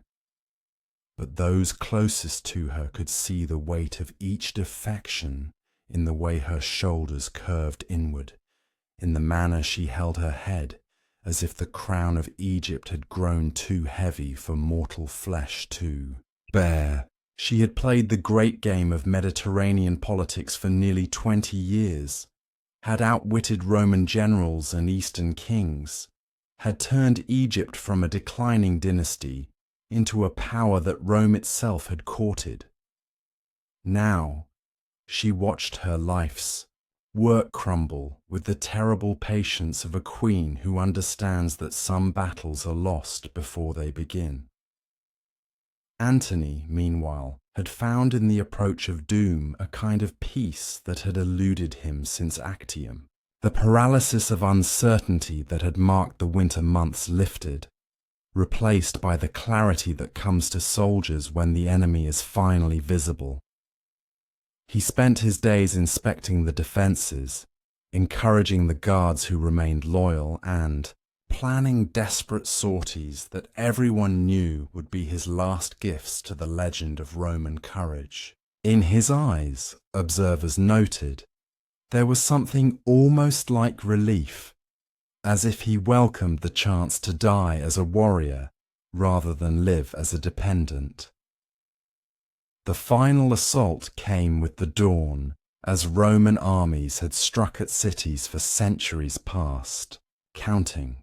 But those closest to her could see the weight of each defection in the way her shoulders curved inward, in the manner she held her head, as if the crown of Egypt had grown too heavy for mortal flesh to bear. She had played the great game of Mediterranean politics for nearly 20 years, had outwitted Roman generals and Eastern kings, had turned Egypt from a declining dynasty into a power that Rome itself had courted. Now, she watched her life's work crumble with the terrible patience of a queen who understands that some battles are lost before they begin. Antony, meanwhile, had found in the approach of doom a kind of peace that had eluded him since Actium. The paralysis of uncertainty that had marked the winter months lifted, replaced by the clarity that comes to soldiers when the enemy is finally visible. He spent his days inspecting the defences, encouraging the guards who remained loyal, and planning desperate sorties that everyone knew would be his last gifts to the legend of Roman courage. In his eyes, observers noted, there was something almost like relief, as if he welcomed the chance to die as a warrior rather than live as a dependent. The final assault came with the dawn, as Roman armies had struck at cities for centuries past, counting.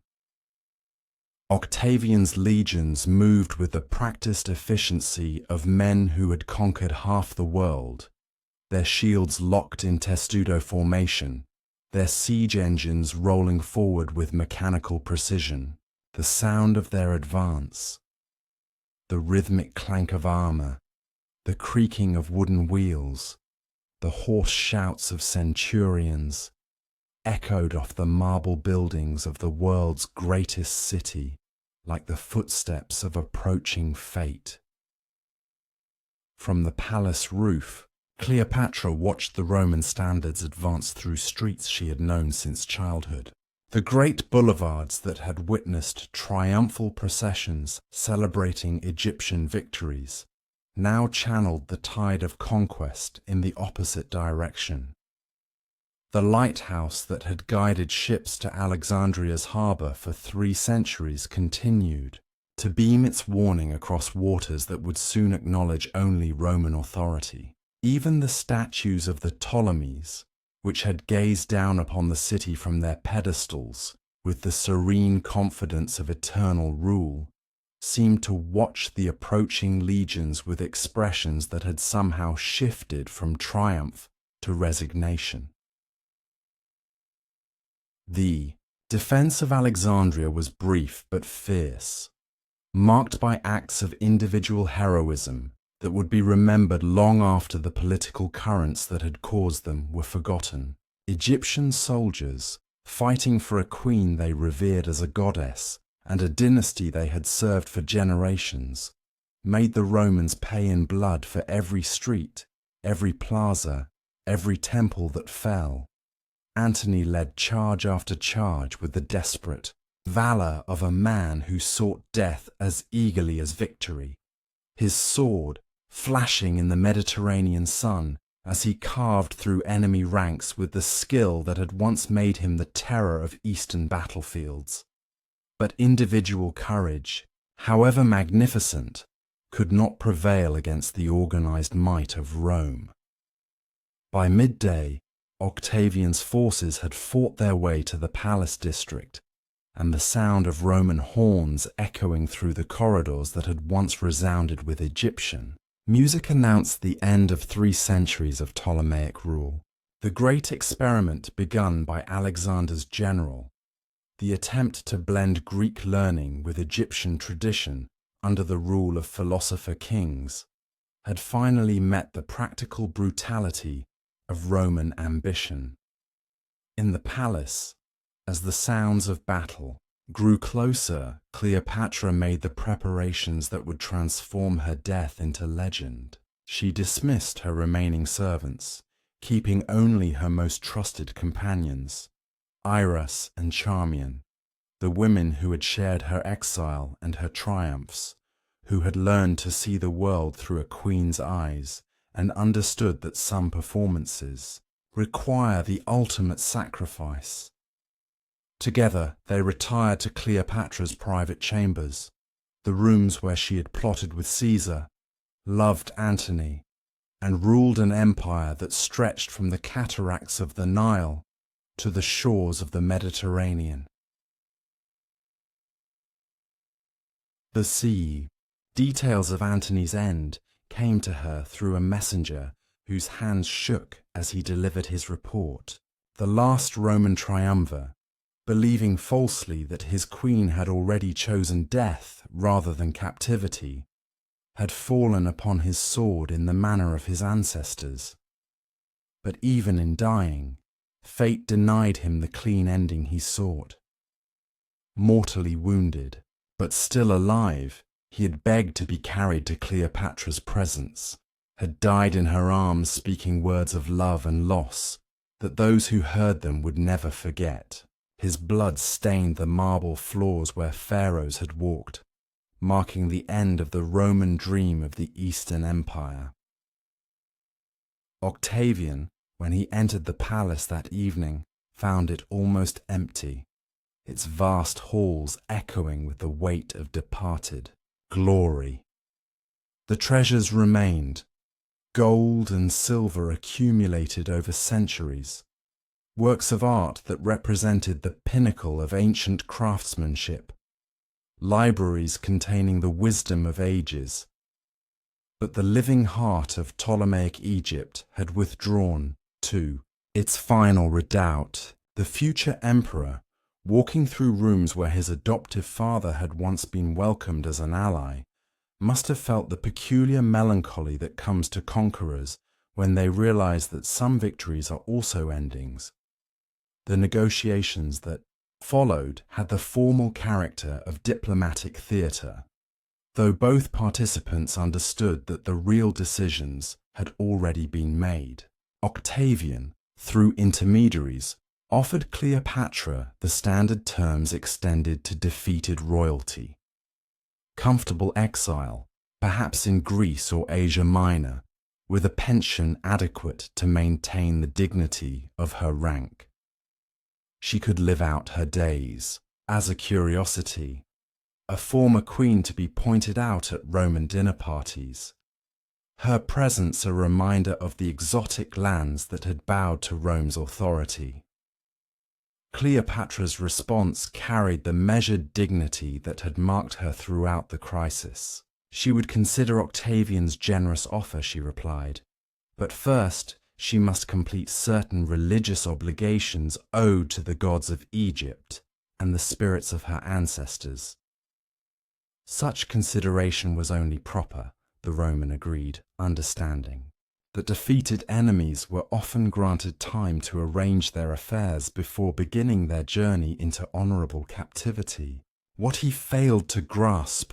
Octavian's legions moved with the practiced efficiency of men who had conquered half the world, their shields locked in testudo formation, their siege engines rolling forward with mechanical precision. The sound of their advance, the rhythmic clank of armor, the creaking of wooden wheels, the hoarse shouts of centurions, echoed off the marble buildings of the world's greatest city like the footsteps of approaching fate. From the palace roof, Cleopatra watched the Roman standards advance through streets she had known since childhood. The great boulevards that had witnessed triumphal processions celebrating Egyptian victories now channeled the tide of conquest in the opposite direction. The lighthouse that had guided ships to Alexandria's harbor for 3 centuries continued to beam its warning across waters that would soon acknowledge only Roman authority. Even the statues of the Ptolemies, which had gazed down upon the city from their pedestals with the serene confidence of eternal rule, seemed to watch the approaching legions with expressions that had somehow shifted from triumph to resignation. The defense of Alexandria was brief but fierce, marked by acts of individual heroism that would be remembered long after the political currents that had caused them were forgotten. Egyptian soldiers, fighting for a queen they revered as a goddess and a dynasty they had served for generations, made the Romans pay in blood for every street, every plaza, every temple that fell. Antony led charge after charge with the desperate valor of a man who sought death as eagerly as victory, his sword flashing in the Mediterranean sun as he carved through enemy ranks with the skill that had once made him the terror of eastern battlefields. But individual courage, however magnificent, could not prevail against the organized might of Rome. By midday, Octavian's forces had fought their way to the palace district, and the sound of Roman horns echoing through the corridors that had once resounded with Egyptian music announced the end of 3 centuries of Ptolemaic rule. The great experiment begun by Alexander's general, the attempt to blend Greek learning with Egyptian tradition under the rule of philosopher kings, had finally met the practical brutality of Roman ambition. In the palace, as the sounds of battle grew closer, Cleopatra made the preparations that would transform her death into legend. She dismissed her remaining servants, keeping only her most trusted companions, Iras and Charmian, the women who had shared her exile and her triumphs, who had learned to see the world through a queen's eyes and understood that some performances require the ultimate sacrifice. Together they retired to Cleopatra's private chambers, the rooms where she had plotted with Caesar, loved Antony, and ruled an empire that stretched from the cataracts of the Nile to the shores of the Mediterranean. The sea. Details of Antony's end came to her through a messenger whose hands shook as he delivered his report. The last Roman triumvir, believing falsely that his queen had already chosen death rather than captivity, had fallen upon his sword in the manner of his ancestors. But even in dying, fate denied him the clean ending he sought. Mortally wounded, but still alive, he had begged to be carried to Cleopatra's presence, had died in her arms speaking words of love and loss that those who heard them would never forget. His blood stained the marble floors where pharaohs had walked, marking the end of the Roman dream of the Eastern Empire. Octavian, when he entered the palace that evening, found it almost empty, its vast halls echoing with the weight of departed glory. The treasures remained, gold and silver accumulated over centuries, works of art that represented the pinnacle of ancient craftsmanship, libraries containing the wisdom of ages. But the living heart of Ptolemaic Egypt had withdrawn to its final redoubt. The future emperor, walking through rooms where his adoptive father had once been welcomed as an ally, must have felt the peculiar melancholy that comes to conquerors when they realize that some victories are also endings. The negotiations that followed had the formal character of diplomatic theatre, though both participants understood that the real decisions had already been made. Octavian, through intermediaries, offered Cleopatra the standard terms extended to defeated royalty: comfortable exile, perhaps in Greece or Asia Minor, with a pension adequate to maintain the dignity of her rank. She could live out her days as a curiosity, a former queen to be pointed out at Roman dinner parties, her presence a reminder of the exotic lands that had bowed to Rome's authority. Cleopatra's response carried the measured dignity that had marked her throughout the crisis. She would consider Octavian's generous offer, she replied, but first she must complete certain religious obligations owed to the gods of Egypt and the spirits of her ancestors. Such consideration was only proper, the Roman agreed, understanding that defeated enemies were often granted time to arrange their affairs before beginning their journey into honorable captivity. What he failed to grasp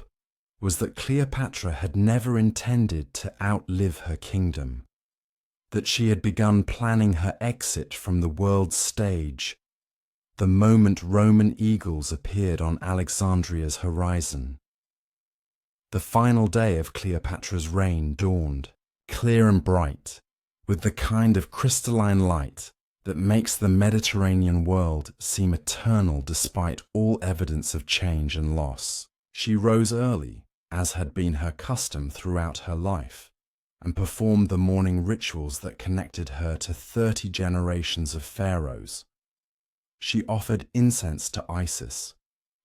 was that Cleopatra had never intended to outlive her kingdom, that she had begun planning her exit from the world's stage the moment Roman eagles appeared on Alexandria's horizon. The final day of Cleopatra's reign dawned, clear and bright, with the kind of crystalline light that makes the Mediterranean world seem eternal despite all evidence of change and loss. She rose early, as had been her custom throughout her life, and performed the morning rituals that connected her to 30 generations of pharaohs. She offered incense to Isis,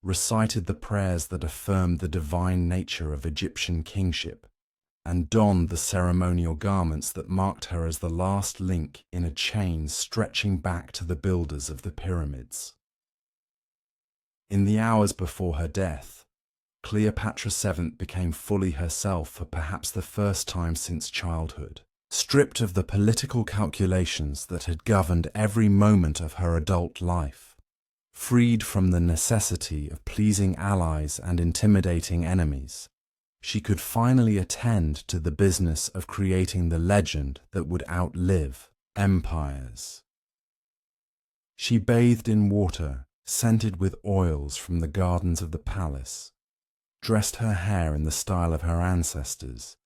recited the prayers that affirmed the divine nature of Egyptian kingship, and donned the ceremonial garments that marked her as the last link in a chain stretching back to the builders of the pyramids. In the hours before her death, Cleopatra VII became fully herself for perhaps the first time since childhood, stripped of the political calculations that had governed every moment of her adult life, freed from the necessity of pleasing allies and intimidating enemies. She could finally attend to the business of creating the legend that would outlive empires. She bathed in water scented with oils from the gardens of the palace, dressed her hair in the style of her ancestors,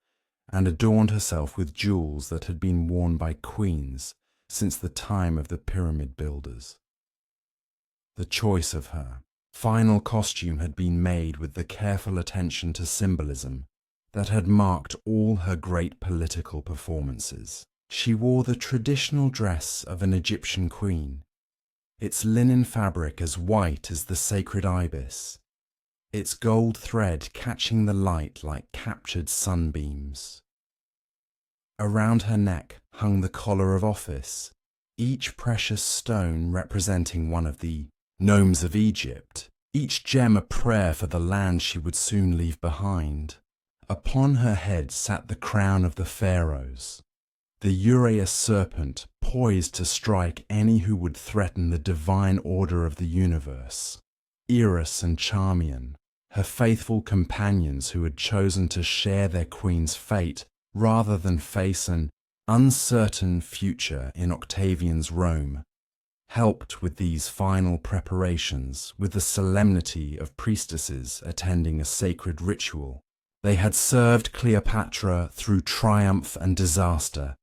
and adorned herself with jewels that had been worn by queens since the time of the pyramid builders. The choice of her final costume had been made with the careful attention to symbolism that had marked all her great political performances. She wore the traditional dress of an Egyptian queen, its linen fabric as white as the sacred ibis, its gold thread catching the light like captured sunbeams. Around her neck hung the collar of office, each precious stone representing one of the nomes of Egypt, each gem a prayer for the land she would soon leave behind. Upon her head sat the crown of the pharaohs, the Uraeus serpent poised to strike any who would threaten the divine order of the universe. Eris and Charmian, her faithful companions who had chosen to share their queen's fate rather than face an uncertain future in Octavian's Rome, helped with these final preparations with the solemnity of priestesses attending a sacred ritual. They had served Cleopatra through triumph and disaster,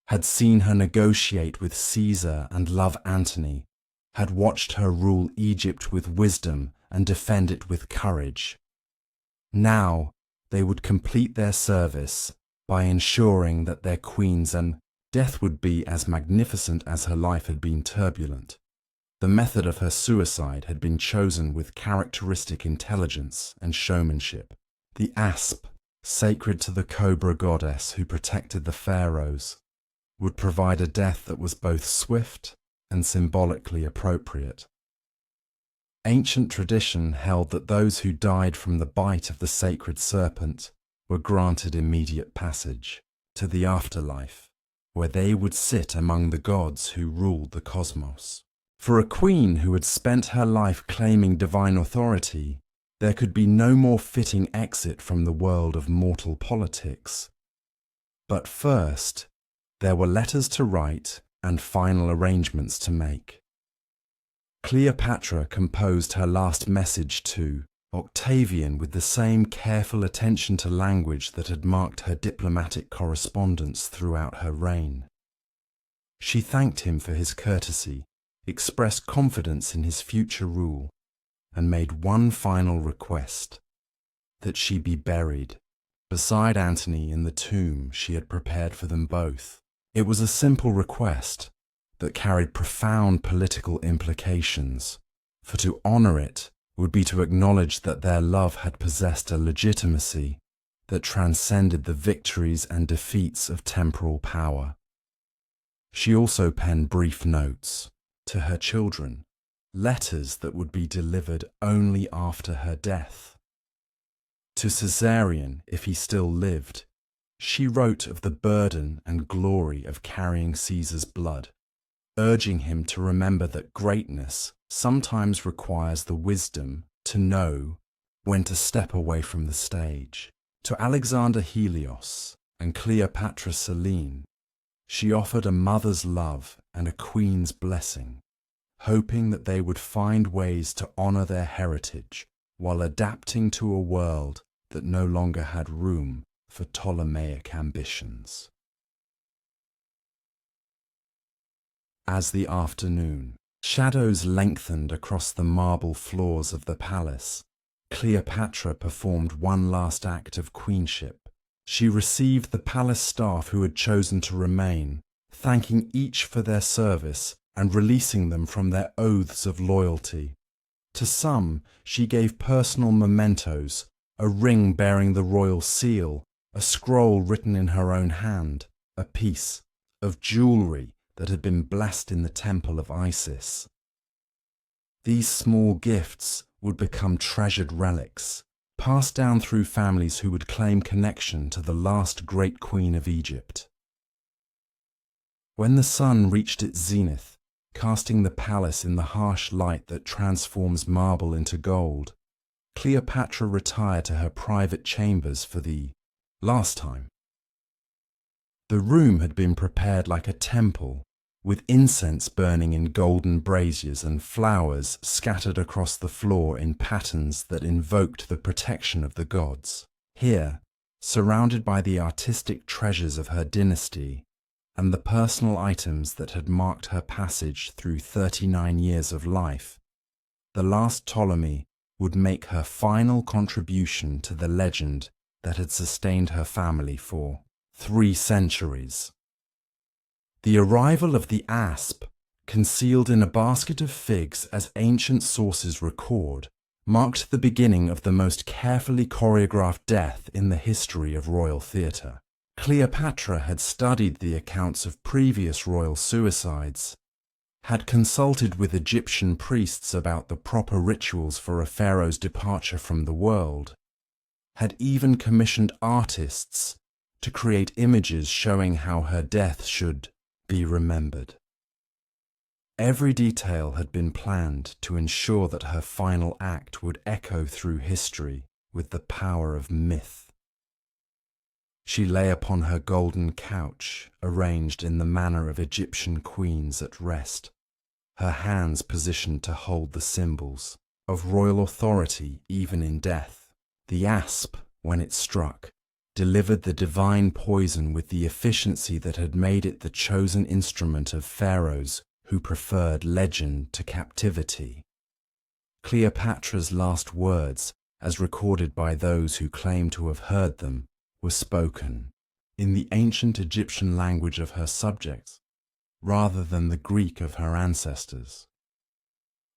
had seen her negotiate with Caesar and love Antony, had watched her rule Egypt with wisdom and defend it with courage. Now they would complete their service by ensuring that their queen's death would be as magnificent as her life had been turbulent. The method of her suicide had been chosen with characteristic intelligence and showmanship. The asp, sacred to the cobra goddess who protected the pharaohs, would provide a death that was both swift and symbolically appropriate. Ancient tradition held that those who died from the bite of the sacred serpent were granted immediate passage to the afterlife, where they would sit among the gods who ruled the cosmos. For a queen who had spent her life claiming divine authority, there could be no more fitting exit from the world of mortal politics. But first, there were letters to write and final arrangements to make. Cleopatra composed her last message to Octavian, with the same careful attention to language that had marked her diplomatic correspondence throughout her reign. She thanked him for his courtesy, expressed confidence in his future rule, and made one final request: that she be buried beside Antony in the tomb she had prepared for them both. It was a simple request that carried profound political implications, for to honor it would be to acknowledge that their love had possessed a legitimacy that transcended the victories and defeats of temporal power. She also penned brief notes to her children, letters that would be delivered only after her death. To Caesarion, if he still lived, she wrote of the burden and glory of carrying Caesar's blood, urging him to remember that greatness sometimes requires the wisdom to know when to step away from the stage. To Alexander Helios and Cleopatra Selene, she offered a mother's love and a queen's blessing, hoping that they would find ways to honor their heritage while adapting to a world that no longer had room for Ptolemaic ambitions. As the afternoon shadows lengthened across the marble floors of the palace, Cleopatra performed one last act of queenship. She received the palace staff who had chosen to remain, thanking each for their service and releasing them from their oaths of loyalty. To some, she gave personal mementos, a ring bearing the royal seal, a scroll written in her own hand, a piece of jewelry that had been blessed in the temple of Isis. These small gifts would become treasured relics, passed down through families who would claim connection to the last great queen of Egypt. When the sun reached its zenith, casting the palace in the harsh light that transforms marble into gold, Cleopatra retired to her private chambers for the last time. The room had been prepared like a temple, with incense burning in golden braziers and flowers scattered across the floor in patterns that invoked the protection of the gods. Here, surrounded by the artistic treasures of her dynasty and the personal items that had marked her passage through 39 years of life, the last Ptolemy would make her final contribution to the legend that had sustained her family for 3 centuries. The arrival of the asp, concealed in a basket of figs as ancient sources record, marked the beginning of the most carefully choreographed death in the history of royal theatre. Cleopatra had studied the accounts of previous royal suicides, had consulted with Egyptian priests about the proper rituals for a pharaoh's departure from the world, had even commissioned artists to create images showing how her death should be remembered. Every detail had been planned to ensure that her final act would echo through history with the power of myth. She lay upon her golden couch, arranged in the manner of Egyptian queens at rest, her hands positioned to hold the symbols of royal authority even in death. The asp, when it struck, delivered the divine poison with the efficiency that had made it the chosen instrument of pharaohs who preferred legend to captivity. Cleopatra's last words, as recorded by those who claim to have heard them, were spoken in the ancient Egyptian language of her subjects, rather than the Greek of her ancestors.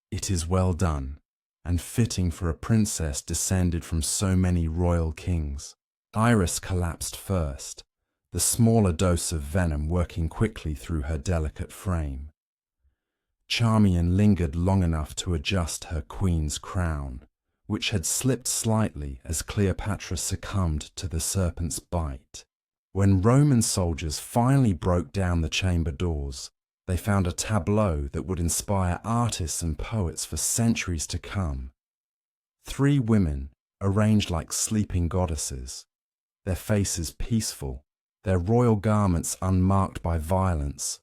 It is well done, and fitting for a princess descended from so many royal kings. Iris collapsed first, the smaller dose of venom working quickly through her delicate frame. Charmian lingered long enough to adjust her queen's crown, which had slipped slightly as Cleopatra succumbed to the serpent's bite. When Roman soldiers finally broke down the chamber doors, they found a tableau that would inspire artists and poets for centuries to come. 3 women, arranged like sleeping goddesses, their faces peaceful, their royal garments unmarked by violence,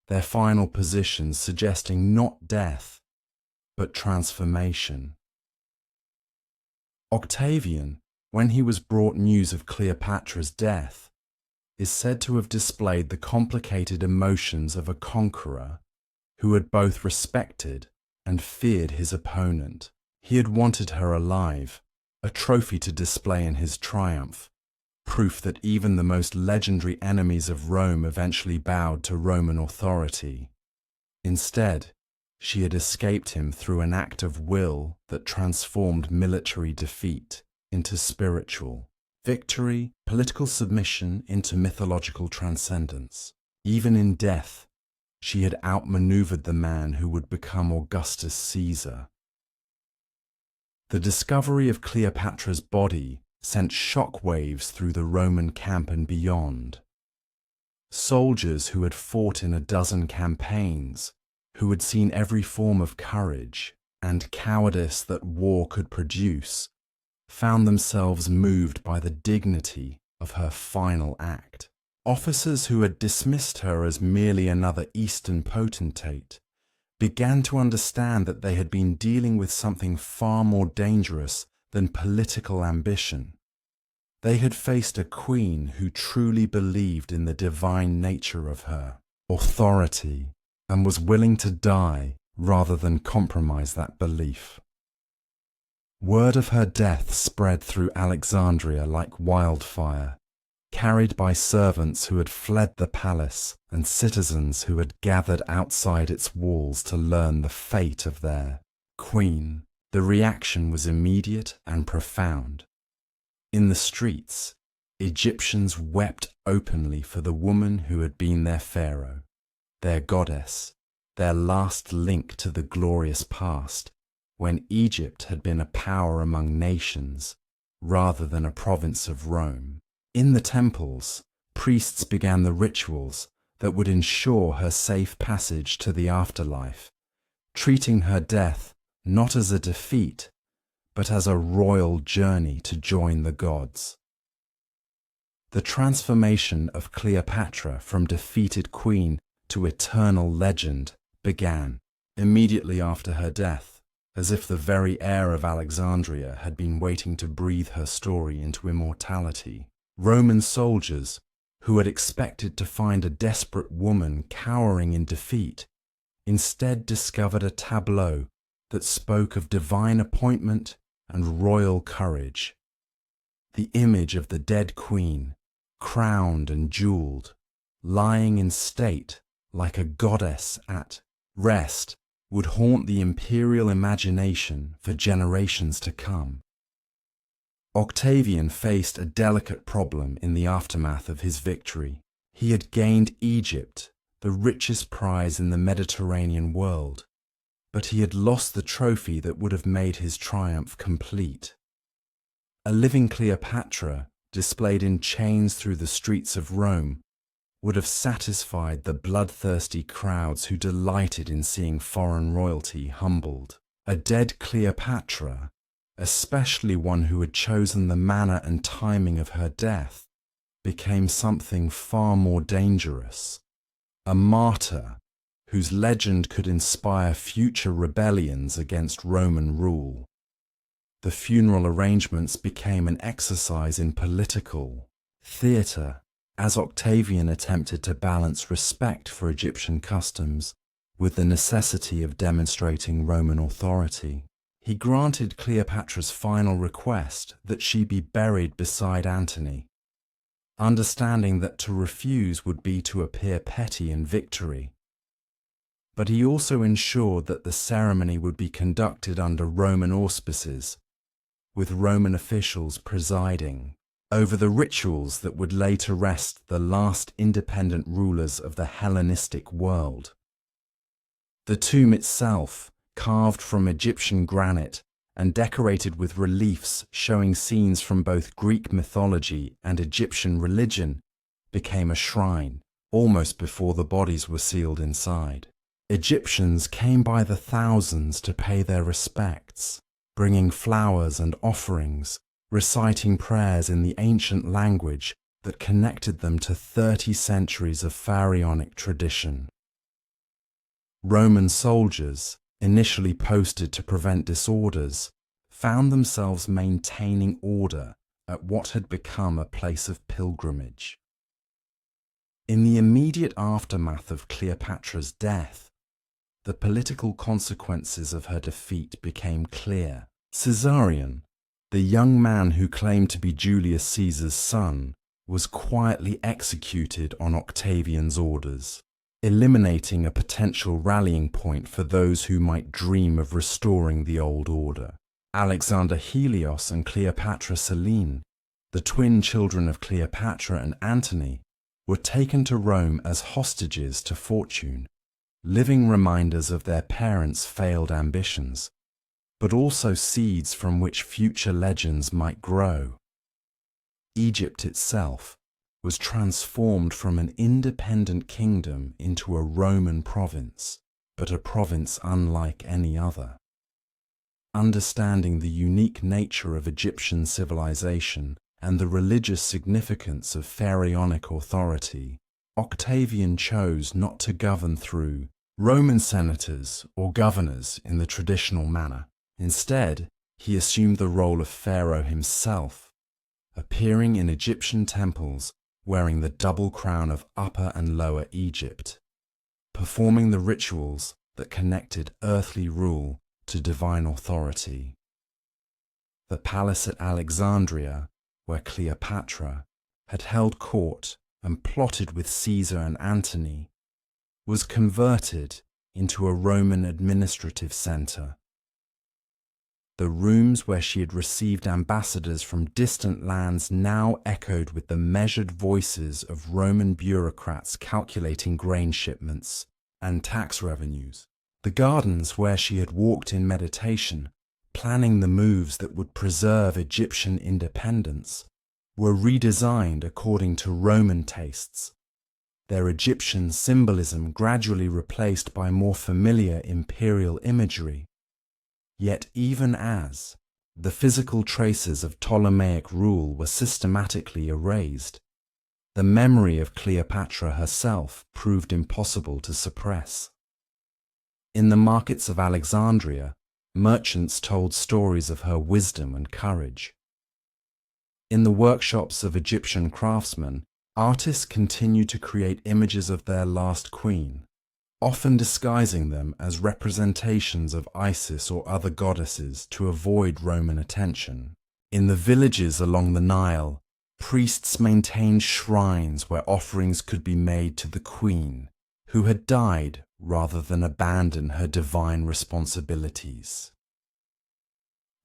their final positions suggesting not death, but transformation. Octavian, when he was brought news of Cleopatra's death, is said to have displayed the complicated emotions of a conqueror who had both respected and feared his opponent. He had wanted her alive, a trophy to display in his triumph, proof that even the most legendary enemies of Rome eventually bowed to Roman authority. Instead, she had escaped him through an act of will that transformed military defeat into spiritual victory, political submission into mythological transcendence. Even in death, she had outmaneuvered the man who would become Augustus Caesar. The discovery of Cleopatra's body sent shockwaves through the Roman camp and beyond. Soldiers who had fought in a dozen campaigns, who had seen every form of courage and cowardice that war could produce, found themselves moved by the dignity of her final act. Officers who had dismissed her as merely another Eastern potentate began to understand that they had been dealing with something far more dangerous than political ambition. They had faced a queen who truly believed in the divine nature of her authority and was willing to die rather than compromise that belief. Word of her death spread through Alexandria like wildfire, carried by servants who had fled the palace and citizens who had gathered outside its walls to learn the fate of their queen. The reaction was immediate and profound. In the streets, Egyptians wept openly for the woman who had been their pharaoh, their goddess, their last link to the glorious past, when Egypt had been a power among nations rather than a province of Rome. In the temples, priests began the rituals that would ensure her safe passage to the afterlife, treating her death not as a defeat, but as a royal journey to join the gods. The transformation of Cleopatra from defeated queen to eternal legend began immediately after her death, as if the very air of Alexandria had been waiting to breathe her story into immortality. Roman soldiers, who had expected to find a desperate woman cowering in defeat, instead discovered a tableau that spoke of divine appointment and royal courage. The image of the dead queen, crowned and jeweled, lying in state like a goddess at rest, would haunt the imperial imagination for generations to come. Octavian faced a delicate problem in the aftermath of his victory. He had gained Egypt, the richest prize in the Mediterranean world, but he had lost the trophy that would have made his triumph complete. A living Cleopatra, displayed in chains through the streets of Rome, would have satisfied the bloodthirsty crowds who delighted in seeing foreign royalty humbled. A dead Cleopatra, especially one who had chosen the manner and timing of her death, became something far more dangerous. A martyr whose legend could inspire future rebellions against Roman rule. The funeral arrangements became an exercise in political theatre, as Octavian attempted to balance respect for Egyptian customs with the necessity of demonstrating Roman authority. He granted Cleopatra's final request that she be buried beside Antony, understanding that to refuse would be to appear petty in victory. But he also ensured that the ceremony would be conducted under Roman auspices, with Roman officials presiding over the rituals that would lay to rest the last independent rulers of the Hellenistic world. The tomb itself, carved from Egyptian granite and decorated with reliefs showing scenes from both Greek mythology and Egyptian religion, became a shrine almost before the bodies were sealed inside. Egyptians came by the thousands to pay their respects, bringing flowers and offerings, reciting prayers in the ancient language that connected them to 30 centuries of pharaonic tradition. Roman soldiers, initially posted to prevent disorders, found themselves maintaining order at what had become a place of pilgrimage. In the immediate aftermath of Cleopatra's death, the political consequences of her defeat became clear. Caesarion, the young man who claimed to be Julius Caesar's son, was quietly executed on Octavian's orders, eliminating a potential rallying point for those who might dream of restoring the old order. Alexander Helios and Cleopatra Selene, the twin children of Cleopatra and Antony, were taken to Rome as hostages to fortune, living reminders of their parents' failed ambitions, but also seeds from which future legends might grow. Egypt itself was transformed from an independent kingdom into a Roman province, but a province unlike any other. Understanding the unique nature of Egyptian civilization and the religious significance of pharaonic authority, Octavian chose not to govern through Roman senators or governors in the traditional manner. Instead, he assumed the role of pharaoh himself, appearing in Egyptian temples wearing the double crown of Upper and Lower Egypt, performing the rituals that connected earthly rule to divine authority. The palace at Alexandria, where Cleopatra had held court and plotted with Caesar and Antony, was converted into a Roman administrative center. The rooms where she had received ambassadors from distant lands now echoed with the measured voices of Roman bureaucrats calculating grain shipments and tax revenues. The gardens where she had walked in meditation, planning the moves that would preserve Egyptian independence, were redesigned according to Roman tastes, their Egyptian symbolism gradually replaced by more familiar imperial imagery. Yet even as the physical traces of Ptolemaic rule were systematically erased, the memory of Cleopatra herself proved impossible to suppress. In the markets of Alexandria, merchants told stories of her wisdom and courage. In the workshops of Egyptian craftsmen, artists continued to create images of their last queen, often disguising them as representations of Isis or other goddesses to avoid Roman attention. In the villages along the Nile, priests maintained shrines where offerings could be made to the queen, who had died rather than abandon her divine responsibilities.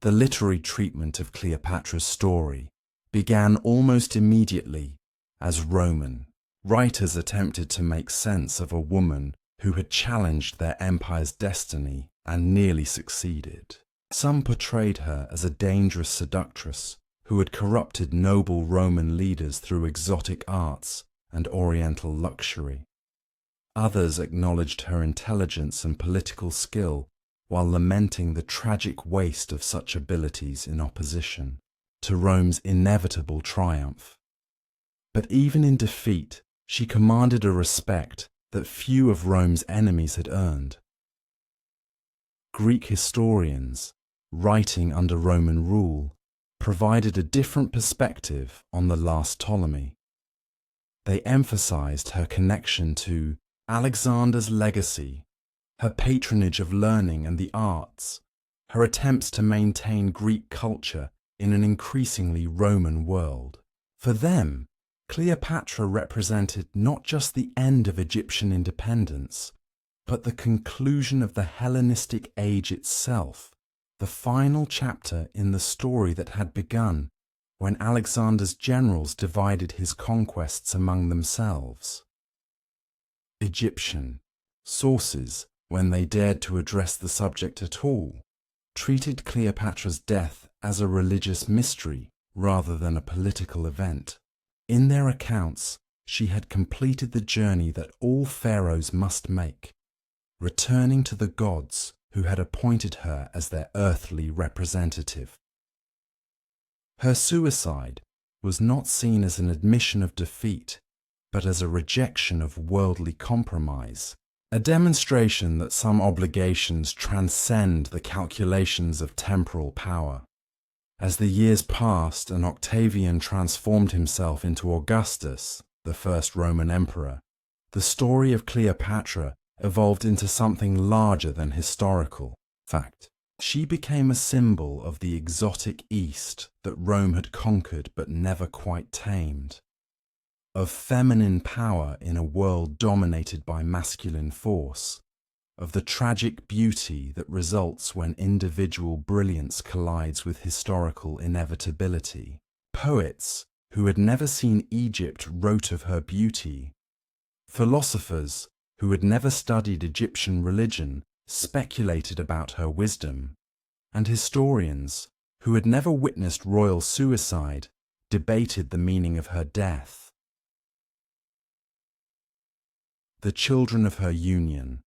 The literary treatment of Cleopatra's story began almost immediately as Roman. Writers attempted to make sense of a woman who had challenged their empire's destiny and nearly succeeded. Some portrayed her as a dangerous seductress who had corrupted noble Roman leaders through exotic arts and oriental luxury. Others acknowledged her intelligence and political skill while lamenting the tragic waste of such abilities in opposition to Rome's inevitable triumph. But even in defeat, she commanded a respect that few of Rome's enemies had earned. Greek historians, writing under Roman rule, provided a different perspective on the last Ptolemy. They emphasized her connection to Alexander's legacy, her patronage of learning and the arts, her attempts to maintain Greek culture in an increasingly Roman world. For them, Cleopatra represented not just the end of Egyptian independence, but the conclusion of the Hellenistic age itself, the final chapter in the story that had begun when Alexander's generals divided his conquests among themselves. Egyptian sources, when they dared to address the subject at all, treated Cleopatra's death as a religious mystery rather than a political event. In their accounts, she had completed the journey that all pharaohs must make, returning to the gods who had appointed her as their earthly representative. Her suicide was not seen as an admission of defeat, but as a rejection of worldly compromise A demonstration that some obligations transcend the calculations of temporal power. As the years passed and Octavian transformed himself into Augustus, the first Roman emperor, the story of Cleopatra evolved into something larger than historical fact. She became a symbol of the exotic East that Rome had conquered but never quite tamed, of feminine power in a world dominated by masculine force, of the tragic beauty that results when individual brilliance collides with historical inevitability. Poets who had never seen Egypt wrote of her beauty. Philosophers who had never studied Egyptian religion speculated about her wisdom, and historians who had never witnessed royal suicide debated the meaning of her death. The children of her union,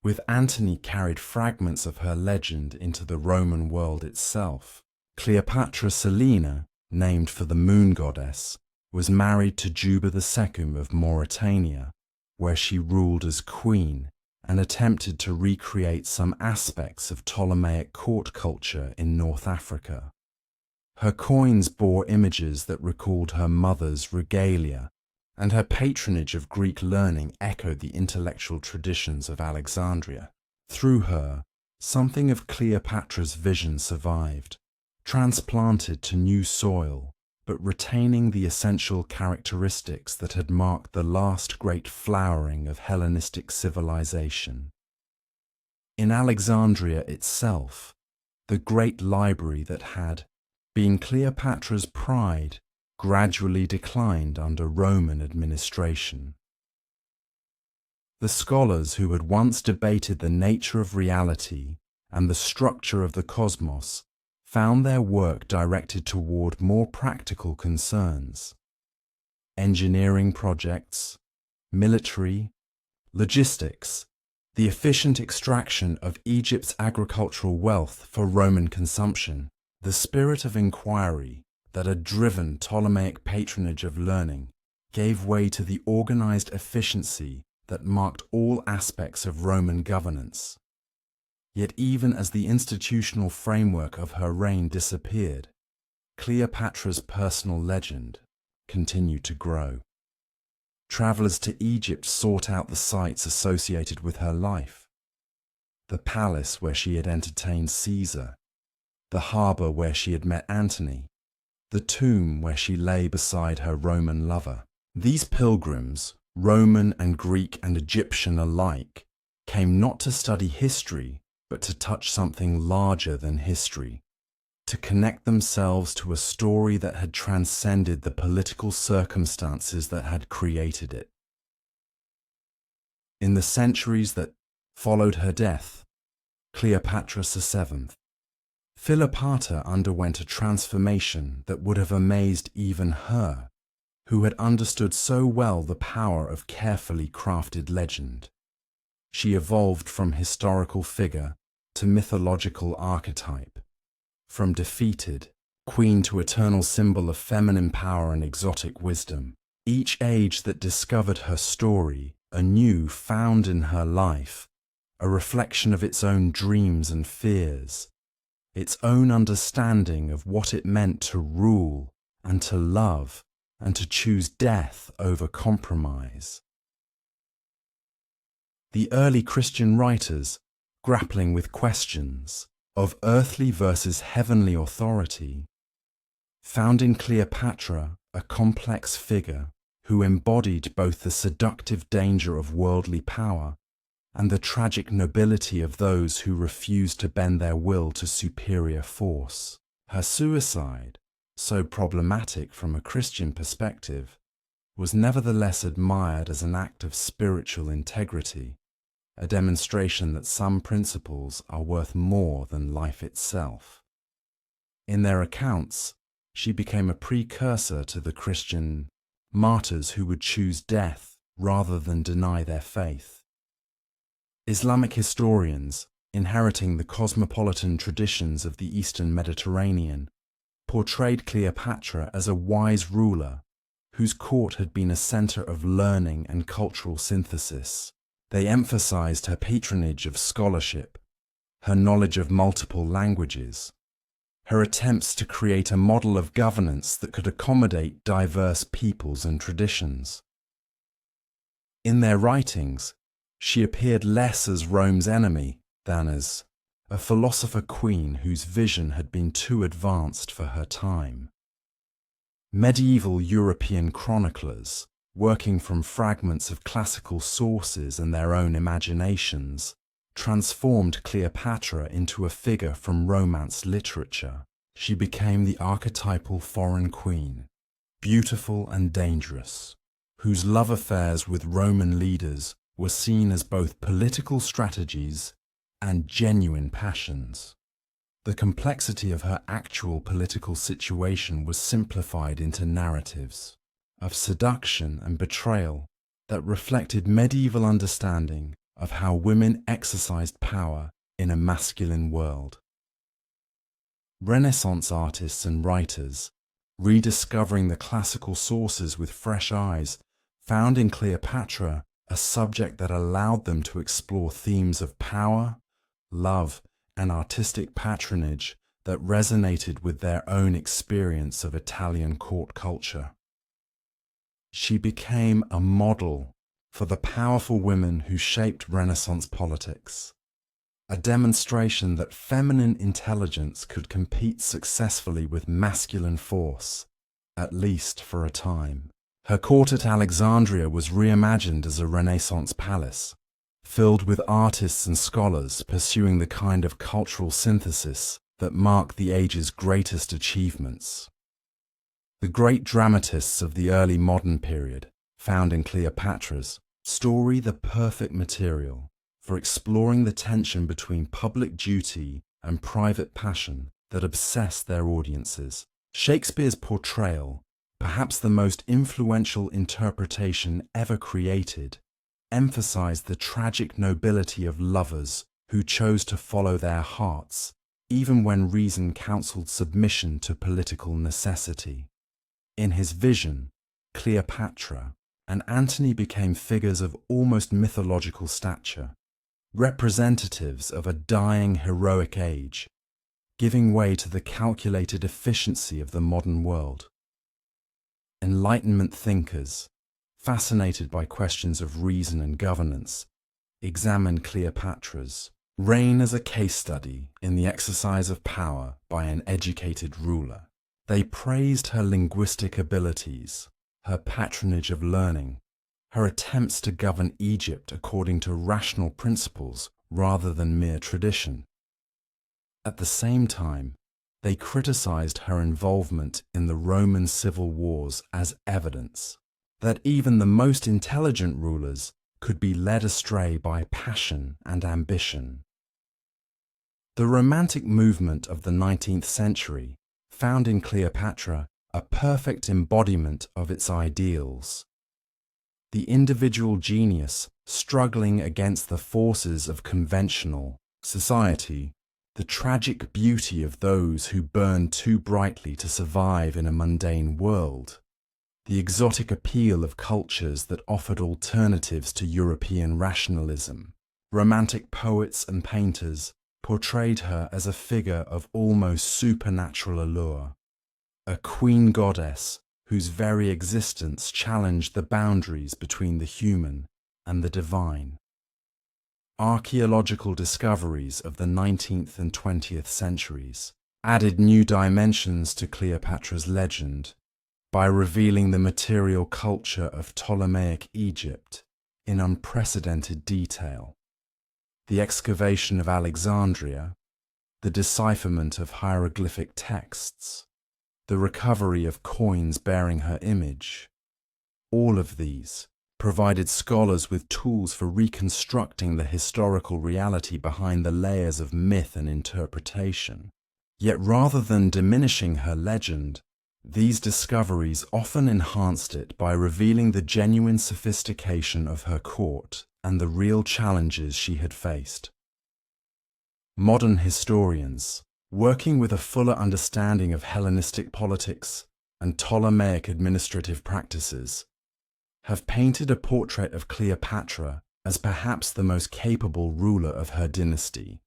with Antony, carried fragments of her legend into the Roman world itself. Cleopatra Selina, named for the moon goddess, was married to Juba II of Mauritania, where she ruled as queen and attempted to recreate some aspects of Ptolemaic court culture in North Africa. Her coins bore images that recalled her mother's regalia, and her patronage of Greek learning echoed the intellectual traditions of Alexandria. Through her, something of Cleopatra's vision survived, transplanted to new soil, but retaining the essential characteristics that had marked the last great flowering of Hellenistic civilization. In Alexandria itself, the great library that had been Cleopatra's pride gradually declined under Roman administration. The scholars who had once debated the nature of reality and the structure of the cosmos found their work directed toward more practical concerns: engineering projects, military, logistics, the efficient extraction of Egypt's agricultural wealth for Roman consumption. The spirit of inquiry that had driven Ptolemaic patronage of learning gave way to the organized efficiency that marked all aspects of Roman governance. Yet even as the institutional framework of her reign disappeared, Cleopatra's personal legend continued to grow. Travelers to Egypt sought out the sites associated with her life: the palace where she had entertained Caesar, the harbor where she had met Antony, the tomb where she lay beside her Roman lover. These pilgrims, Roman and Greek and Egyptian alike, came not to study history, but to touch something larger than history, to connect themselves to a story that had transcended the political circumstances that had created it. In the centuries that followed her death, Cleopatra VII, Cleopatra underwent a transformation that would have amazed even her, who had understood so well the power of carefully crafted legend. She evolved from historical figure to mythological archetype, from defeated queen to eternal symbol of feminine power and exotic wisdom. Each age that discovered her story anew found in her life a reflection of its own dreams and fears, its own understanding of what it meant to rule and to love and to choose death over compromise. The early Christian writers, grappling with questions of earthly versus heavenly authority, found in Cleopatra a complex figure who embodied both the seductive danger of worldly power and the tragic nobility of those who refused to bend their will to superior force. Her suicide, so problematic from a Christian perspective, was nevertheless admired as an act of spiritual integrity, a demonstration that some principles are worth more than life itself. In their accounts, she became a precursor to the Christian martyrs who would choose death rather than deny their faith. Islamic historians, inheriting the cosmopolitan traditions of the Eastern Mediterranean, portrayed Cleopatra as a wise ruler whose court had been a center of learning and cultural synthesis. They emphasized her patronage of scholarship, her knowledge of multiple languages, her attempts to create a model of governance that could accommodate diverse peoples and traditions. In their writings, she appeared less as Rome's enemy than as a philosopher queen whose vision had been too advanced for her time. Medieval European chroniclers, working from fragments of classical sources and their own imaginations, transformed Cleopatra into a figure from Romance literature. She became the archetypal foreign queen, beautiful and dangerous, whose love affairs with Roman leaders were seen as both political strategies and genuine passions. The complexity of her actual political situation was simplified into narratives of seduction and betrayal that reflected medieval understanding of how women exercised power in a masculine world. Renaissance artists and writers, rediscovering the classical sources with fresh eyes, found in Cleopatra a subject that allowed them to explore themes of power, love, and artistic patronage that resonated with their own experience of Italian court culture. She became a model for the powerful women who shaped Renaissance politics, a demonstration that feminine intelligence could compete successfully with masculine force, at least for a time. Her court at Alexandria was reimagined as a Renaissance palace, filled with artists and scholars pursuing the kind of cultural synthesis that marked the age's greatest achievements. The great dramatists of the early modern period found in Cleopatra's story the perfect material for exploring the tension between public duty and private passion that obsessed their audiences. Shakespeare's portrayal, perhaps the most influential interpretation ever created, emphasized the tragic nobility of lovers who chose to follow their hearts, even when reason counseled submission to political necessity. In his vision, Cleopatra and Antony became figures of almost mythological stature, representatives of a dying heroic age, giving way to the calculated efficiency of the modern world. Enlightenment thinkers, fascinated by questions of reason and governance, examined Cleopatra's reign as a case study in the exercise of power by an educated ruler. They praised her linguistic abilities, her patronage of learning, her attempts to govern Egypt according to rational principles rather than mere tradition. At the same time, they criticized her involvement in the Roman civil wars as evidence that even the most intelligent rulers could be led astray by passion and ambition. The Romantic movement of the 19th century found in Cleopatra a perfect embodiment of its ideals. The individual genius struggling against the forces of conventional society, the tragic beauty of those who burn too brightly to survive in a mundane world, the exotic appeal of cultures that offered alternatives to European rationalism. Romantic poets and painters portrayed her as a figure of almost supernatural allure, a queen goddess whose very existence challenged the boundaries between the human and the divine. Archaeological discoveries of the 19th and 20th centuries added new dimensions to Cleopatra's legend by revealing the material culture of Ptolemaic Egypt in unprecedented detail. The excavation of Alexandria, the decipherment of hieroglyphic texts, the recovery of coins bearing her image, all of these provided scholars with tools for reconstructing the historical reality behind the layers of myth and interpretation. Yet rather than diminishing her legend, these discoveries often enhanced it by revealing the genuine sophistication of her court and the real challenges she had faced. Modern historians, working with a fuller understanding of Hellenistic politics and Ptolemaic administrative practices, have painted a portrait of Cleopatra as perhaps the most capable ruler of her dynasty.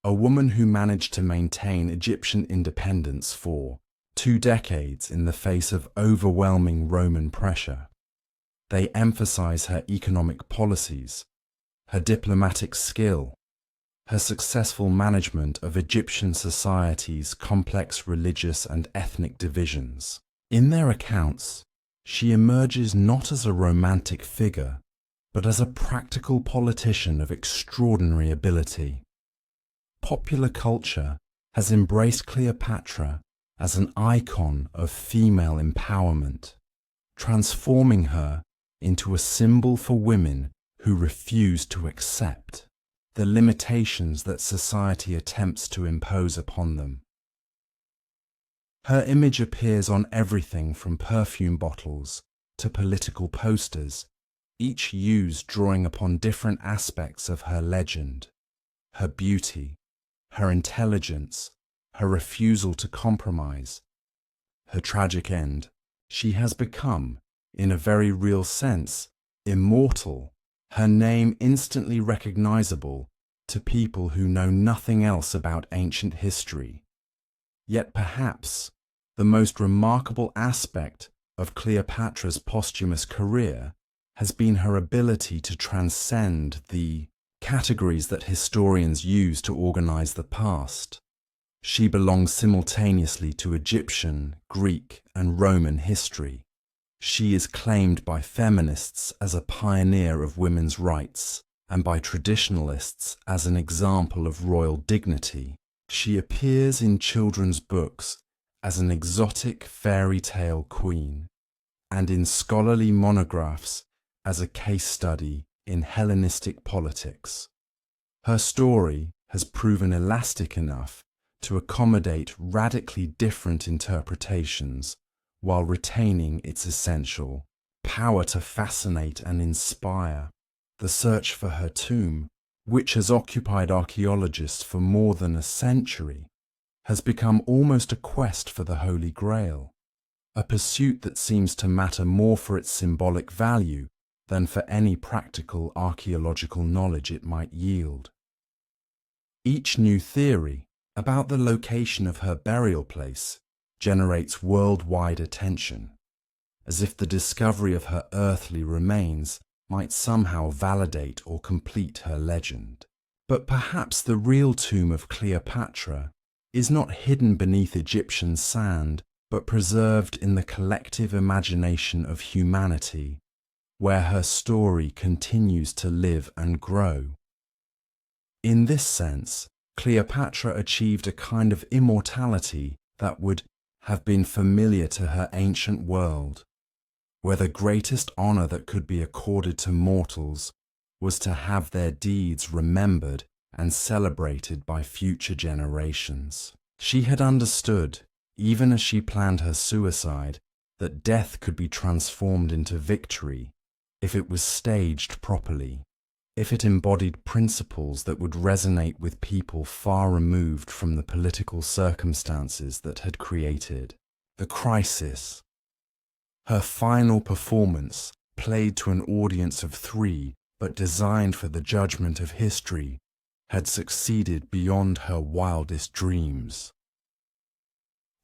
A woman who managed to maintain Egyptian independence for 2 decades in the face of overwhelming Roman pressure. They emphasize her economic policies, her diplomatic skill, her successful management of Egyptian society's complex religious and ethnic divisions. In their accounts, she emerges not as a romantic figure, but as a practical politician of extraordinary ability. Popular culture has embraced Cleopatra as an icon of female empowerment, transforming her into a symbol for women who refuse to accept the limitations that society attempts to impose upon them. Her image appears on everything from perfume bottles to political posters, each used drawing upon different aspects of her legend: her beauty, her intelligence, her refusal to compromise, her tragic end. She has become, in a very real sense, immortal, her name instantly recognizable to people who know nothing else about ancient history. Yet perhaps the most remarkable aspect of Cleopatra's posthumous career has been her ability to transcend the categories that historians use to organize the past. She belongs simultaneously to Egyptian, Greek, and Roman history. She is claimed by feminists as a pioneer of women's rights, and by traditionalists as an example of royal dignity. She appears in children's books as an exotic fairy tale queen, and in scholarly monographs as a case study in Hellenistic politics. Her story has proven elastic enough to accommodate radically different interpretations while retaining its essential power to fascinate and inspire. The search for her tomb, which has occupied archaeologists for more than a century, has become almost a quest for the Holy Grail, a pursuit that seems to matter more for its symbolic value than for any practical archaeological knowledge it might yield. Each new theory about the location of her burial place generates worldwide attention, as if the discovery of her earthly remains might somehow validate or complete her legend. But perhaps the real tomb of Cleopatra is not hidden beneath Egyptian sand, but preserved in the collective imagination of humanity, where her story continues to live and grow. In this sense, Cleopatra achieved a kind of immortality that would have been familiar to her ancient world, where the greatest honor that could be accorded to mortals was to have their deeds remembered and celebrated by future generations. She had understood, even as she planned her suicide, that death could be transformed into victory if it was staged properly, if it embodied principles that would resonate with people far removed from the political circumstances that had created the crisis. Her final performance, played to an audience of 3 but designed for the judgment of history, had succeeded beyond her wildest dreams.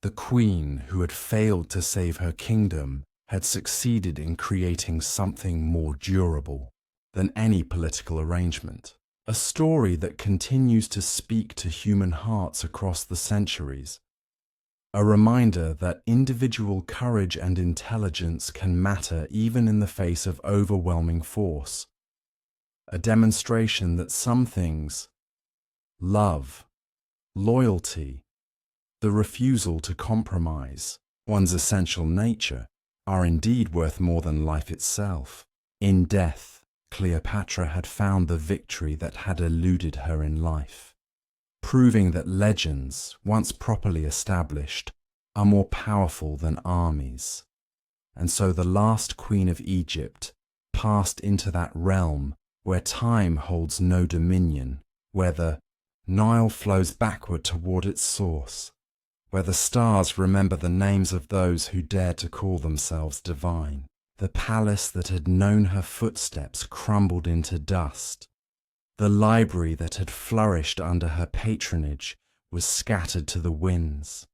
The queen who had failed to save her kingdom had succeeded in creating something more durable than any political arrangement, a story that continues to speak to human hearts across the centuries, a reminder that individual courage and intelligence can matter even in the face of overwhelming force, a demonstration that some things, love, loyalty, the refusal to compromise one's essential nature, are indeed worth more than life itself. In death, Cleopatra had found the victory that had eluded her in life, proving that legends, once properly established, are more powerful than armies. And so the last queen of Egypt passed into that realm where time holds no dominion, where the Nile flows backward toward its source, where the stars remember the names of those who dare to call themselves divine. The palace that had known her footsteps crumbled into dust. The library that had flourished under her patronage was scattered to the winds.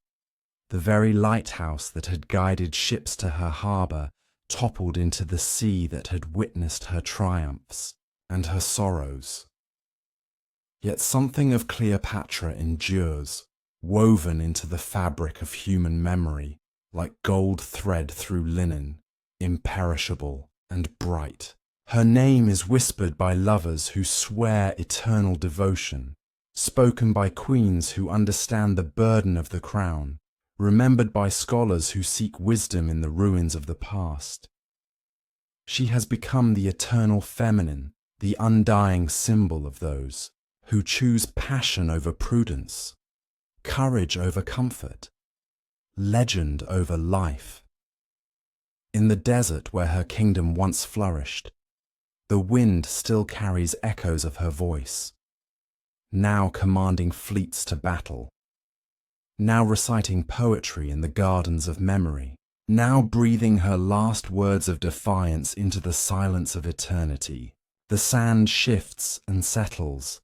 The very lighthouse that had guided ships to her harbour toppled into the sea that had witnessed her triumphs and her sorrows. Yet something of Cleopatra endures, woven into the fabric of human memory, like gold thread through linen, imperishable and bright. Her name is whispered by lovers who swear eternal devotion, spoken by queens who understand the burden of the crown, remembered by scholars who seek wisdom in the ruins of the past. She has become the eternal feminine, the undying symbol of those who choose passion over prudence, courage over comfort, legend over life. In the desert where her kingdom once flourished, the wind still carries echoes of her voice, now commanding fleets to battle, now reciting poetry in the gardens of memory, now breathing her last words of defiance into the silence of eternity. The sand shifts and settles,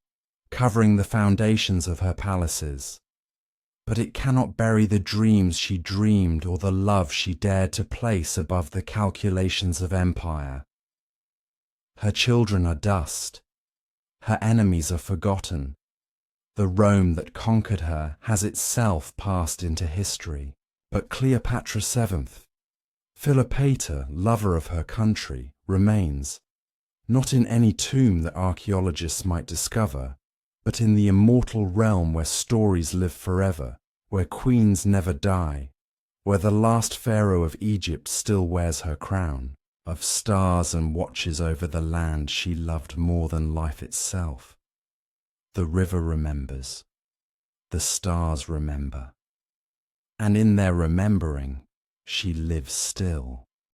covering the foundations of her palaces, but it cannot bury the dreams she dreamed or the love she dared to place above the calculations of empire. Her children are dust. Her enemies are forgotten. The Rome that conquered her has itself passed into history. But Cleopatra VII, Cleopatra, lover of her country, remains, not in any tomb that archaeologists might discover, but in the immortal realm where stories live forever, where queens never die, where the last pharaoh of Egypt still wears her crown of stars and watches over the land she loved more than life itself. The river remembers. The stars remember. And in their remembering, she lives still.